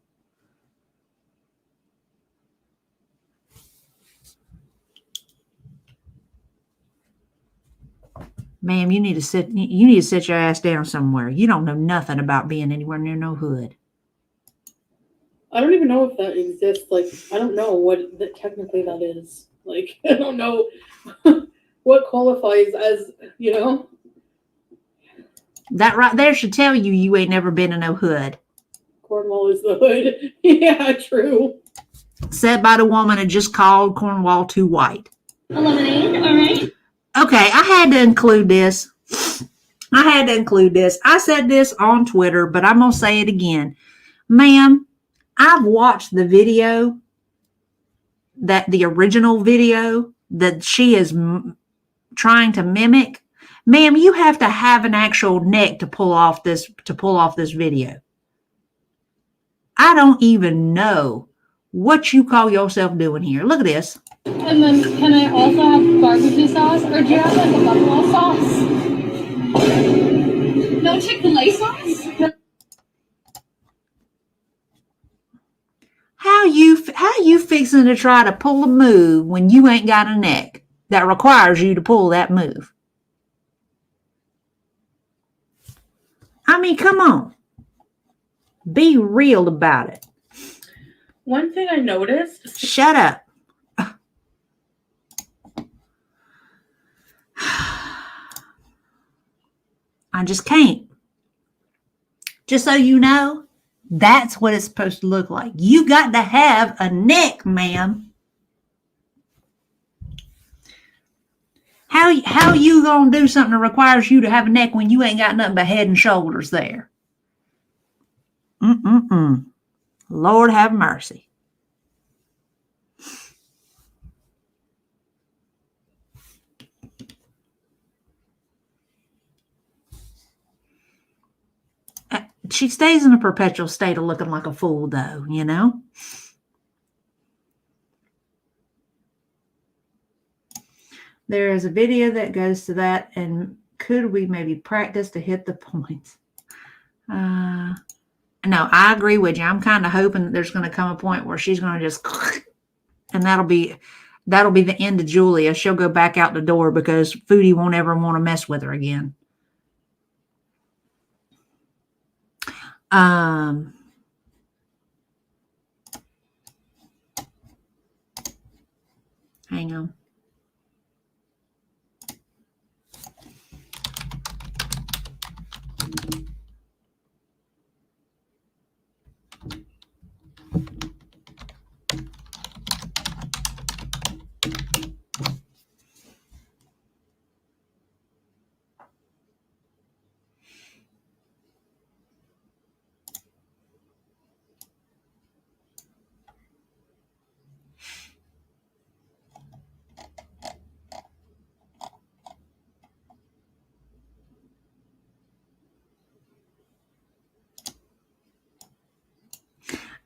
Ma'am, you need to sit your ass down somewhere. You don't know nothing about being anywhere near no hood. I don't even know if that exists. Like, I don't know what technically that is. Like, I don't know what qualifies as, you know. That right there should tell you you ain't never been in no hood. Cornwall is the hood. Yeah, true. Said by the woman that just called Cornwall too white. A lemonade, all right. Okay, I had to include this. I said this on Twitter, but I'm going to say it again. Ma'am, I've watched the video, the original video that she is trying to mimic. Ma'am, you have to have an actual neck to pull off this video. I don't even know what you call yourself doing here. Look at this. And then can I also have barbecue sauce? Or do you have like a buffalo sauce? No Chick-fil-A sauce? How you fixing to try to pull a move when you ain't got a neck that requires you to pull that move? I mean, come on. Be real about it. One thing I noticed. Shut up. I just can't. Just so you know, that's what it's supposed to look like. You got to have a neck, ma'am. How you gonna do something that requires you to have a neck when you ain't got nothing but head and shoulders there? Lord have mercy. She stays in a perpetual state of looking like a fool, though, you know? There is a video that goes to that, and could we maybe practice to hit the points? No, I agree with you. I'm kind of hoping that there's going to come a point where she's going to just, and that'll be the end of Julia. She'll go back out the door because Foodie won't ever want to mess with her again. Hang on.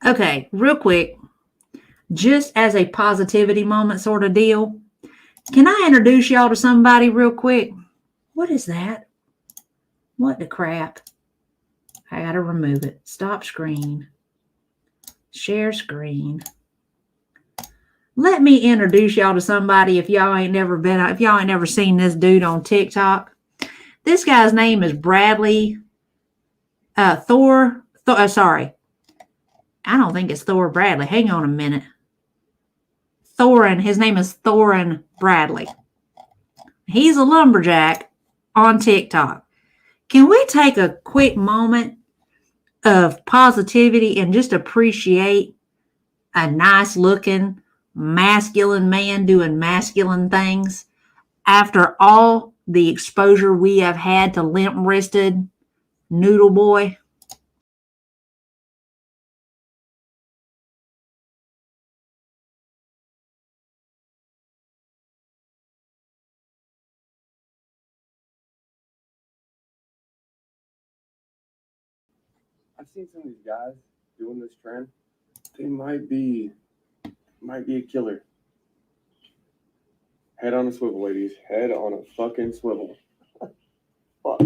Okay, real quick, just as a positivity moment sort of deal, can I introduce y'all to somebody real quick? What is that? What the crap? I gotta remove it. Stop screen. Share screen. Let me introduce y'all to somebody if y'all ain't never seen this dude on TikTok. This guy's name is Bradley sorry. I don't think it's Thor Bradley. Hang on a minute. His name is Thorin Bradley. He's a lumberjack on TikTok. Can we take a quick moment of positivity and just appreciate a nice looking masculine man doing masculine things after all the exposure we have had to limp-wristed Noodle Boy? I've seen some of these guys doing this trend. They might be a killer. Head on a swivel, ladies. Head on a fucking swivel. Fuck.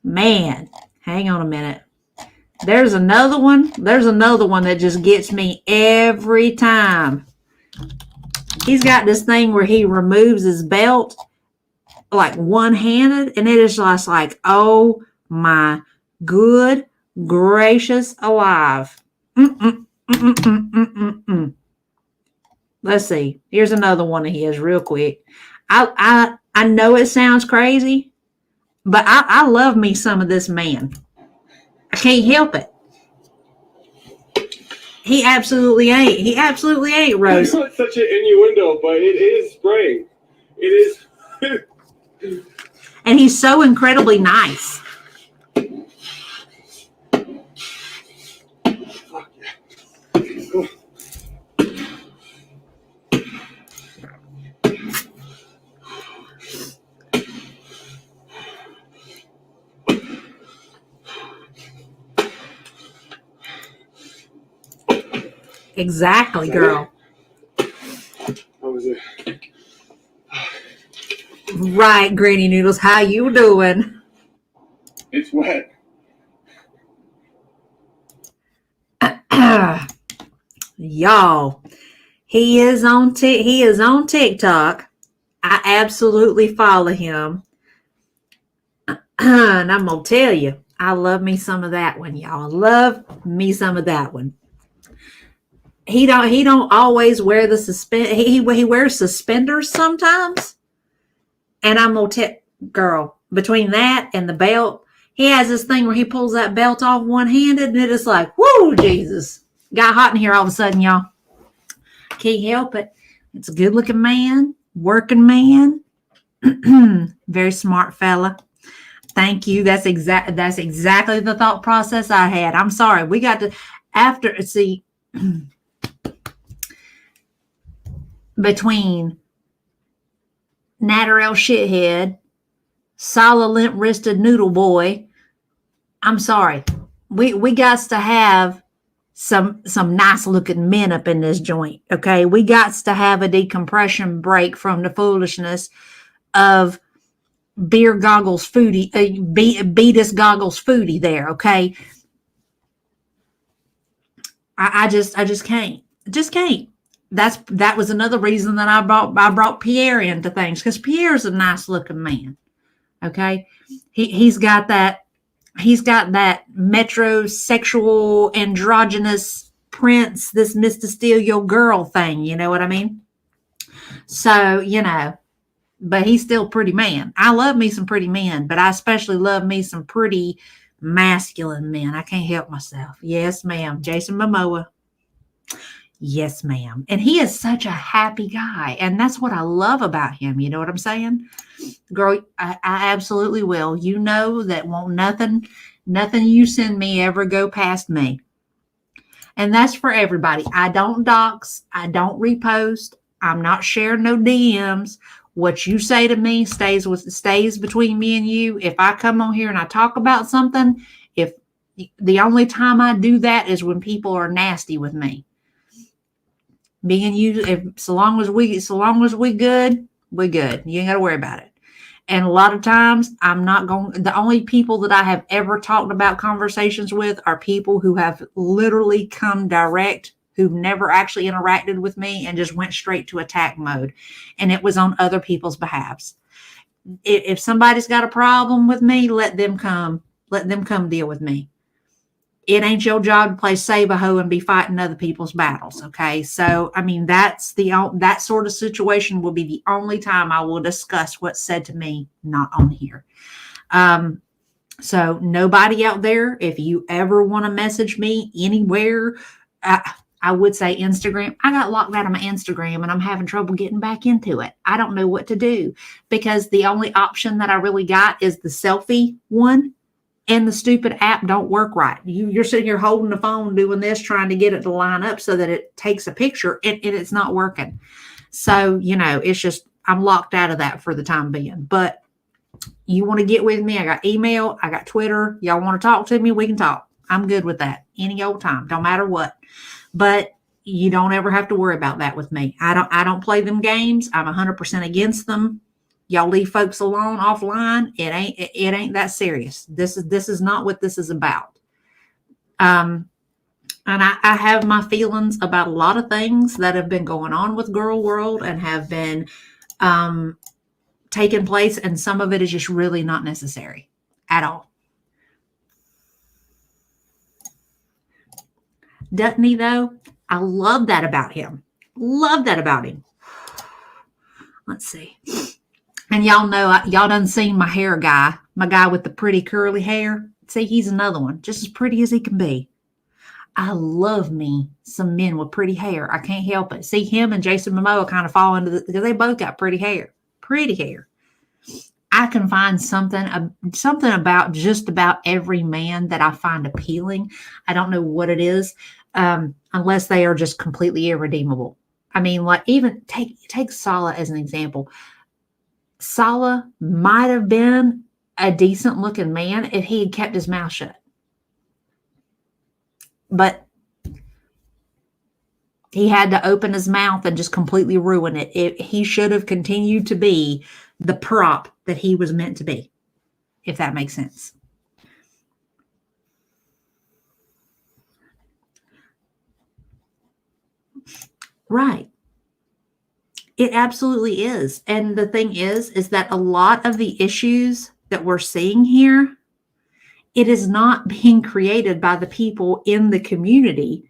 Man, hang on a minute. There's another one. There's another one that just gets me every time. He's got this thing where he removes his belt like one-handed, and it is just like, oh my good gracious alive. Let's see. Here's another one of his real quick. I know it sounds crazy, but I love me some of this man. I can't help it. He absolutely ain't. He absolutely ain't, Rose. I know it's such an innuendo, but it is spraying. It is. And he's so incredibly nice. Fuck yeah. Cool. Exactly, girl. How was it? Right, Granny Noodles. How you doing? It's wet. Y'all, he is on TikTok. I absolutely follow him. And I'm gonna tell you, I love me some of that one, y'all. Love me some of that one. He don't always wear the he wears suspenders sometimes. And I'm gonna tell, girl, between that and the belt, he has this thing where he pulls that belt off one-handed, and it is like, whoo, Jesus. Got hot in here all of a sudden, y'all. Can't help it. It's a good-looking man, working man, very smart fella. Thank you. That's exactly the thought process I had. I'm sorry. We got to see between Natterell shithead, solid limp-wristed noodle boy. I'm sorry. We got to have some nice looking men up in this joint. Okay. We got to have a decompression break from the foolishness of beer goggles foodie, Beatus goggles foodie there. Okay. I just can't. Just can't. That was another reason that I brought Pierre into things, because Pierre's a nice looking man. Okay. He's got that metrosexual androgynous prince, this Mr. Steal Your Girl thing. You know what I mean? So, but he's still a pretty man. I love me some pretty men, but I especially love me some pretty masculine men. I can't help myself. Yes, ma'am. Jason Momoa. Yes, ma'am. And he is such a happy guy. And that's what I love about him. You know what I'm saying? Girl, I absolutely will. You know that won't nothing you send me ever go past me. And that's for everybody. I don't dox. I don't repost. I'm not sharing no DMs. What you say to me stays between me and you. If I come on here and I talk about something, if the only time I do that is when people are nasty with me. Me and you, so long as we good, we're good. You ain't got to worry about it. And a lot of times the only people that I have ever talked about conversations with are people who have literally come direct, who've never actually interacted with me and just went straight to attack mode. And it was on other people's behalves. If somebody's got a problem with me, let them come deal with me. It ain't your job to play save-a-ho and be fighting other people's battles. Okay. So, I mean, that sort of situation will be the only time I will discuss what's said to me, not on here. So nobody out there, if you ever want to message me anywhere, I would say Instagram. I got locked out of my Instagram and I'm having trouble getting back into it. I don't know what to do because the only option that I really got is the selfie one. And the stupid app don't work right. You're sitting here holding the phone, doing this, trying to get it to line up so that it takes a picture, and it's not working. So, it's just, I'm locked out of that for the time being. But You want to get with me? I got email. I got Twitter. Y'all want to talk to me? We can talk. I'm good with that any old time. Don't matter what. But you don't ever have to worry about that with me. I don't play them games. I'm 100% against them. Y'all leave folks alone offline. It ain't that serious. This is not what this is about. And I have my feelings about a lot of things that have been going on with Girl World and have been taking place, and some of it is just really not necessary at all. Doesn't he though? I love that about him. Love that about him. Let's see. And y'all know, y'all done seen my hair guy, my guy with the pretty curly hair. See, he's another one, just as pretty as he can be. I love me some men with pretty hair. I can't help it. See, him and Jason Momoa kind of fall into because they both got pretty hair. Pretty hair. I can find something about just about every man that I find appealing. I don't know what it is, unless they are just completely irredeemable. I mean, like even take Sala as an example. Sala might have been a decent looking man if he had kept his mouth shut. But he had to open his mouth and just completely ruin it. He should have continued to be the prop that he was meant to be, if that makes sense. Right. It absolutely is. And the thing is that a lot of the issues that we're seeing here, it is not being created by the people in the community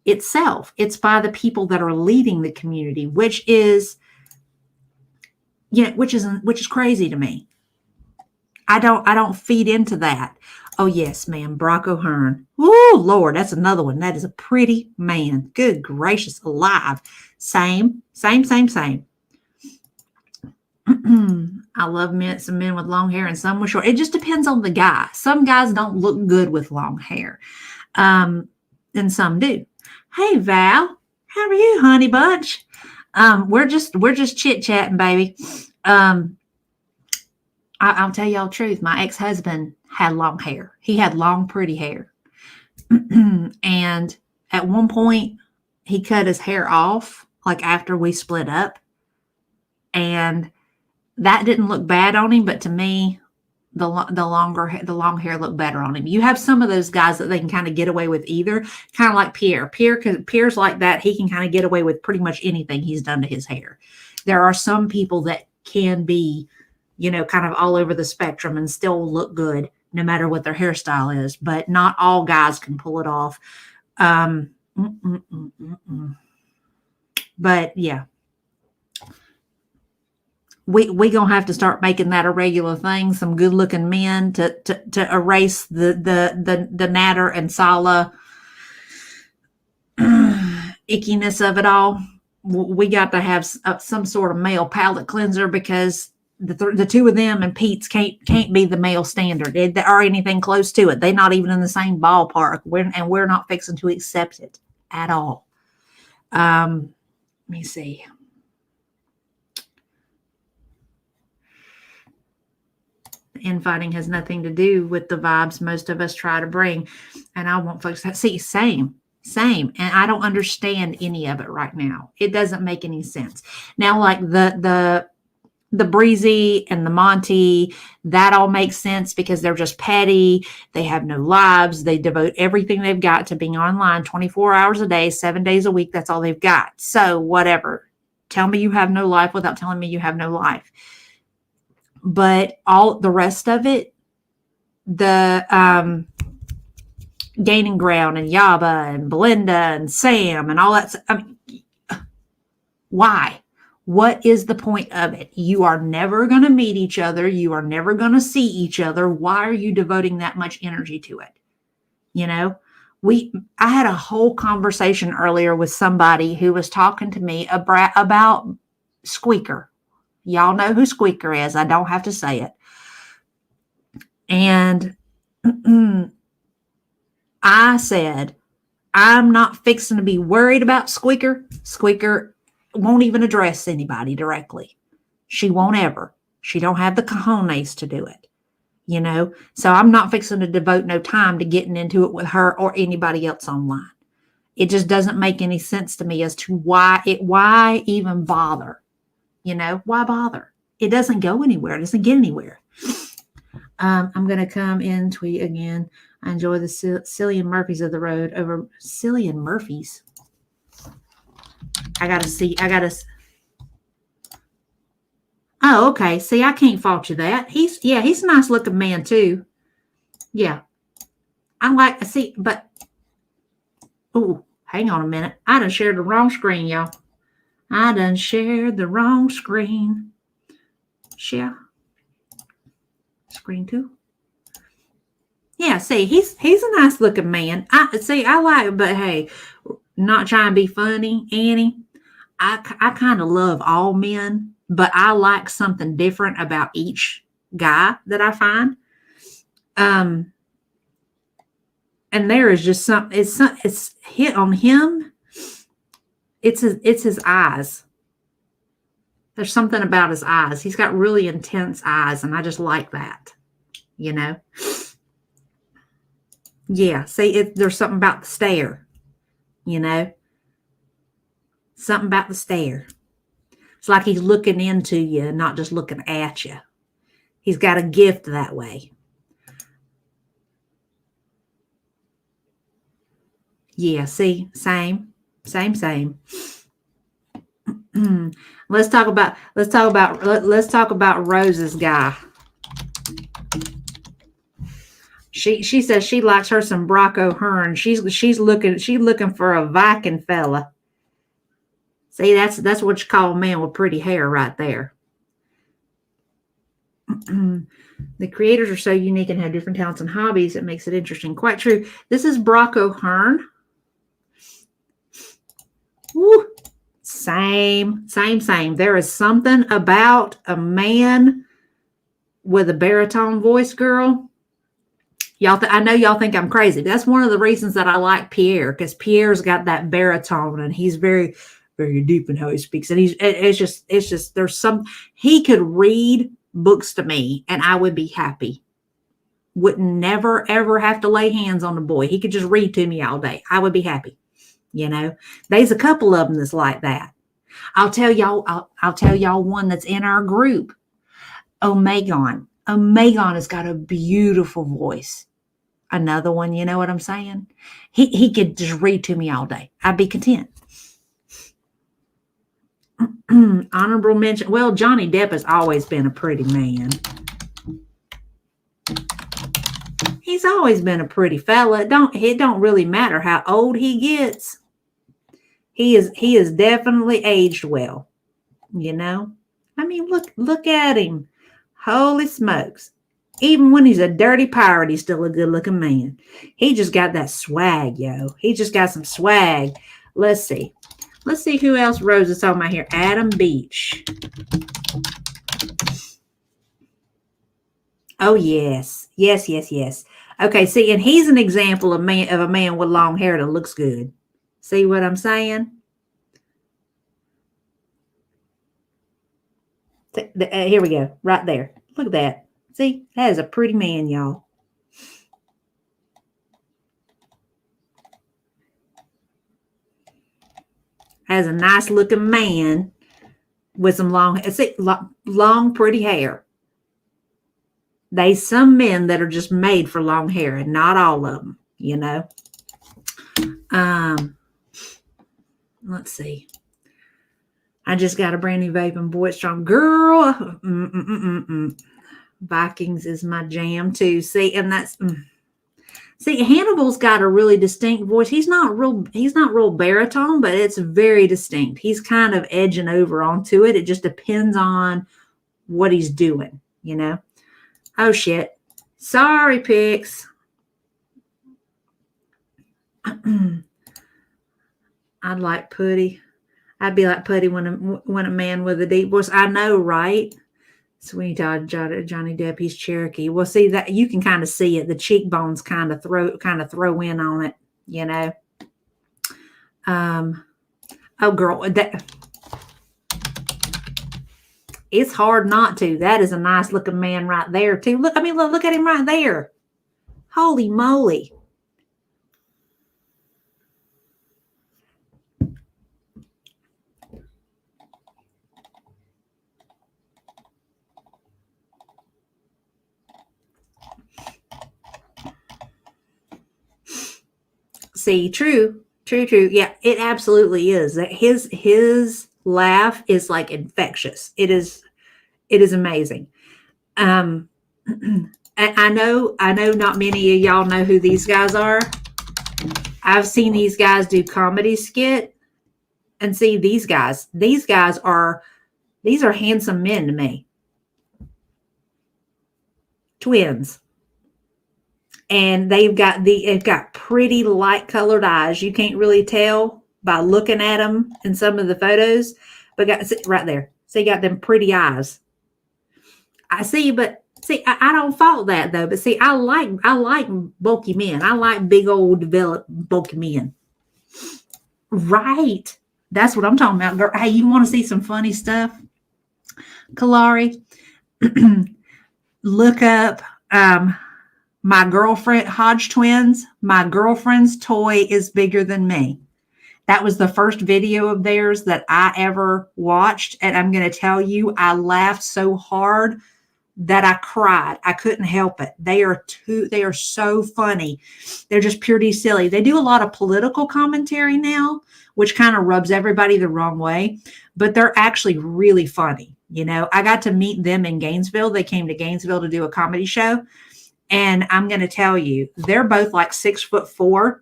itself. It's by the people that are leading the community, which is crazy to me. I don't feed into that. Oh yes, ma'am, Brock O'Hearn. Oh Lord, that's another one. That is a pretty man. Good gracious alive. Same. I love some men with long hair and some with short. It just depends on the guy. Some guys don't look good with long hair. And some do. Hey Val, how are you, honey bunch? We're just chit-chatting, baby. I'll tell y'all the truth. My ex-husband had long hair. He had long, pretty hair. And at one point, he cut his hair off, like after we split up. And that didn't look bad on him, but to me, the long hair looked better on him. You have some of those guys that they can kind of get away with either, kind of like Pierre. Pierre's like that. He can kind of get away with pretty much anything he's done to his hair. There are some people that can be, kind of all over the spectrum and still look good no matter what their hairstyle is, but not all guys can pull it off. But yeah, we gonna have to start making that a regular thing. Some good looking men to erase the natter and Sala ickiness of it all. We got to have some sort of male palate cleanser, because the two of them and Pete's can't be the male standard or anything close to it. They're not even in the same ballpark. We're not fixing to accept it at all. Let me see. Infighting has nothing to do with the vibes most of us try to bring, and I want folks to see same, and I don't understand any of it right now. It doesn't make any sense now. Like the Breezy and the Monty, that all makes sense because they're just petty. They have no lives. They devote everything they've got to being online 24 hours a day, 7 days a week. That's all they've got. So whatever. Tell me you have no life without telling me you have no life. But all the rest of it, the Gaining Ground and Yaba and Belinda and Sam and all that. I mean, why? What is the point of it? You are never going to meet each other. You are never going to see each other. Why are you devoting that much energy to it? I had a whole conversation earlier with somebody who was talking to me about Squeaker. Y'all know who Squeaker is. I don't have to say it. And I said, I'm not fixing to be worried about Squeaker. Squeaker won't even address anybody directly. She won't ever. She don't have the cojones to do it, you know? So I'm not fixing to devote no time to getting into it with her or anybody else online. It just doesn't make any sense to me as to why even bother, you know? Why bother? It doesn't go anywhere. It doesn't get anywhere. I'm going to come in tweet again. I enjoy the Cillian Murphys of the road over Cillian Murphys. I got to. Oh, okay. See, I can't fault you that. He's a nice looking man too. Yeah. Oh, hang on a minute. I done shared the wrong screen, y'all. I done shared the wrong screen. Share. Screen 2. Yeah, see, he's a nice looking man. I like it, but hey, not trying to be funny, Annie. I kind of love all men, but I like something different about each guy that I find. And there is just it's hit on him. It's his eyes. There's something about his eyes. He's got really intense eyes, and I just like that, you know. Yeah, see, there's something about the stare, you know. Something about the stare. It's like he's looking into you, not just looking at you. He's got a gift that way. Yeah, see, same. Let's talk about Rose's guy. She says she likes her some Brock O'Hearn. She's looking for a Viking fella. See, that's what you call a man with pretty hair right there. The creators are so unique and have different talents and hobbies. It makes it interesting. Quite true. This is Brock O'Hearn. Woo. Same. There is something about a man with a baritone voice, girl. I know y'all think I'm crazy. But that's one of the reasons that I like Pierre, because Pierre's got that baritone and he's very, very deep in how he speaks. And it's just there's he could read books to me and I would be happy. Wouldn't never ever have to lay hands on the boy. He could just read to me all day. I would be happy. You know, there's a couple of them that's like that. I'll tell y'all one that's in our group. Omegon has got a beautiful voice. Another one, you know what I'm saying? He could just read to me all day. I'd be content. Honorable mention. Well, Johnny Depp has always been a pretty man. He's always been a pretty fella. It don't really matter how old he gets. He is definitely aged well. You know? I mean, look at him. Holy smokes. Even when he's a dirty pirate, he's still a good-looking man. He just got that swag, yo. He just got some swag. Let's see. Let's see who else Rose is talking about here. Adam Beach. Oh, yes. Yes. Okay, see, and he's an example of a man with long hair that looks good. See what I'm saying? Here we go. Right there. Look at that. See, that is a pretty man, y'all. As a nice looking man with some long, pretty hair. There's some men that are just made for long hair, and not all of them, you know. Let's see. I just got a brand new vape and boy, it's strong. Girl, Vikings is my jam too. See, and that's see, Hannibal's got a really distinct voice. He's not real baritone, but it's very distinct. He's kind of edging over onto it. It just depends on what he's doing, you know. Oh shit. Sorry, Pix. I'd like Putty. I'd be like Putty when a man with a deep voice. I know, right? Sweeney Todd, Johnny Depp, he's Cherokee. Well, see that you can kind of see it. The cheekbones kind of throw in on it, you know. Oh, girl, It's hard not to. That is a nice looking man right there too. Look, I mean, look at him right there. Holy moly. See, true. Yeah, it absolutely is. That his laugh is like infectious. It is amazing. I know not many of y'all know who these guys are. I've seen these guys do comedy skit, and see these guys are handsome men to me. Twins. And they've got pretty light colored eyes. You can't really tell by looking at them in some of the photos, but right there. So you got them pretty eyes. I see, but see, I don't fault that though. But see, I like bulky men. I like big old developed bulky men. Right. That's what I'm talking about, girl. Hey, you want to see some funny stuff? Kalari, look up my girlfriend, Hodge twins. My girlfriend's toy is bigger than me. That was the first video of theirs that I ever watched. And I'm going to tell you, I laughed so hard that I cried. I couldn't help it. They are so funny. They're just purely silly. They do a lot of political commentary now, which kind of rubs everybody the wrong way, but they're actually really funny. You know, I got to meet them in Gainesville. They came to Gainesville to do a comedy show. And I'm going to tell you, they're both like 6'4".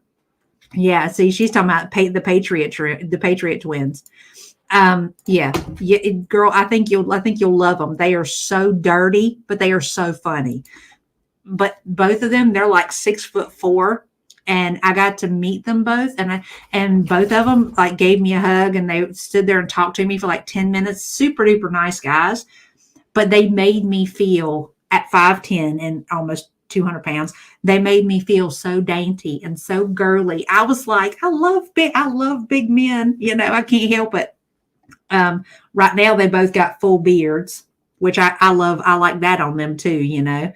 Yeah. See, she's talking about the Patriot twins. Yeah, girl, I think you'll love them. They are so dirty, but they are so funny. But both of them, they're like 6'4", and I got to meet them both, and both of them like gave me a hug, and they stood there and talked to me for like 10 minutes. Super duper nice guys, but they made me feel at 5'10" and almost 200 pounds. They made me feel so dainty and so girly. I was like, I love big men. You know, I can't help it. Right now they both got full beards, which I love. I like that on them too, you know.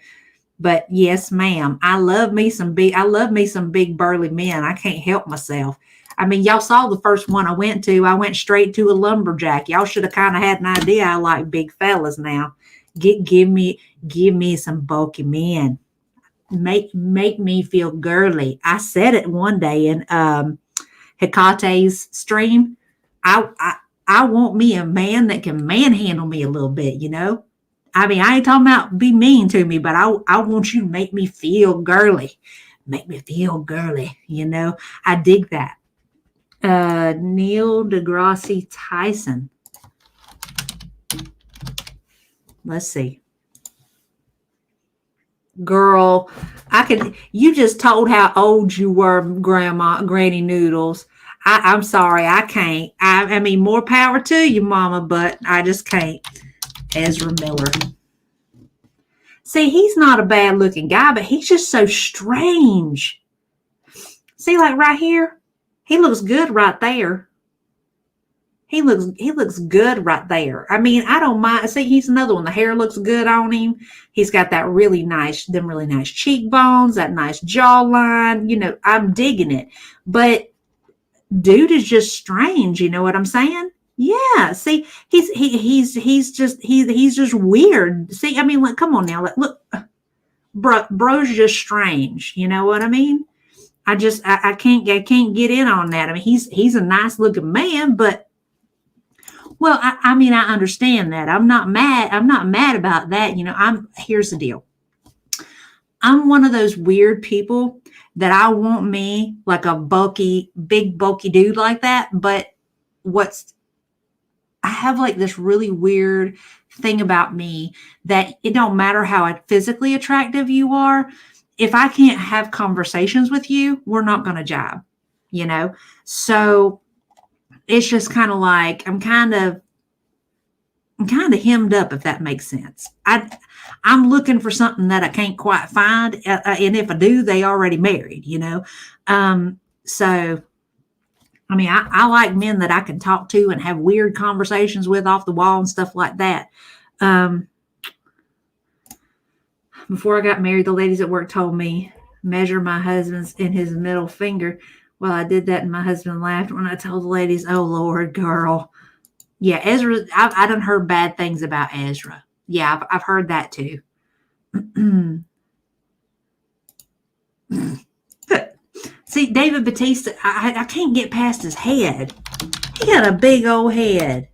But yes, ma'am, I love me some big burly men. I can't help myself. I mean, y'all saw the first one I went to. I went straight to a lumberjack. Y'all should have kind of had an idea. I like big fellas now. Give me some bulky men. Make me feel girly. I said it one day in Hekate's stream. I want me a man that can manhandle me a little bit, you know. I mean, I ain't talking about be mean to me, but I want you to make me feel girly. Make me feel girly, you know. I dig that. Neil deGrasse Tyson. Let's see. Girl, you just told how old you were, Granny Noodles. I'm sorry, I can't. I mean, more power to you, Mama, but I just can't. Ezra Miller. See, he's not a bad looking guy, but he's just so strange. See, like right here, he looks good right there. He looks good right there. I mean, I don't mind. See, he's another one. The hair looks good on him. He's got that really nice cheekbones, that nice jawline. You know, I'm digging it. But dude is just strange. You know what I'm saying? Yeah. See, he's just weird. See, I mean, like, come on now. Like, look, bro's just strange. You know what I mean? I can't get in on that. I mean, he's a nice looking man, but well, I mean, I understand that. I'm not mad about that. You know, here's the deal. I'm one of those weird people that I want me like a big bulky dude like that. But I have like this really weird thing about me that it don't matter how physically attractive you are. If I can't have conversations with you, we're not going to jive, you know? So it's just kind of like, I'm kind of hemmed up, if that makes sense. I'm looking for something that I can't quite find. And if I do, they already married, you know? So, I mean, I like men that I can talk to and have weird conversations with off the wall and stuff like that. Before I got married, the ladies at work told me measure my husband's in his middle finger. Well, I did that, and my husband laughed when I told the ladies, "Oh Lord, girl." Yeah, Ezra. I done heard bad things about Ezra. Yeah, I've heard that too. See, David Batista, I can't get past his head. He got a big old head.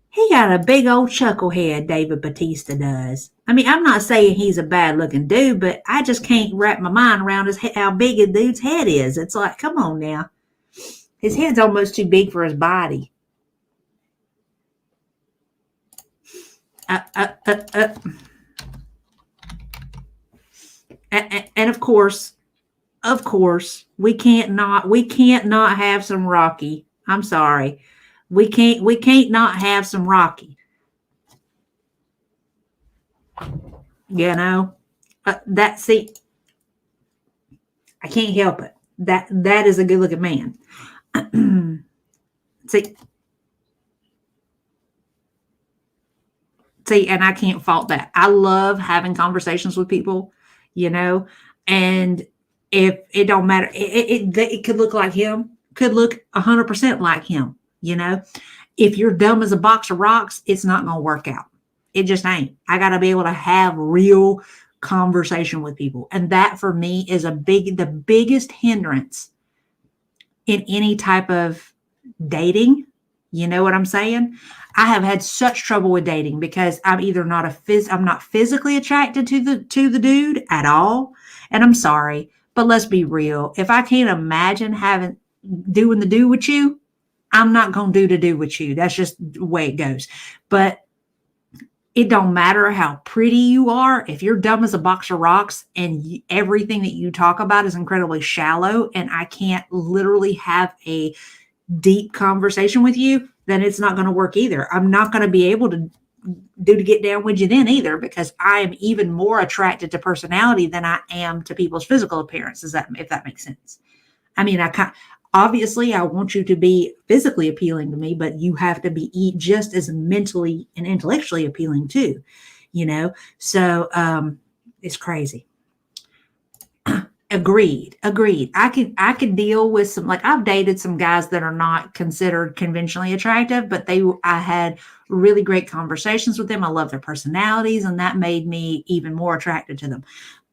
He got a big old chuckle head, David Batista does. I mean, I'm not saying he's a bad looking dude, but I just can't wrap my mind around how big a dude's head is. It's like, come on now. His head's almost too big for his body. And of course, we can't not have some Rocky. I'm sorry. We can't not have some Rocky. You know, I can't help it. That is a good looking man. See, and I can't fault that. I love having conversations with people, you know, and if it don't matter, it could look like him, could look 100% like him, you know. If you're dumb as a box of rocks, it's not going to work out. It just ain't. I got to be able to have real conversation with people. And that for me is the biggest hindrance in any type of dating. You know what I'm saying? I have had such trouble with dating because I'm either I'm not physically attracted to the dude at all. And I'm sorry, but let's be real. If I can't imagine doing the do with you, I'm not going to do with you. That's just the way it goes. But it don't matter how pretty you are. If you're dumb as a box of rocks and everything that you talk about is incredibly shallow and I can't literally have a deep conversation with you, then it's not going to work either. I'm not going to be able to get down with you then either, because I am even more attracted to personality than I am to people's physical appearance. If that makes sense. I mean, obviously I want you to be physically appealing to me, but you have to be just as mentally and intellectually appealing too, you know? So, it's crazy. Agreed. I could deal with some, like I've dated some guys that are not considered conventionally attractive, but I had really great conversations with them. I love their personalities, and that made me even more attracted to them.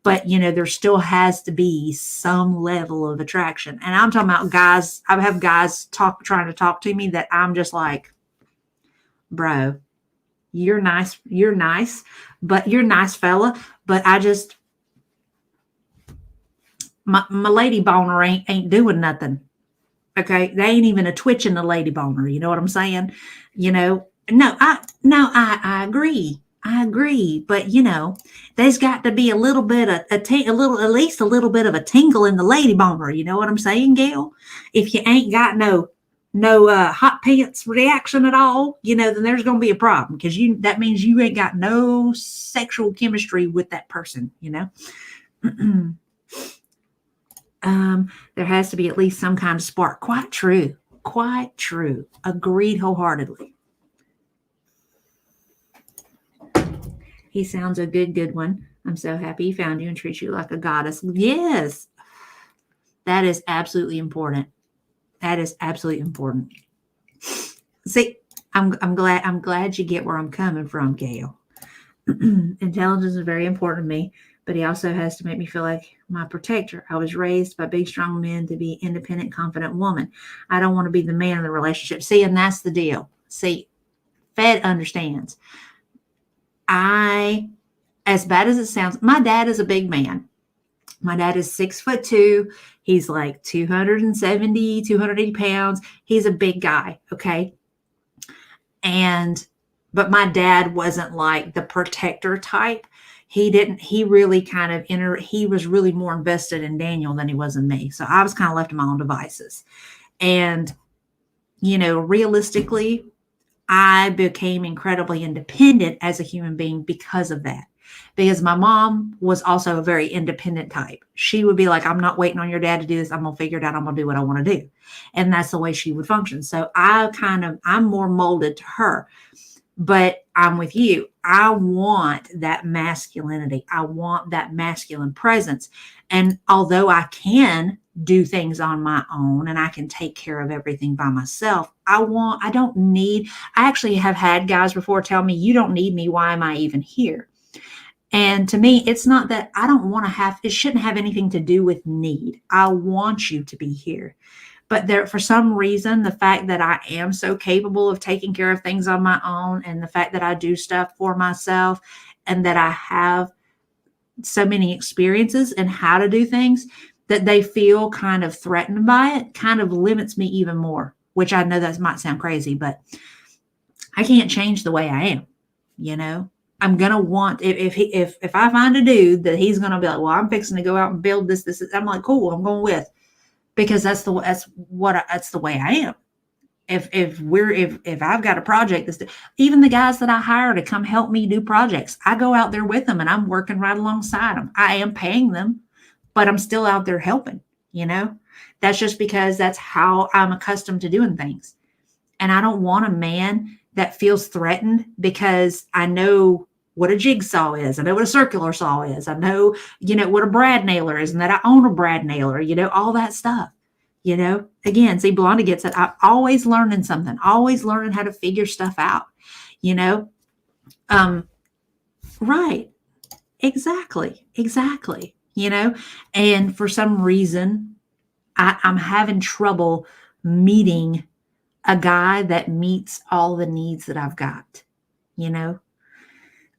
But you know, there still has to be some level of attraction. And I'm talking about guys. I have guys trying to talk to me that I'm just like, bro, you're nice, but you're a nice fella. But I just, my lady boner ain't doing nothing. Okay. They ain't even a twitch in the lady boner. You know what I'm saying? You know, I agree. I agree. But you know, there's got to be a little bit of at least a little bit of a tingle in the lady boner. You know what I'm saying, Gail? If you ain't got no hot pants reaction at all, you know, then there's going to be a problem, because that means you ain't got no sexual chemistry with that person, you know? There has to be at least some kind of spark. Quite true. Agreed wholeheartedly. He sounds a good one. I'm so happy he found you and treats you like a goddess. Yes. That is absolutely important. See, I'm glad you get where I'm coming from, Gail. Intelligence is very important to me, but he also has to make me feel like my protector. I was raised by big, strong men to be independent, confident woman. I don't want to be the man in the relationship. See, and that's the deal. See, Fed understands. As bad as it sounds, my dad is a big man. My dad is 6'2". He's like 270, 280 pounds. He's a big guy. Okay. But my dad wasn't like the protector type. He really kind of he was really more invested in Daniel than he was in me. So I was kind of left to my own devices. And, you know, realistically, I became incredibly independent as a human being because of that. Because my mom was also a very independent type. She would be like, I'm not waiting on your dad to do this. I'm going to figure it out. I'm going to do what I want to do. And that's the way she would function. So I'm more molded to her. But I'm with you. I want that masculinity. I want that masculine presence. And although I can do things on my own and I can take care of everything by myself, I don't need, I actually have had guys before tell me, you don't need me. Why am I even here? And to me, it's not that I don't want to have, it shouldn't have anything to do with need. I want you to be here. But there, for some reason, the fact that I am so capable of taking care of things on my own, and the fact that I do stuff for myself, and that I have so many experiences in how to do things, that they feel kind of threatened by it, kind of limits me even more, which I know that might sound crazy, but I can't change the way I am, you know? I'm going to want, if I find a dude that he's going to be like, well, I'm fixing to go out and build this, I'm like, cool, I'm going with, because that's the way I am. If I've got a project, even the guys that I hire to come help me do projects, I go out there with them and I'm working right alongside them. I am paying them, but I'm still out there helping, you know. That's just because that's how I'm accustomed to doing things. And I don't want a man that feels threatened because I know what a jigsaw is. I know what a circular saw is. I know, what a brad nailer is, and that I own a brad nailer, all that stuff, again, see, Blondie gets it. I'm always learning something, always learning how to figure stuff out, right. Exactly. And for some reason, I'm having trouble meeting a guy that meets all the needs that I've got,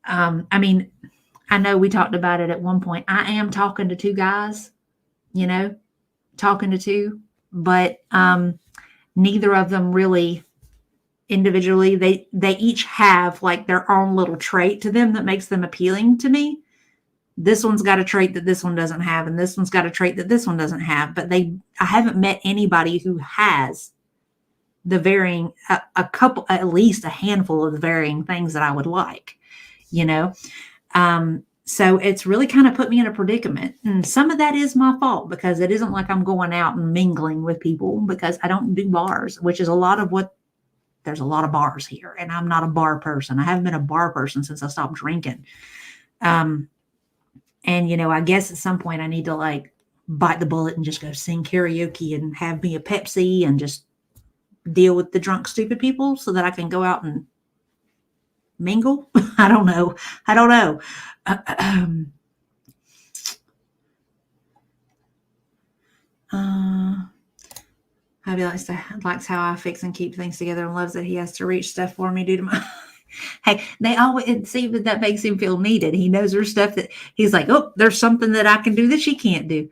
I mean, I know we talked about it at one point. I am talking to two guys, talking to two, but neither of them really individually, they each have like their own little trait to them that makes them appealing to me. This one's got a trait that this one doesn't have, and this one's got a trait that this one doesn't have, but I haven't met anybody who has the varying, a couple, at least a handful of the varying things that I would like, so it's really kind of put me in a predicament. And some of that is my fault, because it isn't like I'm going out and mingling with people, because I don't do bars, which is there's a lot of bars here. And I'm not a bar person. I haven't been a bar person since I stopped drinking. And, I guess at some point I need to like bite the bullet and just go sing karaoke and have me a Pepsi and just deal with the drunk, stupid people so that I can go out and mingle. I don't know. Hubby likes how I fix and keep things together and loves that he has to reach stuff for me due to my hey, they always see that makes him feel needed. He knows there's stuff that he's like, oh, there's something that I can do that she can't do.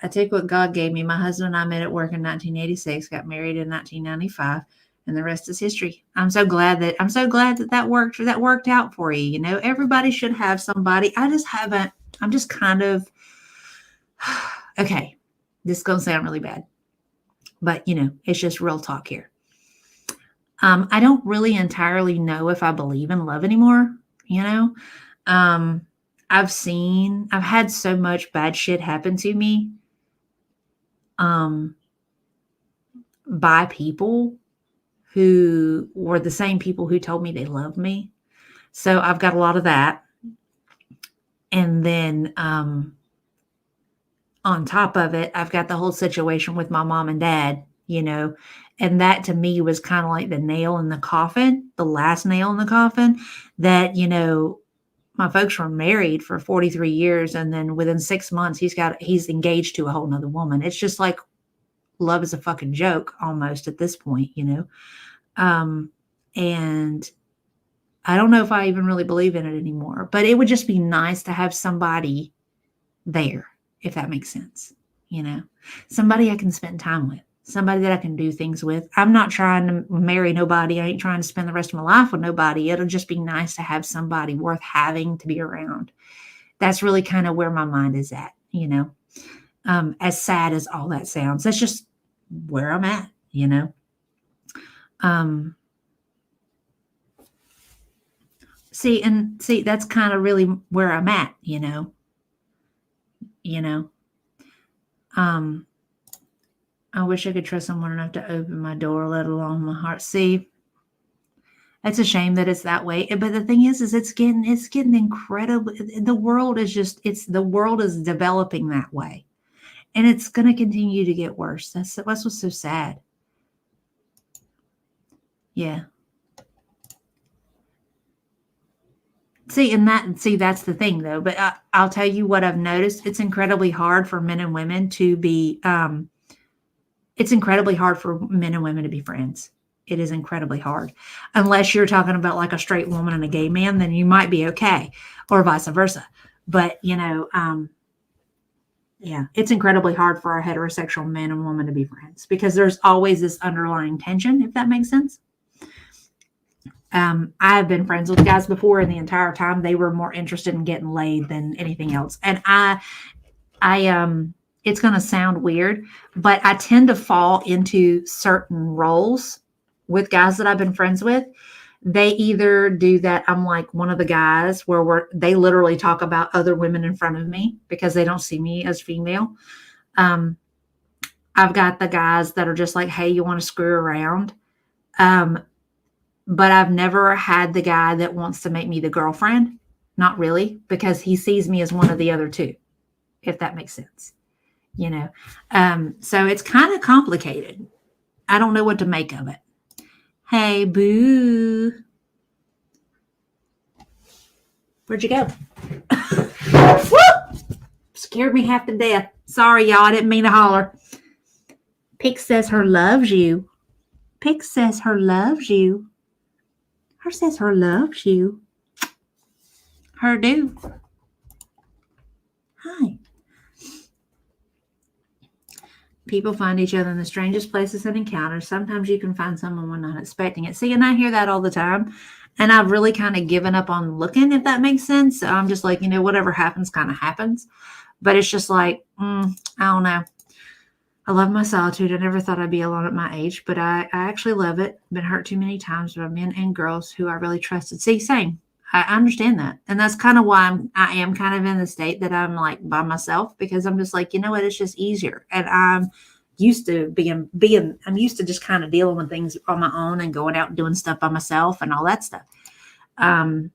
I take what God gave me. My husband and I met at work in 1986, got married in 1995, and the rest is history. I'm so glad that worked out for you. Everybody should have somebody. I just haven't. I'm just kind of okay. This is going to sound really bad, but it's just real talk here. I don't really entirely know if I believe in love anymore. I've had so much bad shit happen to me by people who were the same people who told me they loved me. So I've got a lot of that. And then on top of it, I've got the whole situation with my mom and dad, and that to me was kind of like the nail in the coffin, the last nail in the coffin, that, my folks were married for 43 years. And then within 6 months, he's engaged to a whole nother woman. It's just like love is a fucking joke almost at this point, and I don't know if I even really believe in it anymore, but it would just be nice to have somebody there, if that makes sense, somebody I can spend time with, somebody that I can do things with. I'm not trying to marry nobody. I ain't trying to spend the rest of my life with nobody. It'll just be nice to have somebody worth having to be around. That's really kind of where my mind is at, as sad as all that sounds. That's just where I'm at, See, that's kind of really where I'm at, I wish I could trust someone enough to open my door, let alone my heart. See, It's a shame that it's that way. But the thing is it's getting incredible. The world is developing that way. And it's going to continue to get worse. That's what's so sad. Yeah. See, that's the thing though. But I'll tell you what I've noticed. It's incredibly hard for men and women to be, it's incredibly hard for men and women to be friends. It is incredibly hard. Unless you're talking about like a straight woman and a gay man, then you might be okay, or vice versa. But, yeah, it's incredibly hard for a heterosexual man and woman to be friends because there's always this underlying tension, if that makes sense. I've been friends with guys before, and the entire time they were more interested in getting laid than anything else. And I it's going to sound weird, but I tend to fall into certain roles with guys that I've been friends with. They either do that. I'm like one of the guys where they literally talk about other women in front of me because they don't see me as female. I've got the guys that are just like, hey, you want to screw around? But I've never had the guy that wants to make me the girlfriend. Not really, because he sees me as one of the other two, if that makes sense. So it's kind of complicated. I don't know what to make of it. Hey, boo. Where'd you go? Woo! Scared me half to death. Sorry, y'all. I didn't mean to holler. Pix says her loves you. Pix says her loves you. Her says her loves you. Her do. Hi. People find each other in the strangest places and encounters. Sometimes you can find someone when not expecting it. See, and I hear that all the time. And I've really kind of given up on looking, if that makes sense. So I'm just like, whatever happens kind of happens. But it's just like, I don't know. I love my solitude. I never thought I'd be alone at my age, but I actually love it. Been hurt too many times by men and girls who I really trusted. See, same. I understand that. And that's kind of why I am kind of in the state that I'm like by myself, because I'm just like, what, it's just easier. And I'm used to I'm used to just kind of dealing with things on my own and going out and doing stuff by myself and all that stuff. I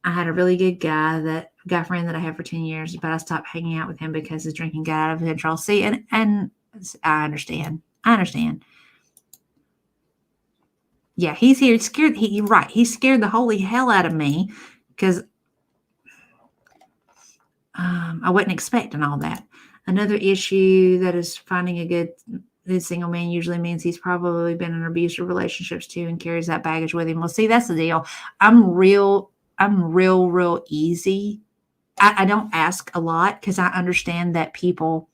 had a really good guy friend that I had for 10 years, but I stopped hanging out with him because his drinking got out of control. See, and I understand. Yeah, he's here scared. You're right. He scared the holy hell out of me because I wasn't expecting all that. Another issue that is finding a good single man usually means he's probably been in abusive relationships too and carries that baggage with him. Well, see, that's the deal. I'm real easy. I don't ask a lot because I understand that people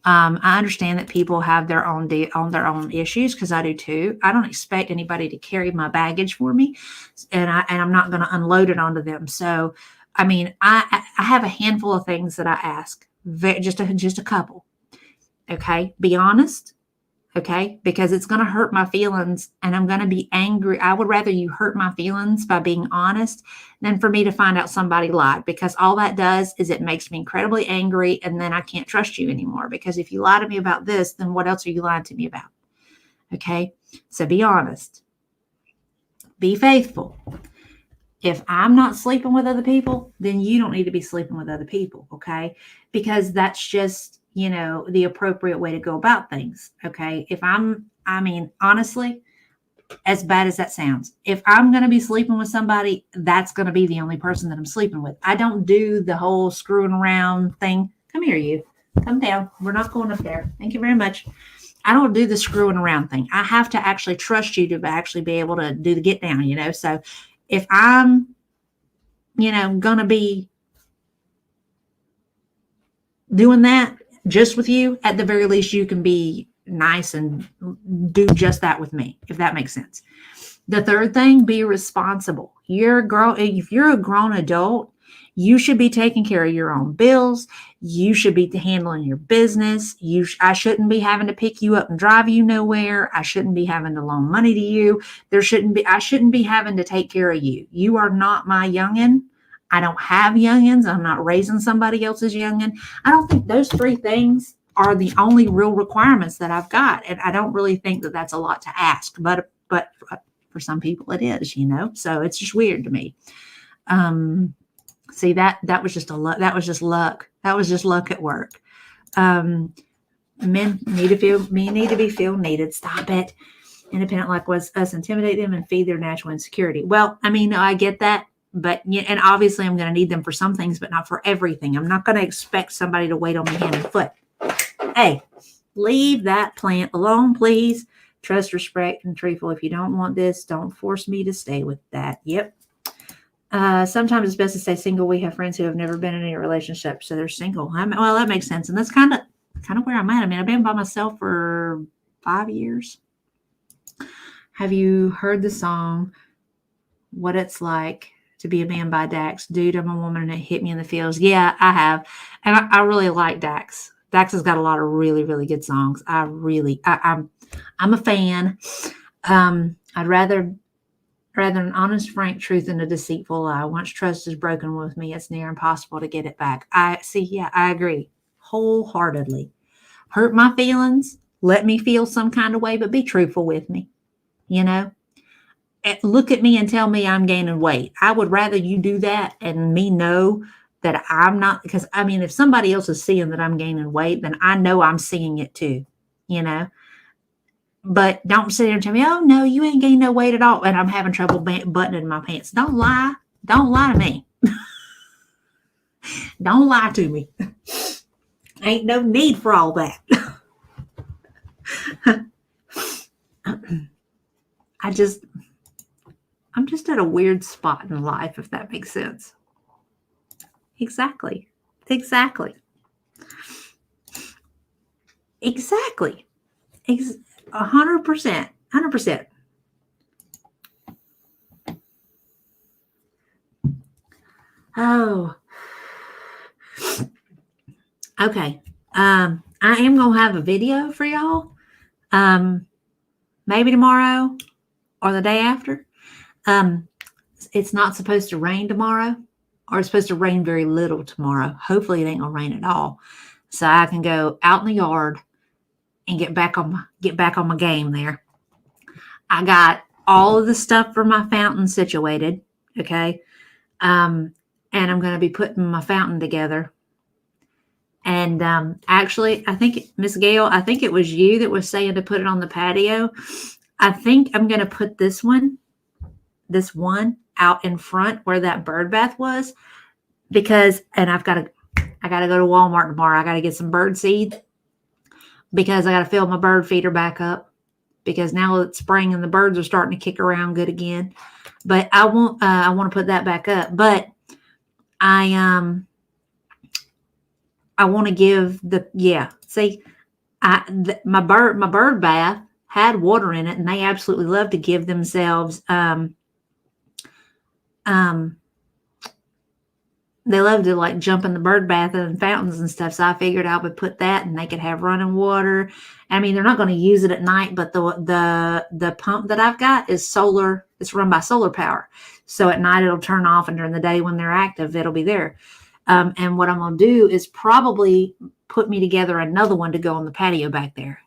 have their own issues, because I do too. I don't expect anybody to carry my baggage for me, and I'm not going to unload it onto them. So, I mean, I have a handful of things that I ask, just a couple. Okay, be honest. Okay, because it's going to hurt my feelings and I'm going to be angry. I would rather you hurt my feelings by being honest than for me to find out somebody lied, because all that does is it makes me incredibly angry, and then I can't trust you anymore, because if you lie to me about this, then what else are you lying to me about? Okay, so be honest. Be faithful. If I'm not sleeping with other people, then you don't need to be sleeping with other people, okay? Because that's just, the appropriate way to go about things, okay? Honestly, as bad as that sounds, if I'm going to be sleeping with somebody, that's going to be the only person that I'm sleeping with. I don't do the whole screwing around thing. Come here, you. Come down. We're not going up there. Thank you very much. I don't do the screwing around thing. I have to actually trust you to actually be able to do the get down, So if I'm, going to be doing that just with you, at the very least, you can be nice and do just that with me, if that makes sense. The third thing, be responsible. If you're a grown adult, you should be taking care of your own bills. You should be handling your business. I shouldn't be having to pick you up and drive you nowhere. I shouldn't be having to loan money to you. I shouldn't be having to take care of you. You are not my youngin'. I don't have youngins. I'm not raising somebody else's youngin'. I don't think those three things are the only real requirements that I've got. And I don't really think that that's a lot to ask, but For some people it is, so it's just weird to me. See, that was just luck. That was just luck. That was just luck at work. Men need to be feel needed. Stop it. Independent like was us intimidate them and feed their natural insecurity. Well, I mean, I get that, but and obviously I'm going to need them for some things, but not for everything. I'm not going to expect somebody to wait on me hand and foot. Hey, leave that plant alone, please. Trust, respect, and truthful. If you don't want this, don't force me to stay with that. Yep. Sometimes it's best to stay single. We have friends who have never been in any relationship, so they're single. Well, that makes sense, and that's kind of where I'm at. I mean, I've been by myself for 5 years. Have you heard the song "What It's Like to Be a Man" by Dax? Dude, I'm a woman and it hit me in the feels. Yeah, I have, and I really like Dax. Dax has got a lot of really, really good songs. I'm a fan. I'd rather an honest, frank truth than a deceitful lie. Once trust is broken with me, it's near impossible to get it back. I agree wholeheartedly. Hurt my feelings, let me feel some kind of way, but be truthful with me. Look at me and tell me I'm gaining weight. I would rather you do that and me know that I'm not, because I mean, if somebody else is seeing that I'm gaining weight, then I know I'm seeing it too, But don't sit there and tell me, oh, no, you ain't gained no weight at all. And I'm having trouble buttoning my pants. Don't lie. Don't lie to me. Don't lie to me. Ain't no need for all that. I'm just at a weird spot in life, if that makes sense. Exactly. 100%. 100%. Oh. Okay. I am going to have a video for y'all. Maybe tomorrow or the day after. It's not supposed to rain tomorrow, or it's supposed to rain very little tomorrow. Hopefully it ain't going to rain at all. So I can go out in the yard and get back on my game there. I got all of the stuff for my fountain situated. Okay. And I'm going to be putting my fountain together. And actually, I think, Miss Gail, I think it was you that was saying to put it on the patio. I think I'm going to put this one out in front where that bird bath was, because, and I got to go to Walmart tomorrow. I got to get some bird seed because I got to fill my bird feeder back up, because now it's spring and the birds are starting to kick around good again. But I want to put that back up, but I want to give my bird bath had water in it, and they absolutely love to give themselves they love to like jump in the bird bath and fountains and stuff. So I figured I would put that, and they could have running water. I mean, they're not going to use it at night, but the pump that I've got is solar. It's run by solar power. So at night it'll turn off, and during the day when they're active, it'll be there. And what I'm going to do is probably put me together another one to go on the patio back there,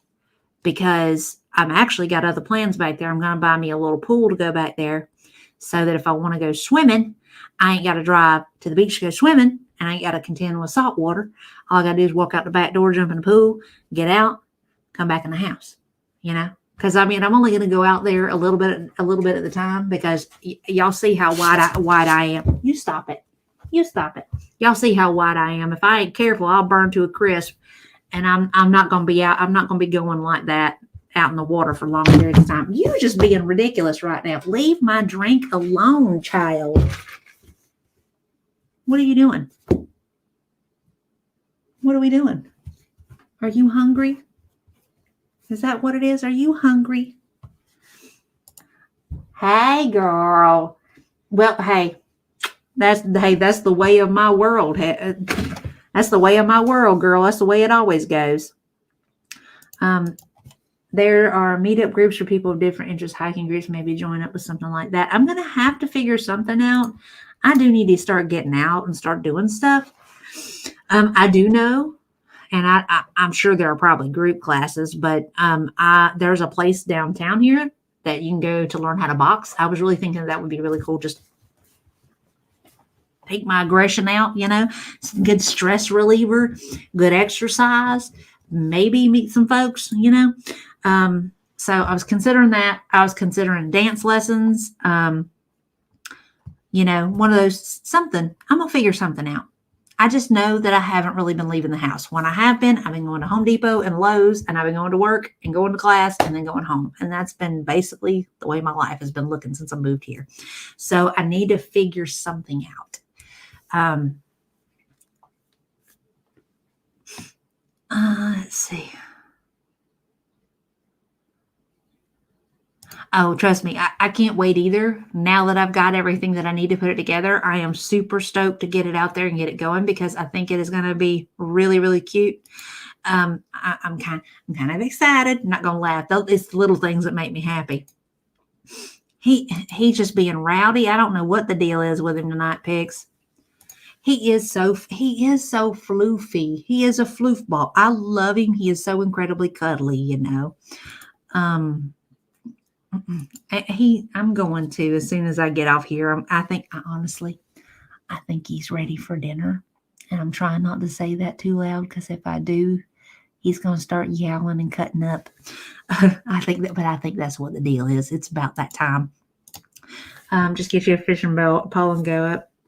because I'm actually got other plans back there. I'm going to buy me a little pool to go back there, so that if I want to go swimming, I ain't got to drive to the beach to go swimming, and I ain't got to contend with salt water. All I got to do is walk out the back door, jump in the pool, get out, come back in the house, Because I mean, I'm only going to go out there a little bit at the time, because y'all see how wide I am. You stop it. Y'all see how wide I am. If I ain't careful, I'll burn to a crisp, and I'm not going to be out. I'm not going to be going like that out in the water for long periods of time. You're just being ridiculous right now. Leave my drink alone, child. What are you doing? What are we doing? Are you hungry? Is that what it is? Are you hungry? Hey, girl. Well, hey, that's the way of my world. That's the way of my world, girl. That's the way it always goes. There are meetup groups for people of different interests, hiking groups, maybe join up with something like that. I'm going to have to figure something out. I do need to start getting out and start doing stuff. I do know, and I'm sure there are probably group classes, but there's a place downtown here that you can go to learn how to box. I was really thinking that would be really cool. Just take my aggression out, some good stress reliever, good exercise, maybe meet some folks, So I was considering that. I was considering dance lessons. One of those, something. I'm going to figure something out. I just know that I haven't really been leaving the house. When I have been, I've been going to Home Depot and Lowe's, and I've been going to work and going to class and then going home. And that's been basically the way my life has been looking since I moved here. So I need to figure something out. Let's see. Oh, trust me, I can't wait either. Now that I've got everything that I need to put it together, I am super stoked to get it out there and get it going because I think it is going to be really, really cute. I'm kind of excited. I'm not going to laugh. It's the little things that make me happy. He's just being rowdy. I don't know what the deal is with him tonight, Pigs. He is so floofy. He is a floofball. I love him. He is so incredibly cuddly, I'm going to, as soon as I get off here, I think he's ready for dinner. And I'm trying not to say that too loud because if I do, he's going to start yowling and cutting up. I think that's what the deal is. It's about that time. Just get you a fishing pole and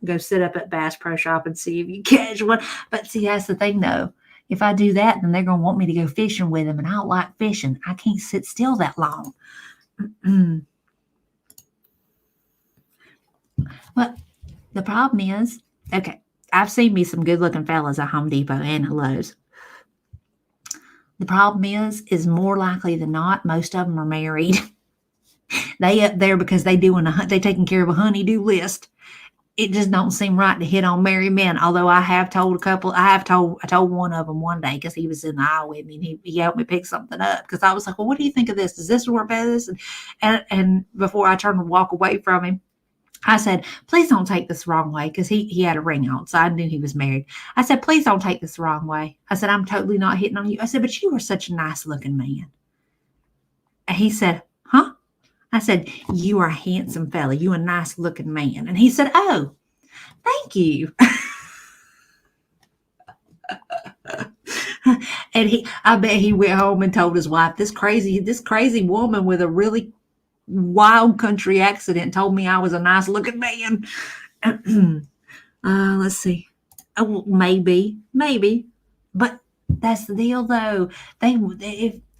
go sit up at Bass Pro Shop and see if you catch one. But see, that's the thing though. If I do that, then they're going to want me to go fishing with them. And I don't like fishing. I can't sit still that long. Well, the problem is, okay, I've seen me some good looking fellas at Home Depot and at Lowe's. The problem is more likely than not, most of them are married. They up there because they taking care of a honey-do list. It just don't seem right to hit on married men. Although I have told a couple, I told one of them one day because he was in the aisle with me and he helped me pick something up because I was like, well, what do you think of this? Does this work better? This? And before I turned to walk away from him, I said, please don't take this the wrong way because he had a ring on, so I knew he was married. I said, please don't take this the wrong way. I said, I'm totally not hitting on you. I said, but you were such a nice looking man. And he said, huh? I said, you are a handsome fella. You a nice looking man. And he said, oh, thank you. And I bet he went home and told his wife, this crazy woman with a really wild country accent told me I was a nice looking man. Let's see. Oh, maybe, but that's the deal though.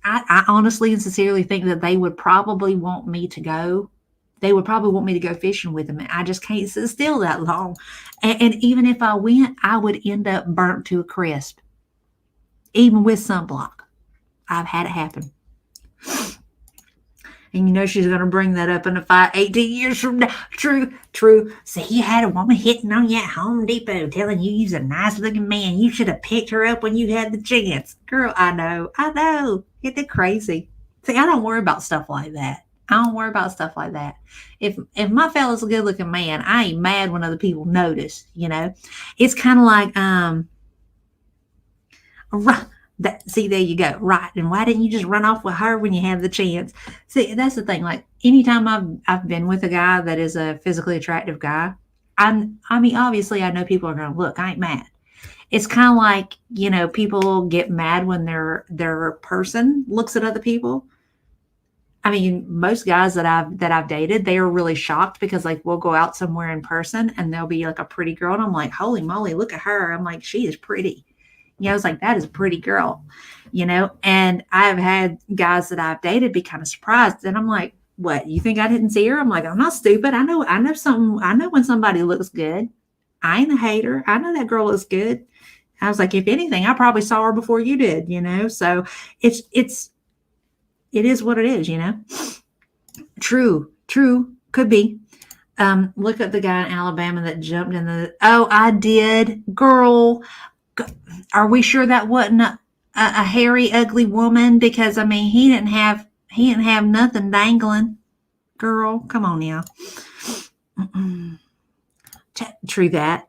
I honestly and sincerely think that they would probably want me to go. They would probably want me to go fishing with them. And I just can't sit still that long. And even if I went, I would end up burnt to a crisp. Even with sunblock. I've had it happen. And she's going to bring that up in a fight 18 years from now. True. So you had a woman hitting on you at Home Depot telling you you're a nice looking man. You should have picked her up when you had the chance. Girl, I know. Isn't it crazy? See, I don't worry about stuff like that. If my fella's a good looking man, I ain't mad when other people notice, It's kind of like, see, there you go. Right. And why didn't you just run off with her when you had the chance? See, that's the thing. Like anytime I've been with a guy that is a physically attractive guy, obviously I know people are going to look. I ain't mad. It's kind of like, people get mad when their person looks at other people. I mean, most guys that I've dated, they are really shocked because like we'll go out somewhere in person and there'll be like a pretty girl and I'm like, holy moly, look at her. I'm like, she is pretty. I was like, that is a pretty girl, and I've had guys that I've dated be kind of surprised. And I'm like, what, you think I didn't see her? I'm like, I'm not stupid. I know something. I know when somebody looks good. I ain't a hater. I know that girl looks good. I was like, if anything, I probably saw her before you did, so it is what it is, True. Could be. Look at the guy in Alabama that jumped in I did. Girl. Are we sure that wasn't a hairy, ugly woman? Because he didn't have nothing dangling. Girl, come on now. True that.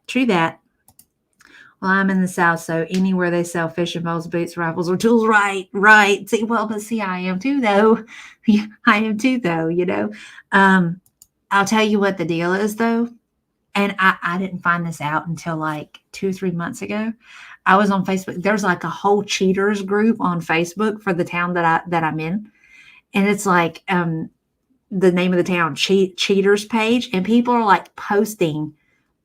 Well, I'm in the South, so anywhere they sell fishing poles, boots, rifles, or tools, right, right. See, well, but see, I am too, though. Yeah, I am too, though, you know. I'll tell you what the deal is, though. And I didn't find this out until like 2 or 3 months ago. I was on Facebook. There's like a whole cheaters group on Facebook for the town that I'm in. And it's like the name of the town, cheaters page. And people are like posting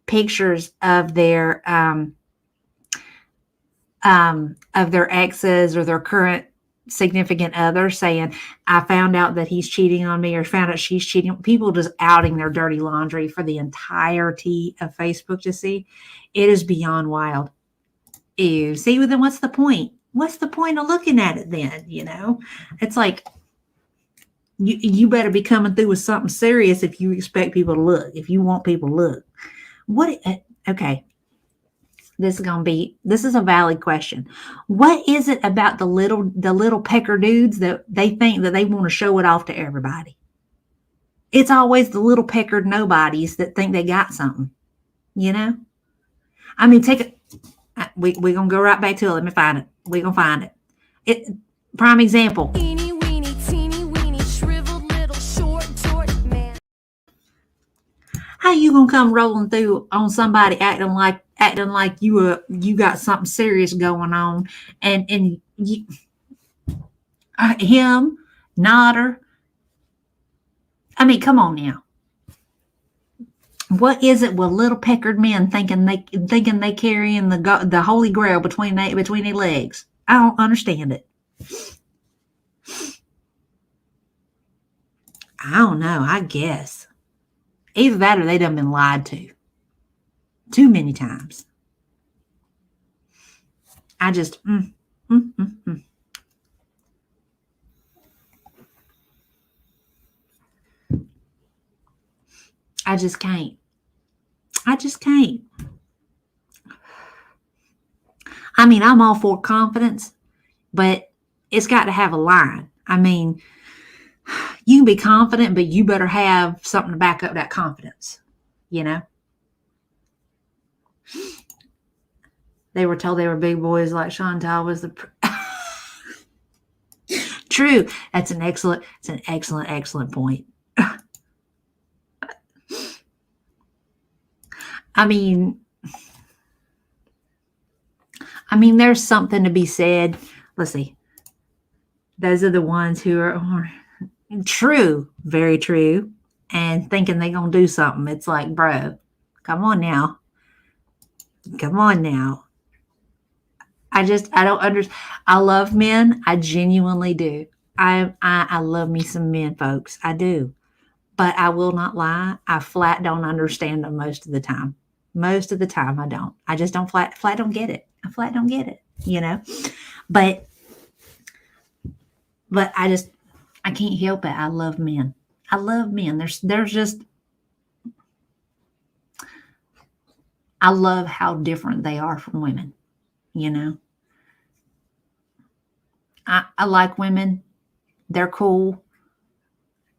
pictures of their exes or their current significant other saying, I found out that he's cheating on me or found out she's cheating. People just outing their dirty laundry for the entirety of Facebook to see. It is beyond wild. Ew. See, well, then what's the point? What's the point of looking at it then? You know, it's like you better be coming through with something serious if you expect people to look, if you want people to look. Okay. This is a valid question. What is it about the little pecker dudes that they think that they want to show it off to everybody? It's always the little peckered nobodies that think they got something, you know? I mean, we're going to go right back to it. Let me find it. We're going to find it. Prime example. Teeny weeny, teeny weeny, shriveled little short man. How you going to come rolling through on somebody acting like you got something serious going on and you, him, not her. I mean, come on now. What is it with little peckered men thinking they carrying the Holy Grail between their legs? I don't understand it. I don't know. I guess either that or they done been lied to too many times. I just I just can't. I mean, I'm all for confidence, but it's got to have a line. I mean, you can be confident, but you better have something to back up that confidence, you know? They were told they were big boys like Chantal was the... True. That's an excellent point. I mean, there's something to be said. Let's see. Those are the ones who are true, very true, and thinking they're going to do something. It's like, bro, come on now. I don't understand. I love men. I genuinely do. I love me some men, folks. I do. But I will not lie. I flat don't understand them most of the time. Most of the time I don't. I just don't flat don't get it. I flat don't get it, you know? But I can't help it. I love men. There's just, I love how different they are from women, you know? I like women. They're cool.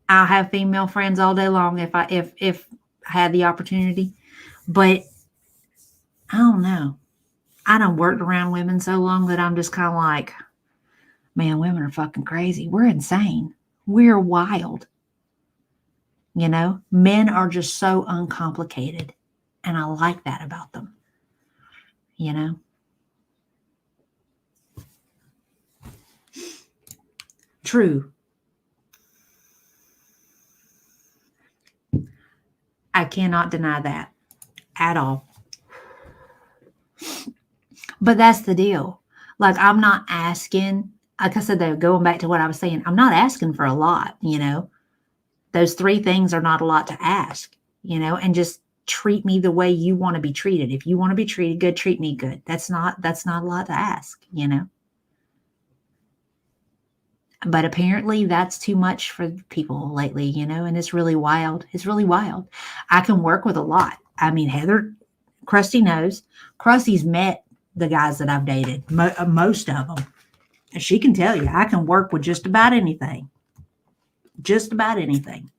I'll have female friends all day long if I had the opportunity. But I don't know. I done worked around women so long that I'm just kind of like, man, women are fucking crazy. We're insane. We're wild. You know, men are just so uncomplicated. And I like that about them. You know? True. I cannot deny that at all. But that's the deal. Like, I'm not asking, like I said, though, going back to what I was saying, I'm not asking for a lot, you know. Those 3 things are not a lot to ask, you know, and just treat me the way you want to be treated. If you want to be treated good, treat me good. That's not a lot to ask, you know. But apparently that's too much for people lately, you know, and it's really wild. It's really wild. I can work with a lot. I mean, Heather, Krusty knows. Krusty's met the guys that I've dated, most of them. And she can tell you, I can work with just about anything. Just about anything.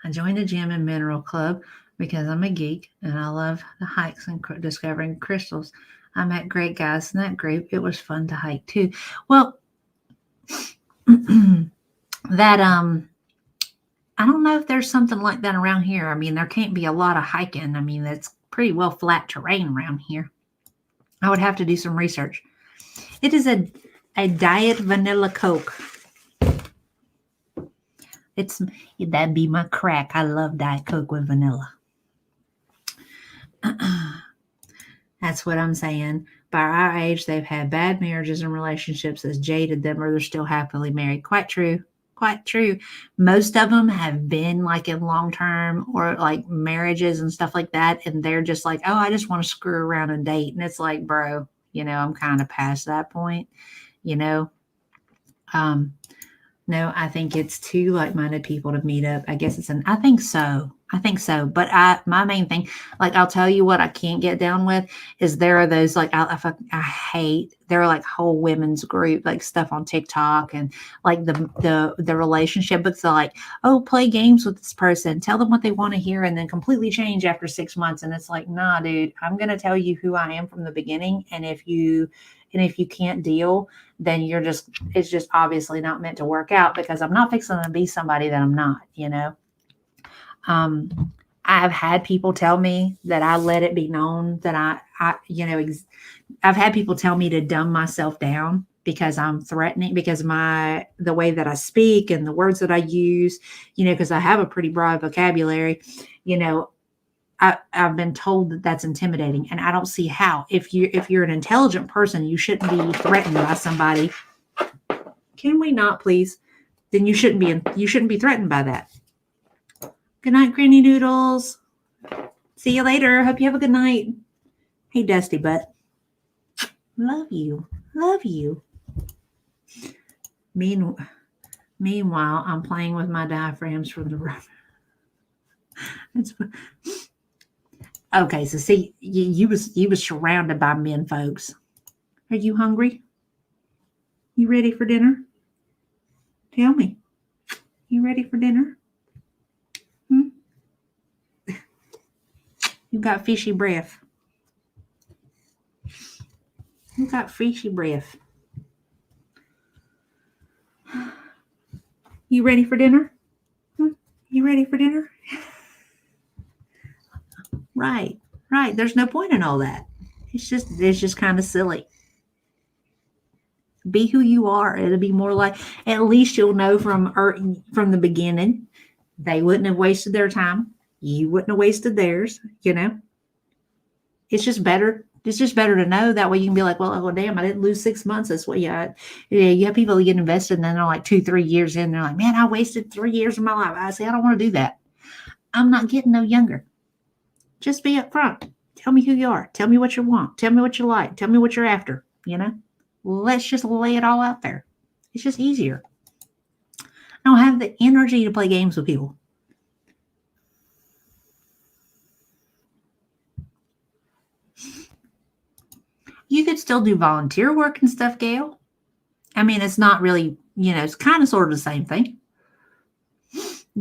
I joined the gym and mineral club because I'm a geek and I love the hikes and discovering crystals. I met great guys in that group. It was fun to hike too. Well, that I don't know if there's something like that around here. I mean, there can't be a lot of hiking. I mean, it's pretty well flat terrain around here. I would have to do some research. It is a diet vanilla Coke. That'd be my crack. I love Diet Coke with vanilla. That's what I'm saying. By our age, they've had bad marriages and relationships that's jaded them, or they're still happily married. Quite true. Quite true. Most of them have been like in long-term or like marriages and stuff like that. And they're just like, oh, I just want to screw around and date. And it's like, bro, I'm kind of past that point, No, I think it's two like-minded people to meet up. I guess I think so. But my main thing, like, I'll tell you what I can't get down with is there are those like, I hate, there are like whole women's group, like stuff on TikTok and like the relationship, but they're like, oh, play games with this person, tell them what they want to hear and then completely change after 6 months. And it's like, nah, dude, I'm going to tell you who I am from the beginning. And if you can't deal, then it's just obviously not meant to work out because I'm not fixing to be somebody that I'm not, I've had people tell me that I let it be known that I've had people tell me to dumb myself down because I'm threatening, because the way that I speak and the words that I use, because I have a pretty broad vocabulary, I've been told that that's intimidating, and I don't see how. If you're an intelligent person, you shouldn't be threatened by somebody. Can we not, please? Then you shouldn't be threatened by that. Good night, Granny Noodles. See you later. Hope you have a good night. Hey, Dusty Butt. Love you. Love you. Meanwhile, I'm playing with my diaphragms from the room. Okay, so see, you was surrounded by men, folks. Are you hungry? You ready for dinner? Tell me. You ready for dinner? You got fishy breath. You got fishy breath. You ready for dinner? You ready for dinner? Right. There's no point in all that. It's just kind of silly. Be who you are. It'll be more like, at least you'll know from the beginning. They wouldn't have wasted their time. You wouldn't have wasted theirs. It's just better. It's just better to know. That way you can be like, well, oh damn, I didn't lose 6 months. That's what you have people that get invested and then they're like 2-3 years in. They're like, man, I wasted 3 years of my life. I say, I don't want to do that. I'm not getting no younger. Just be upfront. Tell me who you are. Tell me what you want. Tell me what you like. Tell me what you're after. Let's just lay it all out there. It's just easier. I don't have the energy to play games with people. You could still do volunteer work and stuff, Gail. I mean, it's not really, it's kind of sort of the same thing.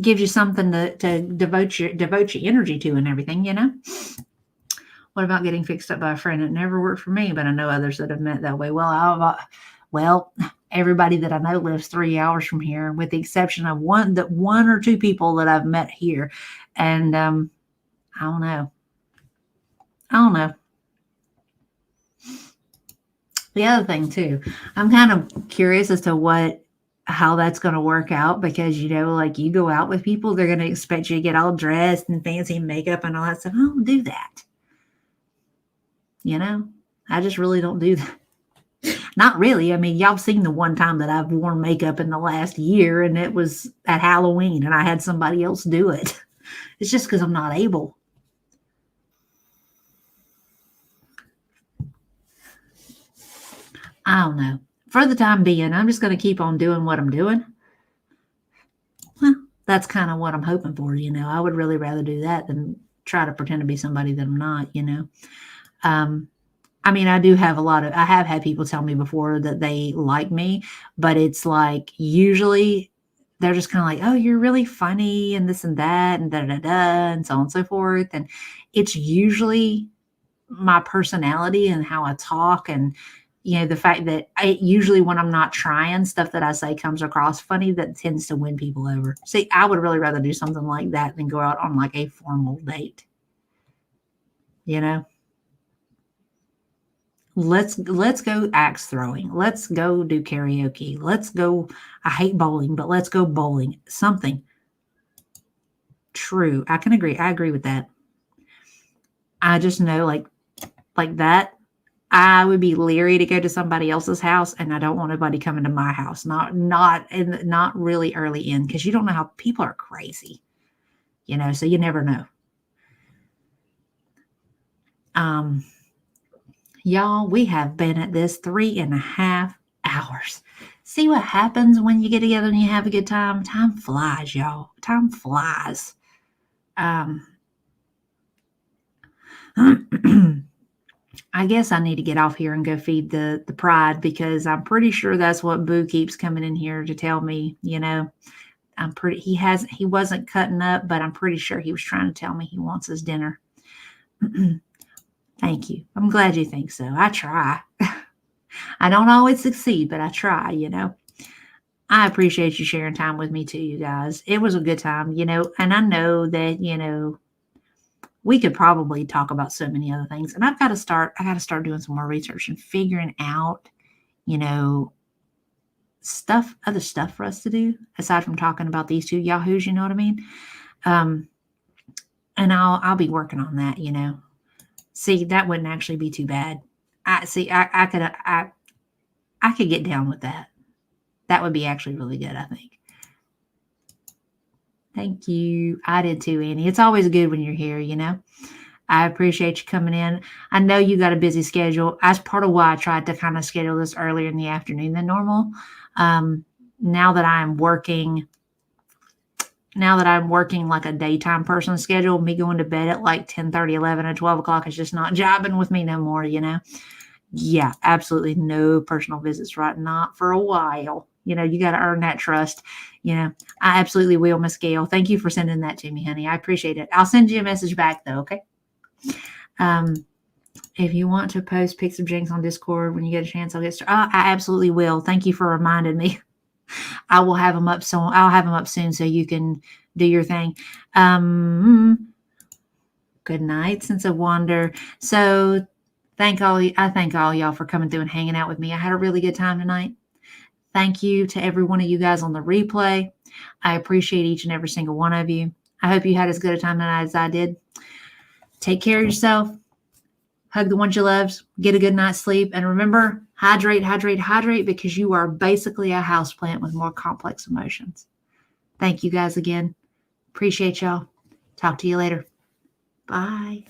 Gives you something to devote your energy to and everything, What about getting fixed up by a friend? It never worked for me, but I know others that have met that way. Well, everybody that I know lives 3 hours from here, with the exception of one or two people that I've met here. And I don't know. The other thing too, I'm kind of curious as to how that's going to work out, because, like, you go out with people, they're going to expect you to get all dressed and fancy makeup and all that stuff. I don't do that. I just really don't do that. Not really. I mean, y'all seen the one time that I've worn makeup in the last year, and it was at Halloween, and I had somebody else do it. It's just because I'm not able. I don't know. For the time being, I'm just going to keep on doing what I'm doing. Well, that's kind of what I'm hoping for, I would really rather do that than try to pretend to be somebody that I'm not, I mean, I have had people tell me before that they like me, but it's like, usually they're just kind of like, oh, you're really funny and this and that and da da da and so on and so forth. And it's usually my personality and how I talk, and the fact that usually when I'm not trying, stuff that I say comes across funny, that tends to win people over. See, I would really rather do something like that than go out on like a formal date. Let's go axe throwing. Let's go do karaoke. Let's go. I hate bowling, but let's go bowling. Something. True. I can agree. I agree with that. I just know like that, I would be leery to go to somebody else's house, and I don't want nobody coming to my house. Not really early in, because you don't know how people are crazy. So you never know. Y'all, we have been at this 3.5 hours. See what happens when you get together and you have a good time? Time flies, y'all. Time flies. I guess I need to get off here and go feed the pride, because I'm pretty sure that's what Boo keeps coming in here to tell me. He wasn't cutting up, but I'm pretty sure he was trying to tell me he wants his dinner. Thank you. I'm glad you think so. I try. I don't always succeed, but I try, I appreciate you sharing time with me too, you guys. It was a good time, and I know that, we could probably talk about so many other things. And I got to start doing some more research and figuring out, other stuff for us to do aside from talking about these two yahoos, you know what I mean? And I'll be working on that, See, that wouldn't actually be too bad. I could get down with that. That would be actually really good, I think. Thank you. I did too, Annie. It's always good when you're here, I appreciate you coming in. I know you got a busy schedule. That's part of why I tried to kind of schedule this earlier in the afternoon than normal. Now that I'm working like a daytime person schedule, me going to bed at like 10:30, 11, and 12 o'clock is just not jiving with me no more, Yeah, absolutely no personal visits, right? Not for a while. You got to earn that trust. I absolutely will, Miss Gail. Thank you for sending that to me, honey. I appreciate it. I'll send you a message back though, okay? If you want to post pics of Jinx on Discord when you get a chance, I'll get started. I absolutely will. Thank you for reminding me. I will have them up soon. I'll have them up soon so you can do your thing. Good night, Sense of Wonder. So I thank all y'all for coming through and hanging out with me. I had a really good time tonight. Thank you to every one of you guys on the replay. I appreciate each and every single one of you. I hope you had as good a time tonight as I did. Take care of yourself. Hug the ones you love. Get a good night's sleep. And remember, hydrate, hydrate, hydrate, because you are basically a houseplant with more complex emotions. Thank you guys again. Appreciate y'all. Talk to you later. Bye.